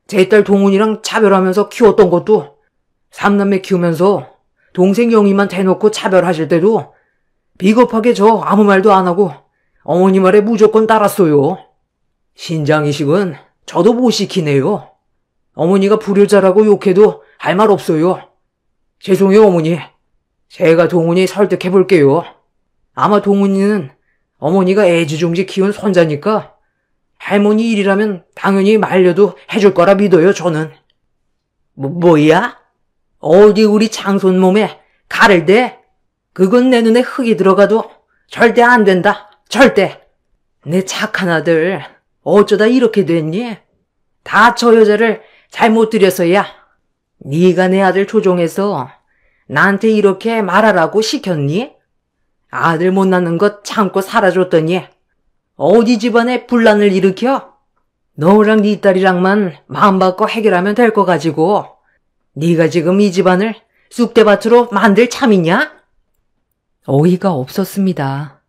제 딸 동훈이랑 차별하면서 키웠던 것도, 삼남매 키우면서 동생 영희만 대놓고 차별하실 때도 비겁하게 저 아무 말도 안 하고 어머니 말에 무조건 따랐어요. 신장 이식은 저도 못 시키네요. 어머니가 불효자라고 욕해도 할 말 없어요. 죄송해요 어머니. 제가 동훈이 설득해 볼게요. 아마 동훈이는 어머니가 애지중지 키운 손자니까 할머니 일이라면 당연히 말려도 해줄 거라 믿어요 저는. 뭐야? 어디 우리 장손 몸에 칼을 대? 그건 내 눈에 흙이 들어가도 절대 안 된다. 절대. 내 착한 아들 어쩌다 이렇게 됐니? 다 저 여자를 잘못 들여서야. 네가 내 아들 조종해서 나한테 이렇게 말하라고 시켰니? 아들 못 낳는 것 참고 살아줬더니 어디 집안에 분란을 일으켜? 너랑 네 딸이랑만 마음 바꿔 해결하면 될 거 가지고 네가 지금 이 집안을 쑥대밭으로 만들 참이냐? 어이가 없었습니다.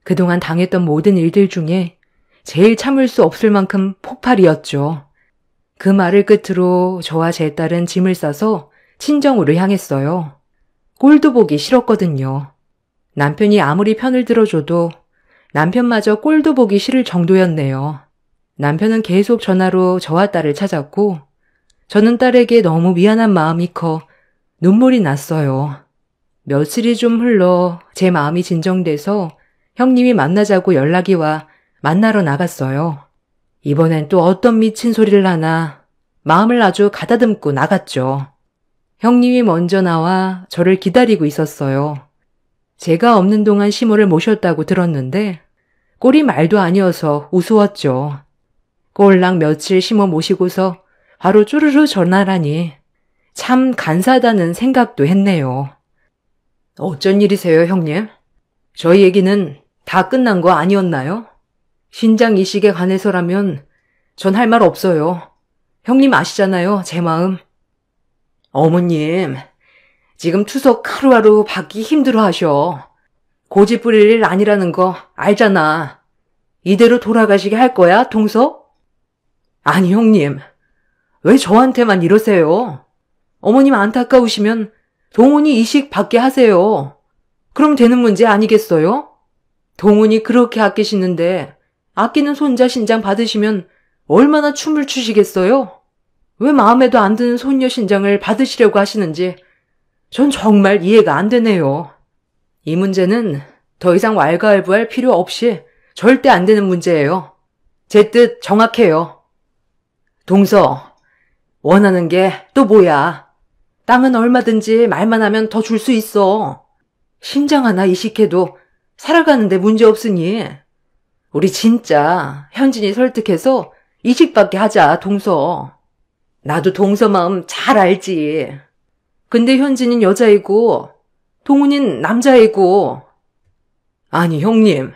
그동안 당했던 모든 일들 중에 제일 참을 수 없을 만큼 폭발이었죠. 그 말을 끝으로 저와 제 딸은 짐을 싸서 친정으로 향했어요. 꼴도 보기 싫었거든요. 남편이 아무리 편을 들어줘도 남편마저 꼴도 보기 싫을 정도였네요. 남편은 계속 전화로 저와 딸을 찾았고 저는 딸에게 너무 미안한 마음이 커 눈물이 났어요. 며칠이 좀 흘러 제 마음이 진정돼서 형님이 만나자고 연락이 와 만나러 나갔어요. 이번엔 또 어떤 미친 소리를 하나 마음을 아주 가다듬고 나갔죠. 형님이 먼저 나와 저를 기다리고 있었어요. 제가 없는 동안 시모를 모셨다고 들었는데 꼴이 말도 아니어서 우스웠죠. 꼴랑 며칠 시모 모시고서 바로 쭈르르 전화라니 참 간사하다는 생각도 했네요. 어쩐 일이세요, 형님? 저희 얘기는 다 끝난 거 아니었나요? 신장 이식에 관해서라면 전 할 말 없어요. 형님 아시잖아요, 제 마음. 어머님, 지금 투석 하루하루 받기 힘들어 하셔. 고집 부릴 일 아니라는 거 알잖아. 이대로 돌아가시게 할 거야, 동서? 아니, 형님. 왜 저한테만 이러세요? 어머님 안타까우시면 동훈이 이식 받게 하세요. 그럼 되는 문제 아니겠어요? 동훈이 그렇게 아끼시는데 아끼는 손자 신장 받으시면 얼마나 춤을 추시겠어요? 왜 마음에도 안 드는 손녀 신장을 받으시려고 하시는지 전 정말 이해가 안 되네요. 이 문제는 더 이상 왈가왈부할 필요 없이 절대 안 되는 문제예요. 제 뜻 정확해요. 동서, 원하는 게 또 뭐야? 땅은 얼마든지 말만 하면 더 줄 수 있어. 신장 하나 이식해도 살아가는데 문제 없으니 우리 진짜 현진이 설득해서 이식받게 하자, 동서. 나도 동서 마음 잘 알지. 근데 현진은 여자이고 동훈인 남자이고. 아니, 형님,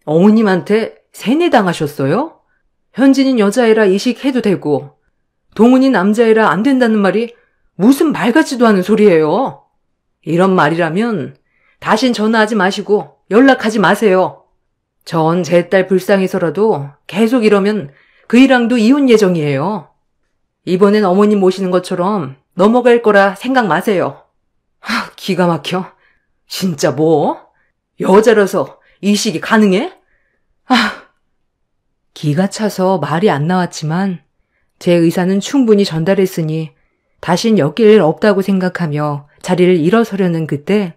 어머님한테 세뇌당하셨어요? 현진인 여자애라 이식해도 되고 동훈이 남자애라 안 된다는 말이 무슨 말 같지도 않은 소리예요. 이런 말이라면 다신 전화하지 마시고 연락하지 마세요. 전 제 딸 불쌍해서라도 계속 이러면 그이랑도 이혼 예정이에요. 이번엔 어머님 모시는 것처럼 넘어갈 거라 생각 마세요. 기가 막혀. 진짜 뭐? 여자라서 이식이 가능해? 기가 차서 말이 안 나왔지만 제 의사는 충분히 전달했으니 다신 엮일 일 없다고 생각하며 자리를 일어서려는 그때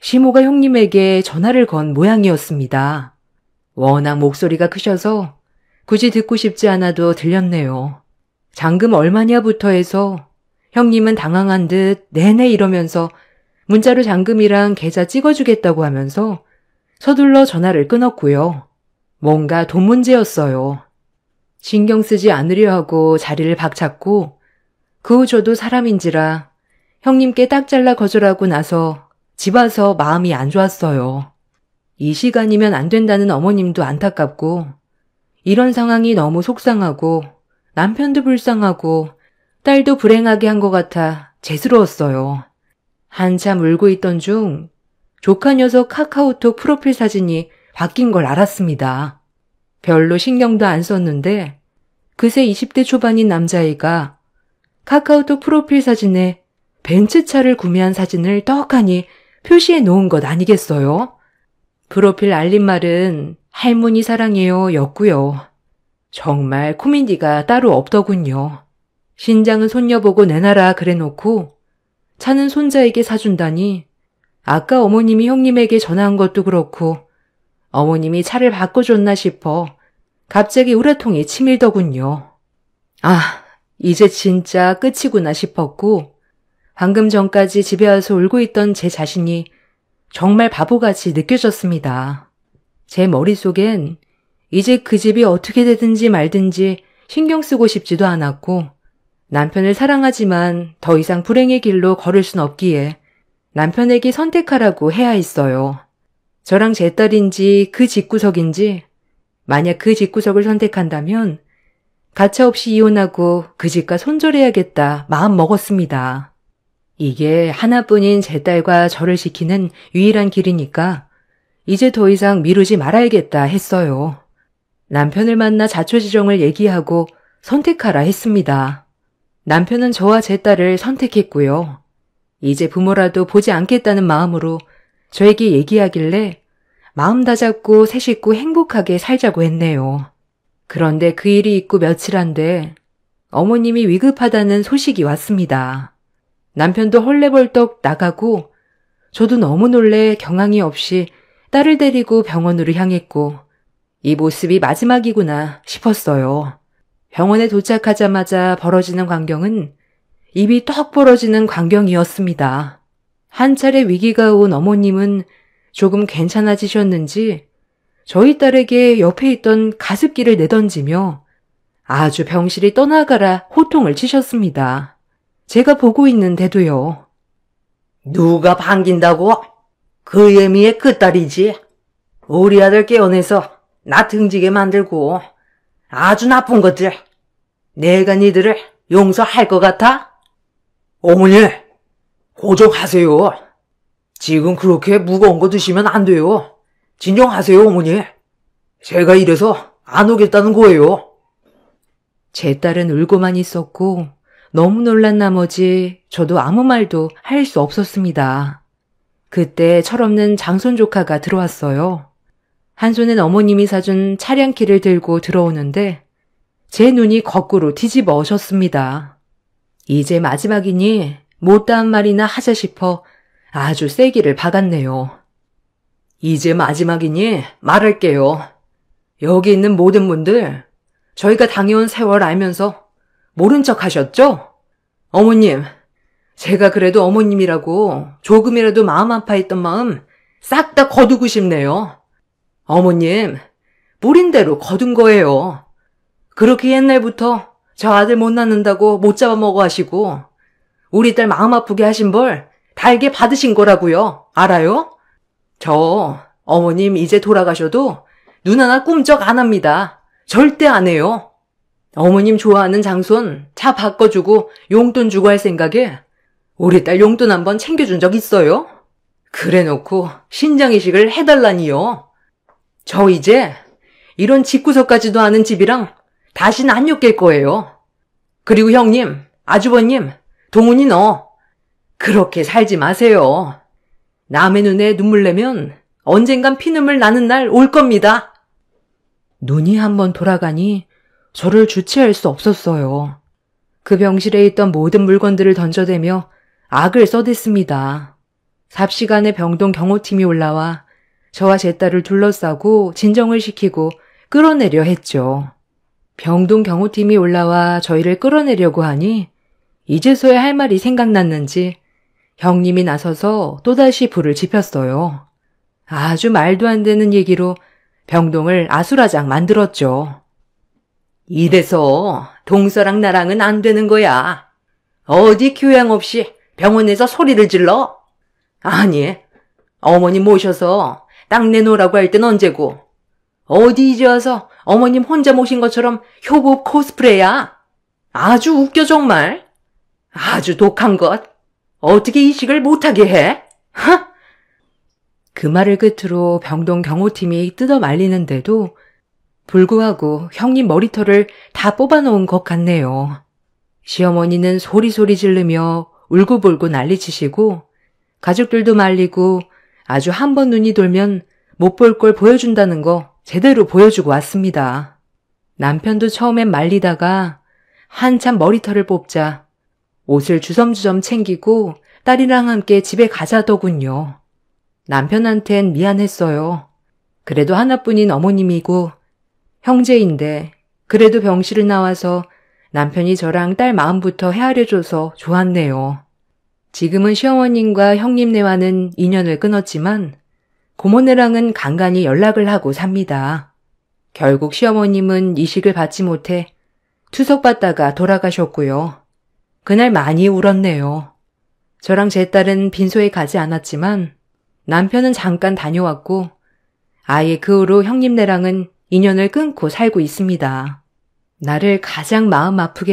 시모가 형님에게 전화를 건 모양이었습니다. 워낙 목소리가 크셔서 굳이 듣고 싶지 않아도 들렸네요. 잔금 얼마냐부터 해서 형님은 당황한 듯 네네 이러면서 문자로 잔금이랑 계좌 찍어주겠다고 하면서 서둘러 전화를 끊었고요. 뭔가 돈 문제였어요. 신경 쓰지 않으려 하고 자리를 박찼고 그 후 저도 사람인지라 형님께 딱 잘라 거절하고 나서 집 와서 마음이 안 좋았어요. 이 시간이면 안 된다는 어머님도 안타깝고 이런 상황이 너무 속상하고 남편도 불쌍하고 딸도 불행하게 한 것 같아 죄스러웠어요. 한참 울고 있던 중 조카 녀석 카카오톡 프로필 사진이 바뀐 걸 알았습니다. 별로 신경도 안 썼는데 그새 20대 초반인 남자애가 카카오톡 프로필 사진에 벤츠차를 구매한 사진을 떡하니 표시해 놓은 것 아니겠어요? 프로필 알림말은 할머니 사랑해요 였고요. 정말 코미디가 따로 없더군요. 신장은 손녀 보고 내놔라 그래놓고 차는 손자에게 사준다니 아까 어머님이 형님에게 전화한 것도 그렇고 어머님이 차를 바꿔줬나 싶어 갑자기 우라통이 치밀더군요. 이제 진짜 끝이구나 싶었고 방금 전까지 집에 와서 울고 있던 제 자신이 정말 바보같이 느껴졌습니다. 제 머릿속엔 이제 그 집이 어떻게 되든지 말든지 신경 쓰고 싶지도 않았고 남편을 사랑하지만 더 이상 불행의 길로 걸을 순 없기에 남편에게 선택하라고 해야 했어요. 저랑 제 딸인지 그 집구석인지 만약 그 집구석을 선택한다면 가차없이 이혼하고 그 집과 손절해야겠다 마음 먹었습니다. 이게 하나뿐인 제 딸과 저를 지키는 유일한 길이니까 이제 더 이상 미루지 말아야겠다 했어요. 남편을 만나 자초지종을 얘기하고 선택하라 했습니다. 남편은 저와 제 딸을 선택했고요. 이제 부모라도 보지 않겠다는 마음으로 저에게 얘기하길래 마음 다잡고 새 식구 행복하게 살자고 했네요. 그런데 그 일이 있고 며칠 안 돼 어머님이 위급하다는 소식이 왔습니다. 남편도 헐레벌떡 나가고 저도 너무 놀래 경황이 없이 딸을 데리고 병원으로 향했고 이 모습이 마지막이구나 싶었어요. 병원에 도착하자마자 벌어지는 광경은 입이 떡 벌어지는 광경이었습니다. 한 차례 위기가 온 어머님은 조금 괜찮아지셨는지 저희 딸에게 옆에 있던 가습기를 내던지며 아주 병실이 떠나가라 호통을 치셨습니다. 제가 보고 있는데도요. 누가 반긴다고? 그 예미의 그 딸이지. 우리 아들 깨어내서 나 등지게 만들고 아주 나쁜 것들. 내가 니들을 용서할 것 같아? 어머니, 고정하세요. 지금 그렇게 무거운 거 드시면 안 돼요. 진정하세요, 어머니. 제가 이래서 안 오겠다는 거예요. 제 딸은 울고만 있었고 너무 놀란 나머지 저도 아무 말도 할 수 없었습니다. 그때 철없는 장손 조카가 들어왔어요. 한 손엔 어머님이 사준 차량키를 들고 들어오는데 제 눈이 거꾸로 뒤집어 졌습니다. 이제 마지막이니 못다 한 말이나 하자 싶어 아주 세기를 박았네요. 이제 마지막이니 말할게요. 여기 있는 모든 분들, 저희가 당해온 세월 알면서 모른 척 하셨죠? 어머님, 제가 그래도 어머님이라고 조금이라도 마음 아파했던 마음 싹 다 거두고 싶네요. 어머님, 뿌린 대로 거둔 거예요. 그렇게 옛날부터 저 아들 못 낳는다고 못 잡아먹어 하시고 우리 딸 마음 아프게 하신 벌 달게 받으신 거라고요. 알아요? 저 어머님 이제 돌아가셔도 눈 하나 꿈쩍 안 합니다. 절대 안 해요. 어머님 좋아하는 장손 차 바꿔주고 용돈 주고 할 생각에 우리 딸 용돈 한번 챙겨준 적 있어요? 그래놓고 신장이식을 해달라니요. 저 이제 이런 집구석까지도 아는 집이랑 다시는 안 엮일 거예요. 그리고 형님, 아주버님, 동훈이 너 그렇게 살지 마세요. 남의 눈에 눈물 내면 언젠간 피눈물 나는 날 올 겁니다. 눈이 한번 돌아가니 저를 주체할 수 없었어요. 그 병실에 있던 모든 물건들을 던져대며 악을 써댔습니다. 삽시간에 병동 경호팀이 올라와 저와 제 딸을 둘러싸고 진정을 시키고 끌어내려 했죠. 병동 경호팀이 올라와 저희를 끌어내려고 하니 이제서야 할 말이 생각났는지 형님이 나서서 또다시 불을 지폈어요. 아주 말도 안 되는 얘기로 병동을 아수라장 만들었죠. 이래서 동서랑 나랑은 안 되는 거야. 어디 교양 없이 병원에서 소리를 질러? 아니, 어머님 모셔서 땅 내놓으라고 할 땐 언제고. 어디 이제 와서 어머님 혼자 모신 것처럼 효부 코스프레야. 아주 웃겨 정말. 아주 독한 것. 어떻게 이식을 못하게 해? 하? 그 말을 끝으로 병동 경호팀이 뜯어 말리는데도 불구하고 형님 머리털을 다 뽑아놓은 것 같네요. 시어머니는 소리소리 지르며 울고불고 난리치시고 가족들도 말리고 아주 한 번 눈이 돌면 못 볼 걸 보여준다는 거 제대로 보여주고 왔습니다. 남편도 처음엔 말리다가 한참 머리털을 뽑자 옷을 주섬주섬 챙기고 딸이랑 함께 집에 가자더군요. 남편한텐 미안했어요. 그래도 하나뿐인 어머님이고 형제인데 그래도 병실을 나와서 남편이 저랑 딸 마음부터 헤아려줘서 좋았네요. 지금은 시어머님과 형님네와는 인연을 끊었지만 고모네랑은 간간히 연락을 하고 삽니다. 결국 시어머님은 이식을 받지 못해 투석받다가 돌아가셨고요. 그날 많이 울었네요. 저랑 제 딸은 빈소에 가지 않았지만 남편은 잠깐 다녀왔고 아예 그 후로 형님네랑은 인연을 끊고 살고 있습니다. 나를 가장 마음 아프게